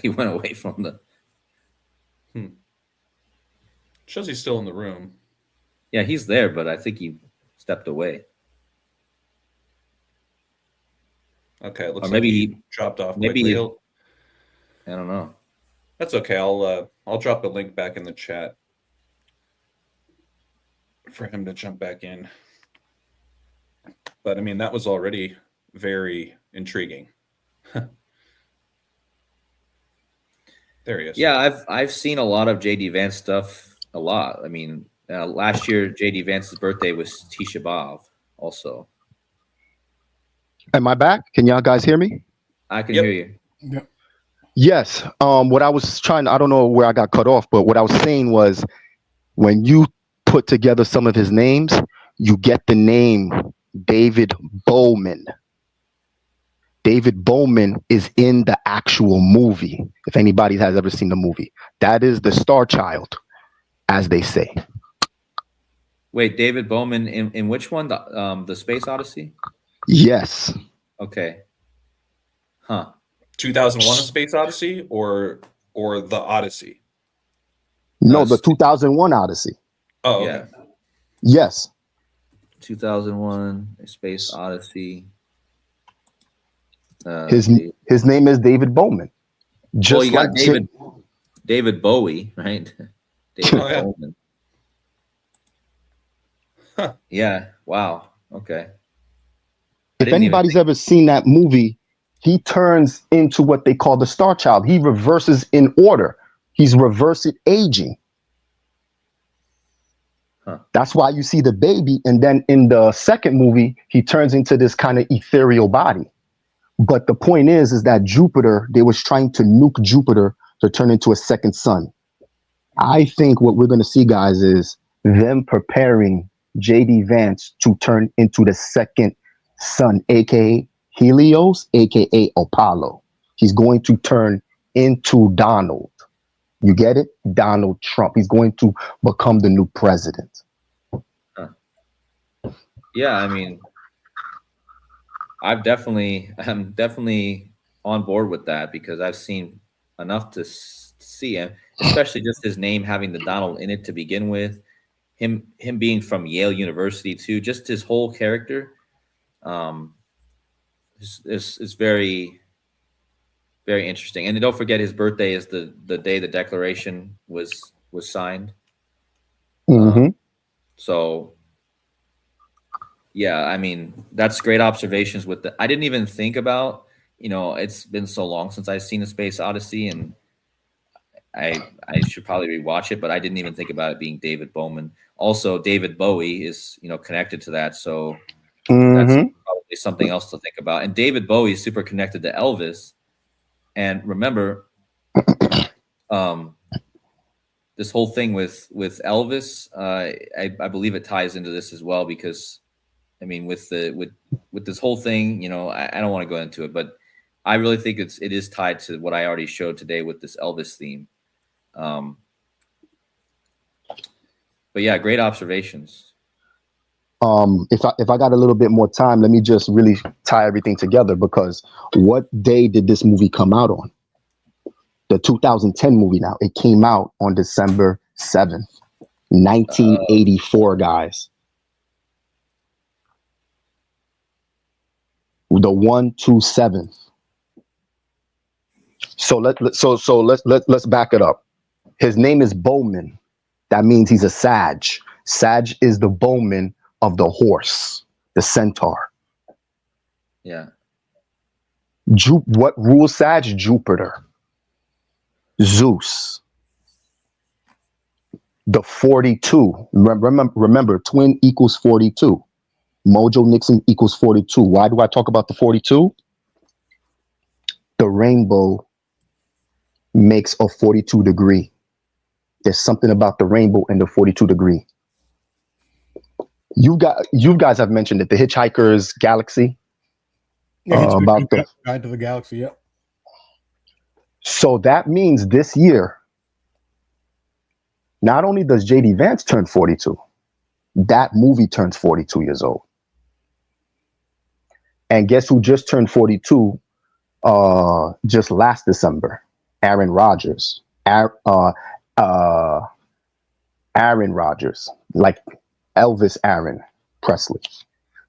went away from the. Shows he's still in the room. Yeah, he's there, but I think he stepped away. Okay, it looks or maybe like he dropped off. Maybe quickly. I don't know. That's okay. I'll drop the link back in the chat for him to jump back in. But I mean, that was already very intriguing. There he is. Yeah, I've seen a lot of JD Vance stuff. A lot. I mean, last year JD Vance's birthday was Tisha B'Av. Also. Am I back? Can y'all guys hear me? I can hear you. Yep. Yes. What I was I don't know where I got cut off, but what I was saying was when you put together some of his names, you get the name David Bowman. David Bowman is in the actual movie. If anybody has ever seen the movie, that is the Star Child, as they say. Wait, David Bowman in which one? The Space Odyssey? Yes. Okay. Huh. 2001: A Space Odyssey or the Odyssey? No, the 2001 Odyssey. Oh, okay. Yeah. Yes. 2001: A Space Odyssey. His name is David Bowman. Well, you got David Bowie, right? David Bowman. Huh. Yeah. Wow. Okay. If anybody's ever seen that movie, he turns into what they call the Star Child. He reverses in order. He's reversing aging. That's why you see the baby, and then in the second movie, he turns into this kind of ethereal body. But the point is that Jupiter, they was trying to nuke Jupiter to turn into a second sun. I think what we're going to see, guys, is them preparing JD Vance to turn into the second sun, aka Helios, aka Apollo. He's going to turn into Donald. You get it? Donald Trump. He's going to become the new president. Yeah, I mean, I'm definitely on board with that because I've seen enough to see him, especially just his name having the Donald in it to begin with. Him being from Yale University too, just his whole character is very, very interesting. And don't forget his birthday is the day the Declaration was signed. So yeah, I mean, that's great observations with I didn't even think about, it's been so long since I've seen A Space Odyssey, and I should probably rewatch it, but I didn't even think about it being David Bowman. Also, David Bowie is, connected to that. So that's probably something else to think about. And David Bowie is super connected to Elvis. And remember, this whole thing with Elvis, I believe it ties into this as well, because I mean, with this whole thing, I don't want to go into it, but I really think it is tied to what I already showed today with this Elvis theme. But yeah, great observations. If I got a little bit more time, let me just really tie everything together, because what day did this movie come out on? The 2010 movie now. It came out on December 7th, 1984, guys. The 127th. So let's back it up. His name is Bowman. That means he's a Sag. Sag is the Bowman of the horse, the centaur. Yeah. What rules Sag? Jupiter. Zeus. The 42. Remember, twin equals 42. Mojo Nixon equals 42. Why do I talk about the 42? The rainbow makes a 42 degree. There's something about the rainbow and the 42 degree. You guys have mentioned it, the Hitchhiker's Galaxy. Yeah, about the Guide to the Galaxy, yep. So that means this year, not only does JD Vance turn 42, that movie turns 42 years old. And guess who just turned 42 just last December? Aaron Rodgers. Aaron Rodgers, like Elvis Aaron Presley.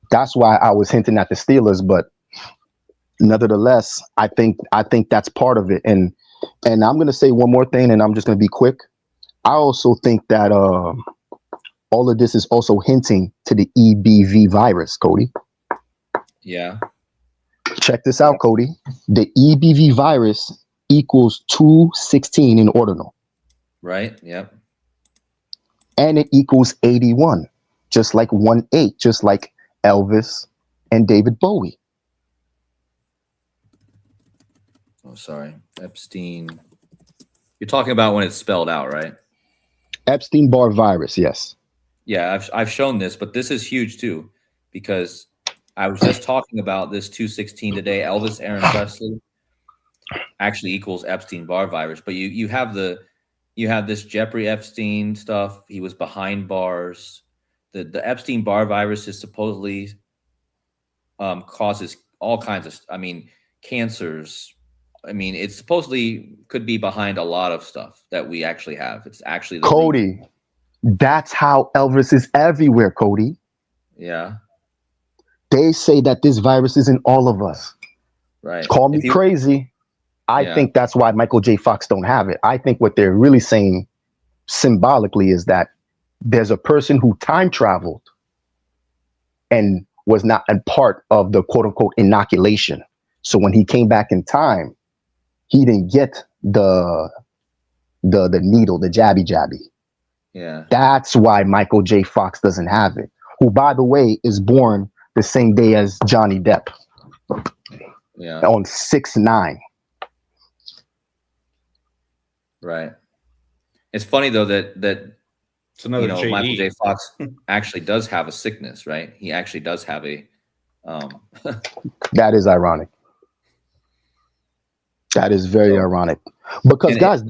That's why I was hinting at the Steelers, but nevertheless, I think that's part of it. And I'm going to say one more thing, and I'm just going to be quick. I also think that all of this is also hinting to the EBV virus, Cody. Yeah. Check this out, Cody. The EBV virus equals 216 in ordinal. Right. Yep. And it equals 81, just like 18, just like Elvis and David Bowie. Oh, sorry. Epstein. You're talking about when it's spelled out, right? Epstein-Barr virus, yes. Yeah, I've shown this, but this is huge too, because I was just talking about this 216 today. Elvis Aaron Presley actually equals Epstein-Barr virus, but you have this Jeffrey Epstein stuff. He was behind bars. The Epstein-Barr virus is supposedly causes all kinds of, cancers. It supposedly could be behind a lot of stuff that we actually have. It's actually the Cody. root. That's how Elvis is everywhere, Cody. Yeah. They say that this virus is in all of us. Right. Call me crazy. I think that's why Michael J. Fox don't have it. I think what they're really saying symbolically is that there's a person who time traveled and was not a part of the quote unquote inoculation. So when he came back in time, he didn't get the needle, the jabby. Yeah. That's why Michael J. Fox doesn't have it. Who, by the way, is born the same day as Johnny Depp. Yeah. On 6/9. Right. It's funny though that It's another JD. Michael J. Fox actually does have a sickness, right? He actually does have a That is ironic. That is very ironic. Because guys,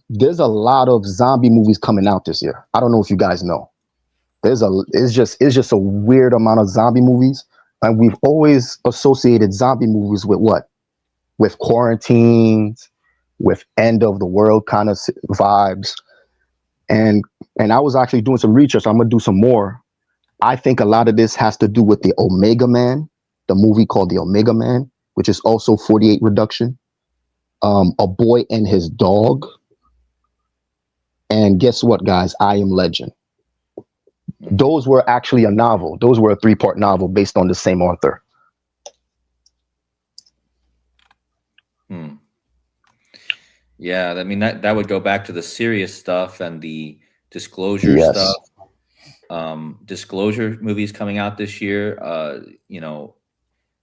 there's a lot of zombie movies coming out this year. I don't know if you guys know. It's just a weird amount of zombie movies. And we've always associated zombie movies with what? With quarantines, with end of the world kind of vibes. And I was actually doing some research. I'm gonna do some more. I think a lot of this has to do with the Omega Man, the movie called The Omega Man, which is also 48 Reduction. A Boy and His Dog. And guess what, guys? I Am Legend. Those were actually a novel. Those were a 3-part novel based on the same author. Yeah, I mean that would go back to the serious stuff and the disclosure stuff. Disclosure movies coming out this year.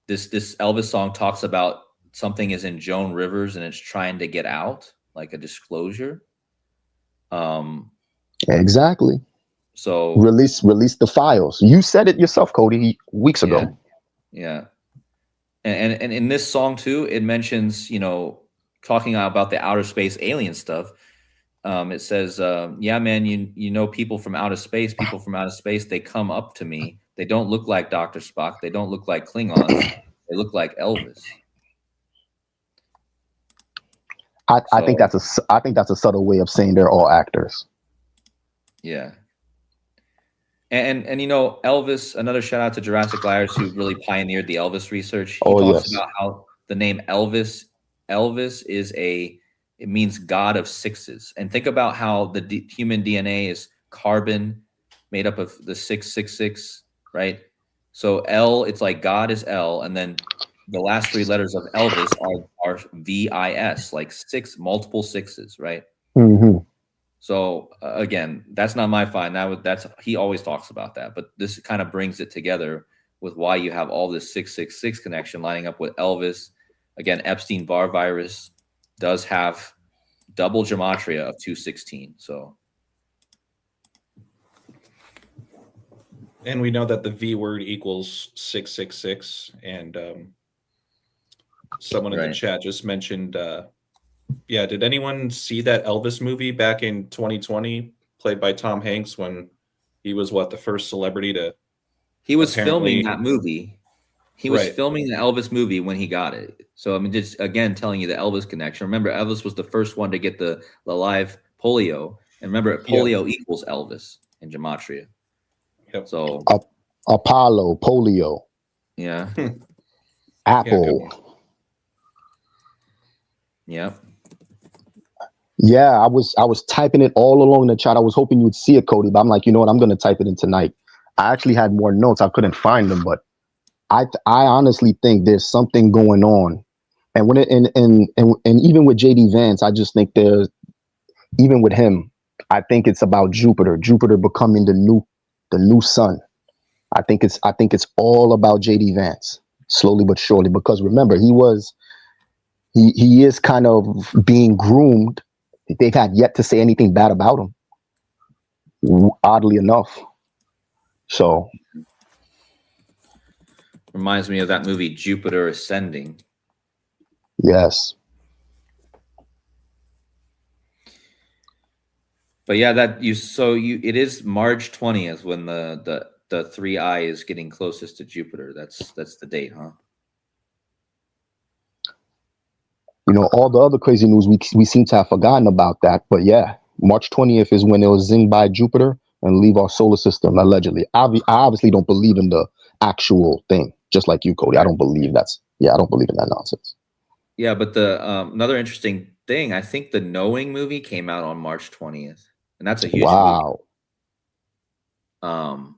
This Elvis song talks about something is in Joan Rivers and it's trying to get out, like a disclosure. Exactly. So release the files. You said it yourself, Cody, weeks ago. Yeah. And in this song too, it mentions, talking about the outer space alien stuff. It says, yeah, man, you know, people from outer space, they come up to me. They don't look like Dr. Spock. They don't look like Klingons. They look like Elvis. I think that's a subtle way of saying they're all actors. Yeah. And Elvis, another shout out to Jurassic Liars, who really pioneered the Elvis research. He talks about how the name Elvis is it means God of sixes. And think about how the human DNA is carbon made up of the 666, right? So L, it's like God is L, and then the last 3 letters of Elvis are VIS, like multiple sixes, right? Mm-hmm. So again, that's not my find. That's he always talks about that, but this kind of brings it together with why you have all this 666 connection lining up with Elvis. Again, Epstein-Barr virus does have double gematria of 216. So, and we know that the V word equals 666, and someone in the chat just mentioned. Yeah, did anyone see that Elvis movie back in 2020, played by Tom Hanks, when he was the first celebrity to? He was filming that movie. He was filming the Elvis movie when he got it. So I mean, just again telling you the Elvis connection. Remember, Elvis was the first one to get the live polio, and remember, polio equals Elvis in gematria. Yep. So Apollo, polio. Yeah. Apple. Yep. Yeah, I was typing it all along in the chat. I was hoping you would see it, Cody, but I'm like, you know what? I'm going to type it in tonight. I actually had more notes. I couldn't find them, but I honestly think there's something going on. And when and even with JD Vance, I just think even with him, I think it's about Jupiter becoming the new sun. I think it's all about JD Vance, slowly but surely, because remember, he is kind of being groomed. They've had yet to say anything bad about him, oddly enough. So reminds me of that movie Jupiter Ascending. Yes. But yeah, it is March 20th when the 3i is getting closest to Jupiter. That's the date, huh? You know, all the other crazy news, we seem to have forgotten about that. But yeah, March 20th is when it was zinged by Jupiter and leave our solar system, allegedly. I obviously don't believe in the actual thing, just like you, Cody. I don't believe in that nonsense. Yeah, but the another interesting thing, I think the Knowing movie came out on March 20th, and that's a huge movie.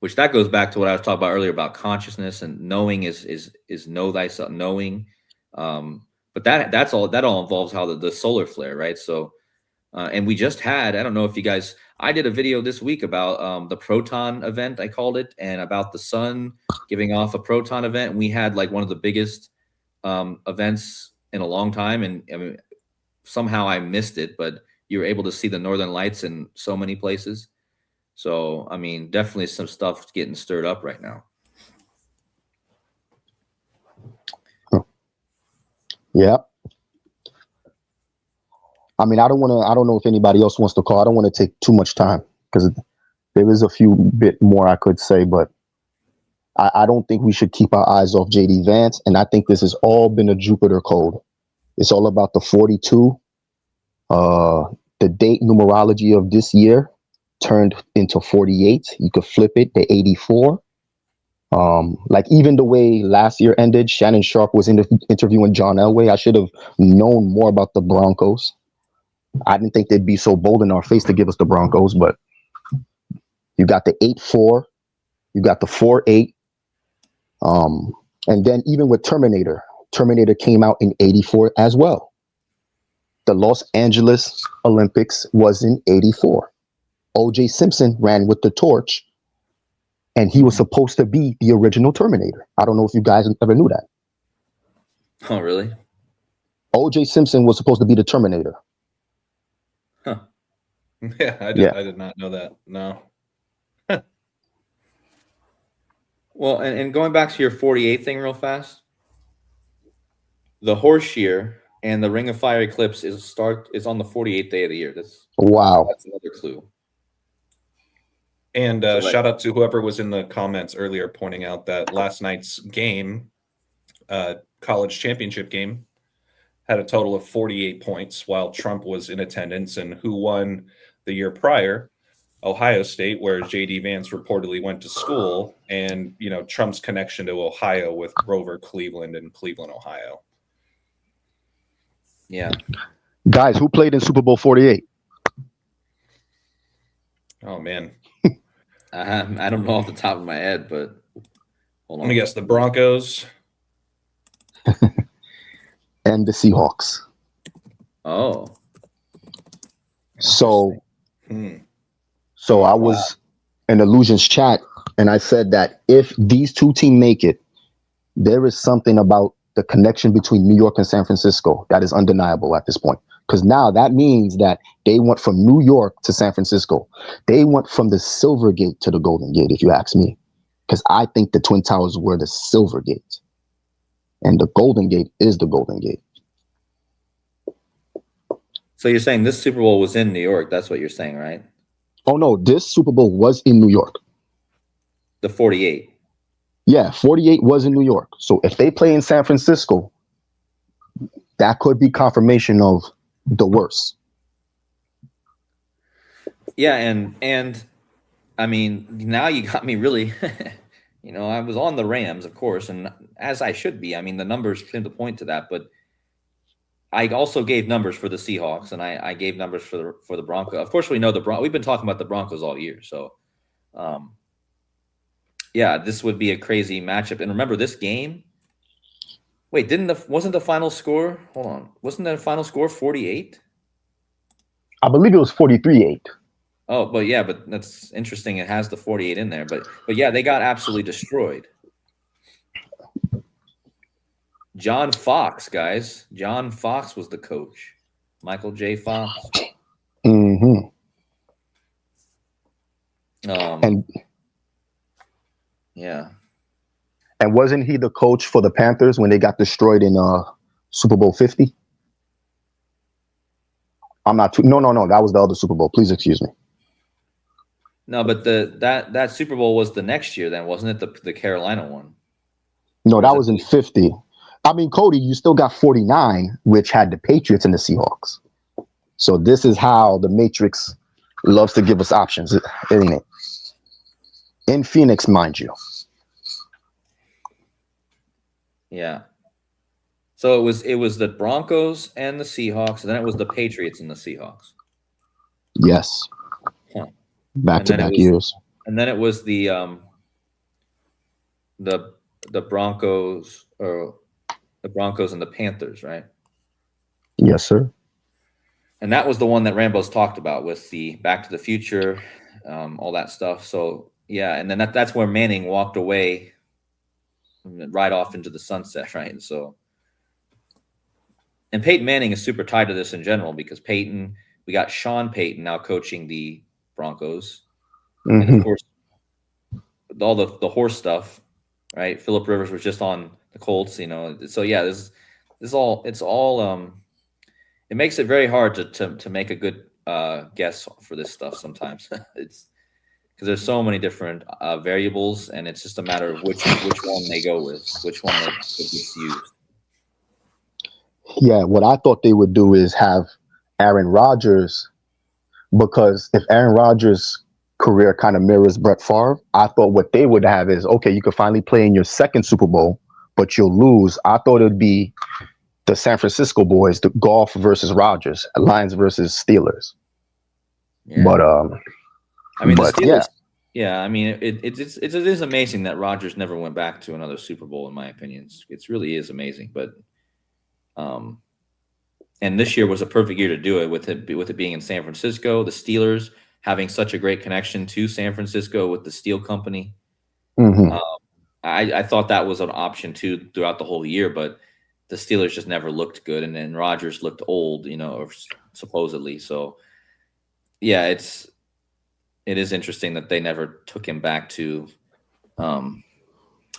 Which that goes back to what I was talking about earlier about consciousness, and knowing is know thyself, knowing. But that all involves how the solar flare, right? So And we just had, I don't know if you guys, I did a video this week about the proton event, I called it, and about the sun giving off a proton event. And we had like one of the biggest events in a long time. And I mean, somehow I missed it, but you were able to see the northern lights in so many places. So, I mean, definitely some stuff getting stirred up right now. Yeah. I mean, I don't know if anybody else wants to call. I don't want to take too much time because there is a few bit more I could say, but I don't think we should keep our eyes off JD Vance. And I think this has all been a Jupiter code. It's all about the 42. The date numerology of this year turned into 48. You could flip it to 84. Like even the way last year ended, Shannon Sharp was interviewing John Elway. I should have known more about the Broncos. I didn't think they'd be so bold in our face to give us the Broncos, but you got the 8-4, you got the 4-8. And then even with Terminator came out in 84 as well. The Los Angeles Olympics was in 84. O.J. Simpson ran with the torch, and he was supposed to be the original Terminator. I don't know if you guys ever knew that. Oh, really? O.J. Simpson was supposed to be the Terminator. Huh. Yeah, I did not know that. No. Well, and going back to your 48 thing real fast, the horse year and the Ring of Fire eclipse is on the 48th day of the year. That's another clue. And shout out to whoever was in the comments earlier pointing out that last night's game, college championship game, had a total of 48 points while Trump was in attendance. And who won the year prior? Ohio State, where JD Vance reportedly went to school, and Trump's connection to Ohio with Grover Cleveland and Cleveland, Ohio. Yeah. Guys, who played in Super Bowl 48? Oh, man. I don't know off the top of my head, but hold on. Let me guess, the Broncos. And the Seahawks. Oh. So I was in Illusions chat, and I said that if these two teams make it, there is something about the connection between New York and San Francisco that is undeniable at this point. Because now that means that they went from New York to San Francisco. They went from the Silver Gate to the Golden Gate, if you ask me. Because I think the Twin Towers were the Silver Gate. And the Golden Gate is the Golden Gate. So you're saying this Super Bowl was in New York. That's what you're saying, right? Oh, no. This Super Bowl was in New York. The 48. Yeah, 48 was in New York. So if they play in San Francisco, that could be confirmation of the worst. Yeah, and I mean, now you got me really, I was on the Rams, of course, and as I should be. I mean, the numbers seem to point to that, but I also gave numbers for the Seahawks, and I gave numbers for the Broncos. Of course, we know we've been talking about the Broncos all year, so yeah, this would be a crazy matchup. And remember, this game. Wait, wasn't the final score? Hold on, wasn't the final score 48? I believe it was 43-8. Oh, but that's interesting. It has the 48 in there, but yeah, they got absolutely destroyed. John Fox, guys. John Fox was the coach. Michael J. Fox. Mm-hmm. And yeah. And wasn't he the coach for the Panthers when they got destroyed in Super Bowl 50? I'm not too. No. That was the other Super Bowl. Please excuse me. No, but that Super Bowl was the next year, then, wasn't it? The Carolina one. No, that was in 50. I mean, Cody, you still got 49, which had the Patriots and the Seahawks. So this is how the Matrix loves to give us options, isn't it? In Phoenix, mind you. Yeah. So it was the Broncos and the Seahawks, and then it was the Patriots and the Seahawks. Yes. Huh. Back-to-back years. And then it was the Broncos, or the Broncos and the Panthers, right? Yes, sir. and that was the one that Rambo's talked about with the Back to the Future, all that stuff. So yeah, and then that's where Manning walked away right off into the sunset, right? And so, and Peyton Manning is super tied to this in general because we got Sean Payton now coaching the Broncos, and of course, all the horse stuff, right? Phillip Rivers was just on the Colts, you know. So yeah, it's all it makes it very hard to make a good guess for this stuff sometimes. It's because there's so many different variables, and it's just a matter of which one they go with, which one that gets used. Yeah, what I thought they would do is have Aaron Rodgers, because if Aaron Rodgers' career kind of mirrors Brett Favre, I thought what they would have is, okay, you could finally play in your second Super Bowl, but you'll lose. I thought it would be the San Francisco boys, the Goff versus Rodgers, Lions versus Steelers. Yeah. But I mean, the Steelers. Yeah. I mean, it is amazing that Rodgers never went back to another Super Bowl. In my opinion, it really is amazing. But and this year was a perfect year to do it with it being in San Francisco. The Steelers having such a great connection to San Francisco with the steel company. I thought that was an option too throughout the whole year, but the Steelers just never looked good, and then Rodgers looked old, you know, or supposedly. So yeah, it is interesting that they never took him back to.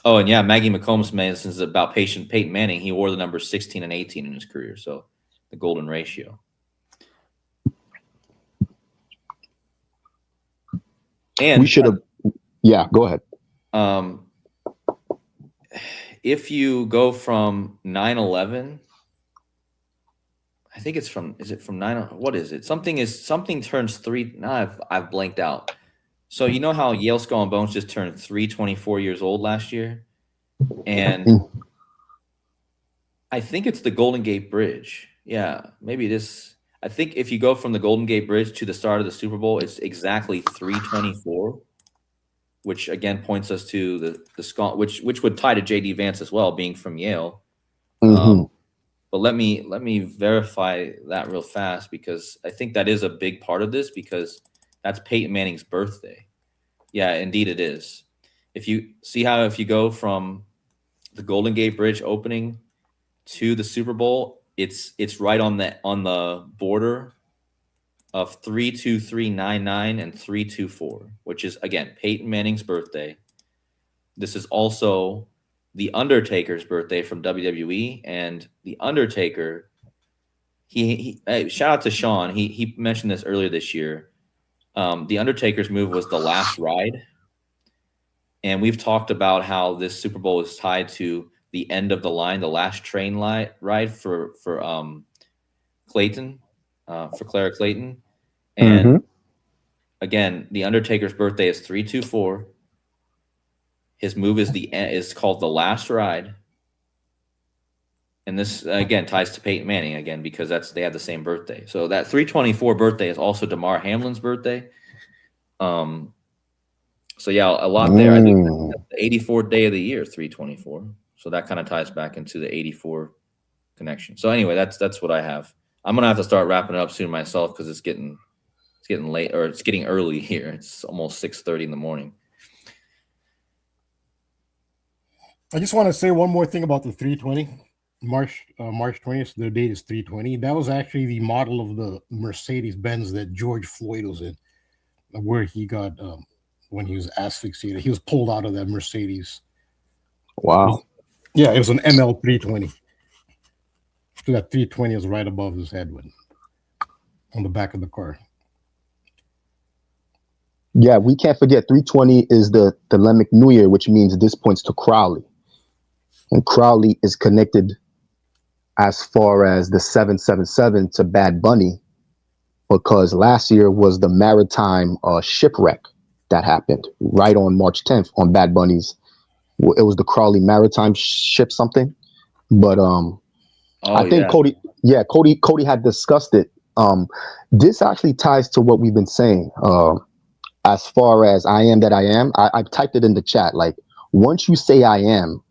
Oh, and yeah, Maggie McCombs mentions about Peyton Manning. He wore the numbers 16 and 18 in his career, so the golden ratio. And we should have. Yeah, go ahead. If you go from 9/11, I think it's from. Is it from 9? What is it? Something turns 3. Now I've blanked out. So you know how Yale Skull and Bones just turned 324 years old last year, and I think it's the Golden Gate Bridge. Yeah, maybe this. I think if you go from the Golden Gate Bridge to the start of the Super Bowl, it's exactly 324, which again points us to the skull, which would tie to JD Vance as well, being from Yale. But let me verify that real fast, because I think that is a big part of this, because that's Peyton Manning's birthday. Yeah, indeed it is. If you go from the Golden Gate Bridge opening to the Super Bowl, it's right on the border of 32399 and 324, which is again Peyton Manning's birthday. This is also the Undertaker's birthday from WWE, and the Undertaker, he shout out to Sean. He mentioned this earlier this year. The Undertaker's move was the last ride, and we've talked about how this Super Bowl is tied to the end of the line, the last train ride for Clayton, for Clara Clayton, and again, the Undertaker's birthday is 324. His move is called the last ride, and this again ties to Peyton Manning again, because they have the same birthday. So that 324 birthday is also Damar Hamlin's birthday. So yeah, a lot there. I think that's the 84th day of the year, 324. So that kind of ties back into the 84 connection. So anyway, that's what I have. I'm gonna have to start wrapping it up soon myself, because it's getting late, or it's getting early here. It's almost 6:30 in the morning. I just want to say one more thing about the 320. March 20th, the date is 320. That was actually the model of the Mercedes-Benz that George Floyd was in, where he got when he was asphyxiated. He was pulled out of that Mercedes. Wow. Yeah, it was an ML 320. So that 320 is right above his head on the back of the car. Yeah, we can't forget 320 is the Lemmick New Year, which means this points to Crowley. And Crowley is connected as far as the 777 to Bad Bunny, because last year was the maritime shipwreck that happened right on March 10th on Bad Bunny's. It was the Crowley Maritime ship something. But I think Cody had discussed it. This actually ties to what we've been saying. As far as I am that I am, I typed it in the chat. Like, once you say I am,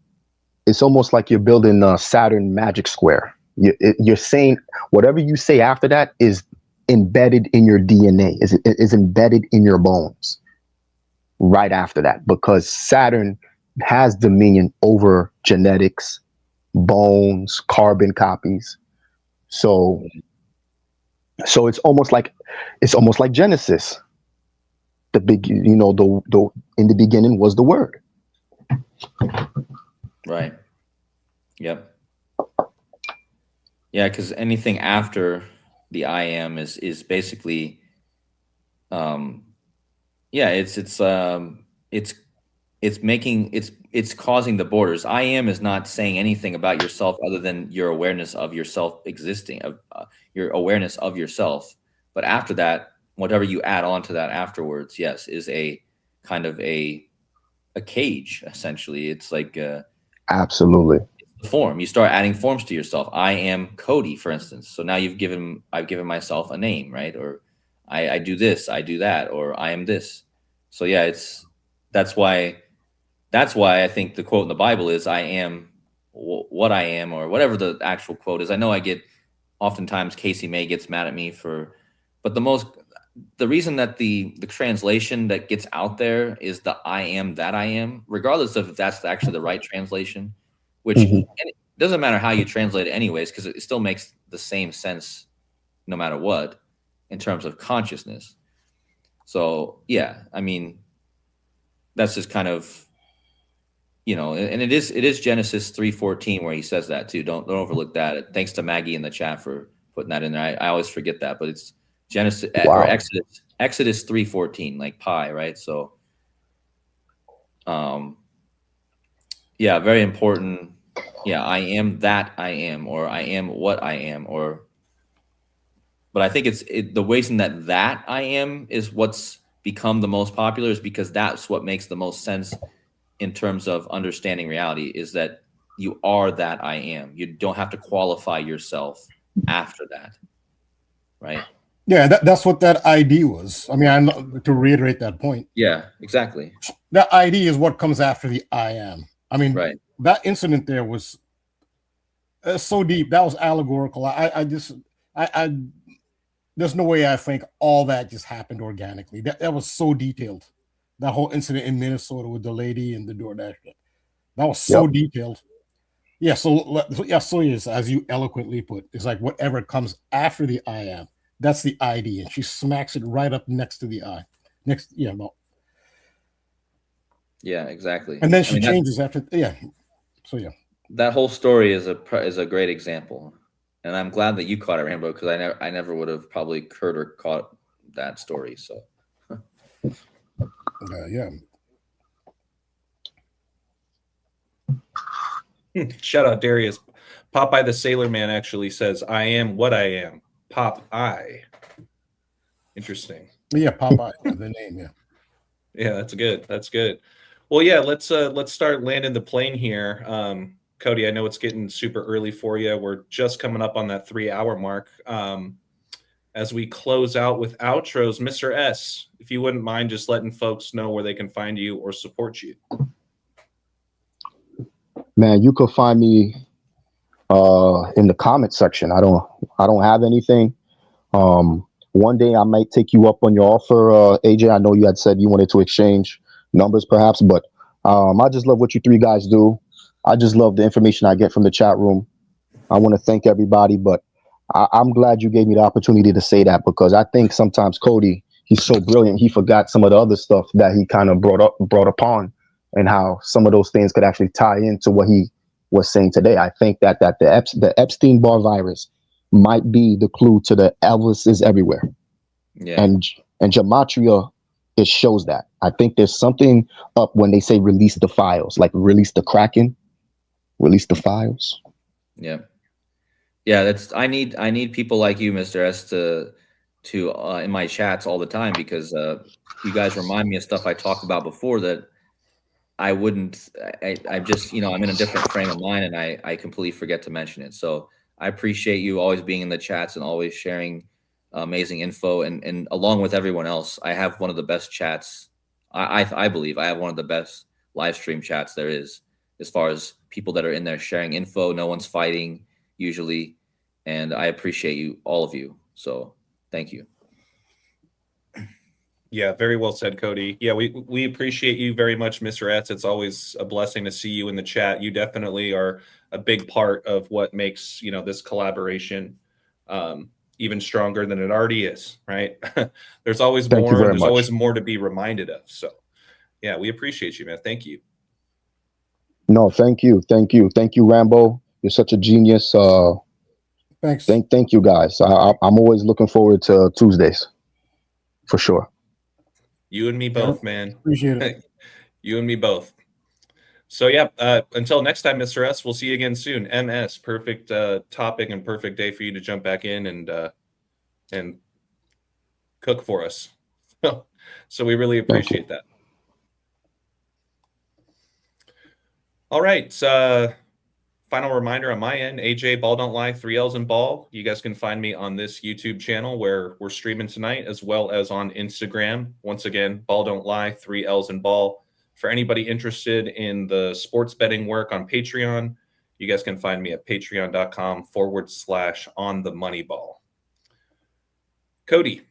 it's almost like you're building a Saturn magic square. You're saying whatever you say after that is embedded in your DNA, is embedded in your bones right after that, because Saturn has dominion over genetics, bones, carbon copies. So it's almost like Genesis. The big, the in the beginning was the word. Right. Yep. Yeah, because anything after the I am is basically, it's causing the borders. I am is not saying anything about yourself other than your awareness of yourself existing, of your awareness of yourself. But after that, whatever you add on to that afterwards, yes, is a kind of a cage, essentially. It's like absolutely the form. You start adding forms to yourself. I am KODI, for instance. So now I've given myself a name, right? Or I do this, I do that, or I am this. So yeah, that's why I think the quote in the Bible is I am what I am, or whatever the actual quote is. I know oftentimes Casey May gets mad at me but the reason that the translation that gets out there is the I am that I am, regardless of if that's actually the right translation, which and it doesn't matter how you translate it anyways, because it still makes the same sense no matter what in terms of consciousness. So yeah, I mean, that's just kind of, and it is Genesis 3:14 where he says that too. Don't overlook that. Thanks to Maggie in the chat for putting that in there. I always forget that, but it's Genesis or Exodus 3:14, like pi, right? So yeah, very important. Yeah, I am that I am, or I am what I am, but I think the reason that I am is what's become the most popular is because that's what makes the most sense in terms of understanding reality, is that you are that I am. You don't have to qualify yourself after that, right? Yeah, that's what that ID was. I mean, to reiterate that point. Yeah, exactly. That ID is what comes after the I am. I mean, right. That incident there was so deep. That was allegorical. There's no way I think all that just happened organically. That was so detailed. That whole incident in Minnesota with the lady and the DoorDash. That was so detailed. Yeah. So yes, as you eloquently put, it's like whatever comes after the I am, that's the ID, and she smacks it right up next to the I. Yeah, exactly. And then she changes after. Yeah. So yeah. That whole story is a great example, and I'm glad that you caught it, Rambo, because I never would have probably heard or caught that story. So yeah. Shout out Darius. Popeye the Sailor Man actually says, "I am what I am." Popeye. Interesting. Yeah, Popeye, the name. Yeah. Yeah, that's good. That's good. Well, yeah, let's start landing the plane here. KODI, I know it's getting super early for you. We're just coming up on that 3-hour mark. As we close out with outros, Mr. S, if you wouldn't mind just letting folks know where they can find you or support you. Man, you could find me in the comment section. I don't have anything. One day I might take you up on your offer, AJ. I know you had said you wanted to exchange numbers perhaps, but I just love what you three guys do. I just love the information I get from the chat room. I want to thank everybody, but I'm glad you gave me the opportunity to say that, because I think sometimes KODI, he's so brilliant, he forgot some of the other stuff that he kind of brought upon, and how some of those things could actually tie into what he was saying today. I think that the Epstein-Barr virus might be the clue to the Elvis is everywhere. Yeah. And gematria, it shows that. I think there's something up when they say release the files, like release the Kraken, release the files. Yeah. Yeah, I need people like you, Mr. S, to in my chats all the time, because you guys remind me of stuff I talked about before that I just, I'm in a different frame of mind, and I completely forget to mention it. So I appreciate you always being in the chats and always sharing amazing info, and along with everyone else, I have one of the best chats. I believe I have one of the best live stream chats there is, as far as people that are in there sharing info. No one's fighting usually, and I appreciate you, all of you. So Thank you. Yeah, very well said, Cody. Yeah, we appreciate you very much, Mr. S. It's always a blessing to see you in the chat. You definitely are a big part of what makes, you know, this collaboration even stronger than it already is, right? There's always Thank you more, very and there's much. always more to be reminded of. So, yeah, we appreciate you, man. Thank you. No, thank you, Rambo. You're such a genius. Thanks. Thank you, guys. I'm always looking forward to Tuesdays, for sure. You and me both, man. Appreciate it. You and me both. So yeah, until next time, Mr. S, we'll see you again soon. MS, perfect topic and perfect day for you to jump back in and cook for us. So we really appreciate that. All right. Final reminder on my end, AJ Balll Don't Lie, 3 L's and Ball. You guys can find me on this YouTube channel where we're streaming tonight, as well as on Instagram. Once again, Balll Don't Lie, 3 L's and Ball. For anybody interested in the sports betting work on Patreon, you guys can find me at patreon.com/onthemoneyball. Cody.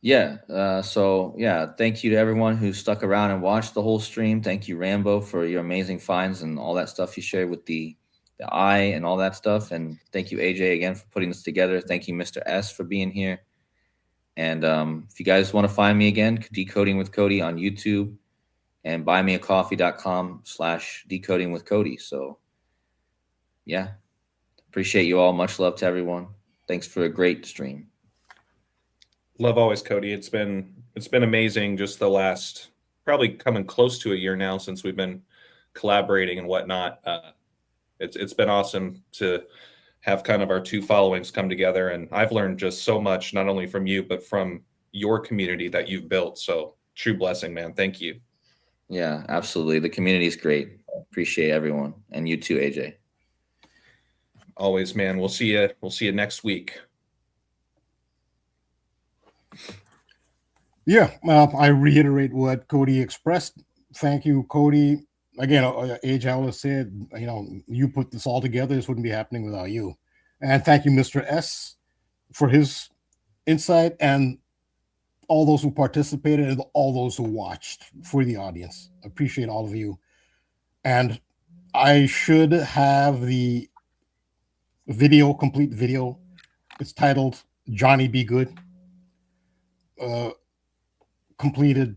Yeah. So yeah, thank you to everyone who stuck around and watched the whole stream. Thank you, Rambo, for your amazing finds and all that stuff you shared with the eye and all that stuff. And thank you, AJ, again for putting this together. Thank you, Mr. S, for being here. And if you guys want to find me again, Decoding with Cody on YouTube and buymeacoffee.com/decoding with Cody. So yeah, appreciate you all. Much love to everyone. Thanks for a great stream. Love always, Cody. It's been amazing just the last probably coming close to a year now since we've been collaborating and whatnot. It's been awesome to have kind of our two followings come together, and I've learned just so much, not only from you, but from your community that you've built. So true blessing, man. Thank you. Yeah, absolutely. The community is great. Appreciate everyone. And you too, AJ. Always, man. We'll see you next week. Yeah, I reiterate what Cody expressed. Thank you, Cody. Again, AJ always said, you know, you put this all together. This wouldn't be happening without you. And thank you, Mr. S, for his insight, and all those who participated and all those who watched, for the audience. Appreciate all of you. And I should have the video, complete video. It's titled Johnny Be Good. Completed.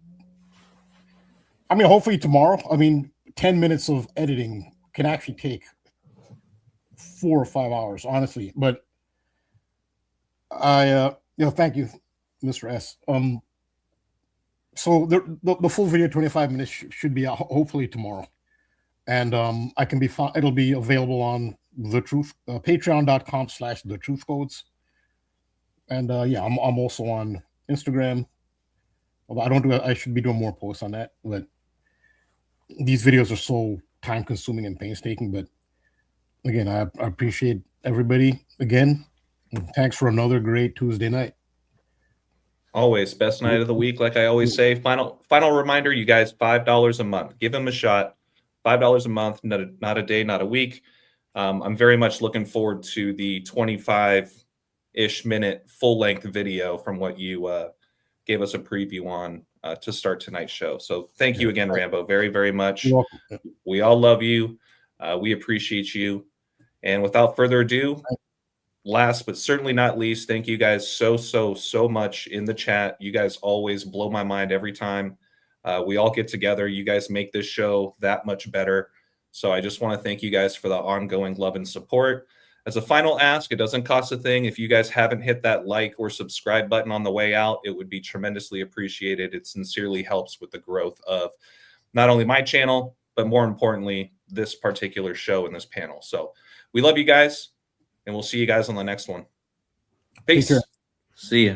I mean, hopefully tomorrow. I mean, 10 minutes of editing can actually take 4 or 5 hours, honestly. But I, thank you, Mr. S. So the full video, 25 minutes, should be out hopefully tomorrow, and I can be found. It'll be available on the truth, patreon.com/thetruthcodes, and yeah, I'm also on Instagram. Although I should be doing more posts on that, but these videos are so time consuming and painstaking. But again, I appreciate everybody again. And thanks for another great Tuesday night. Always best night of the week. Like I always say, final reminder, you guys, $5 a month, give them a shot. $5 a month, not a day, not a week. I'm very much looking forward to the 25-ish minute full length video from what you gave us a preview on to start tonight's show. So thank you again, Rambo, very, very much. You're welcome. We all love you. We appreciate you. And without further ado, last but certainly not least, thank you guys so much in the chat. You guys always blow my mind every time we all get together. You guys make this show that much better. So I just want to thank you guys for the ongoing love and support. As a final ask, it doesn't cost a thing. If you guys haven't hit that like or subscribe button on the way out, it would be tremendously appreciated. It sincerely helps with the growth of not only my channel, but more importantly, this particular show and this panel. So we love you guys, and we'll see you guys on the next one. Peace. See ya.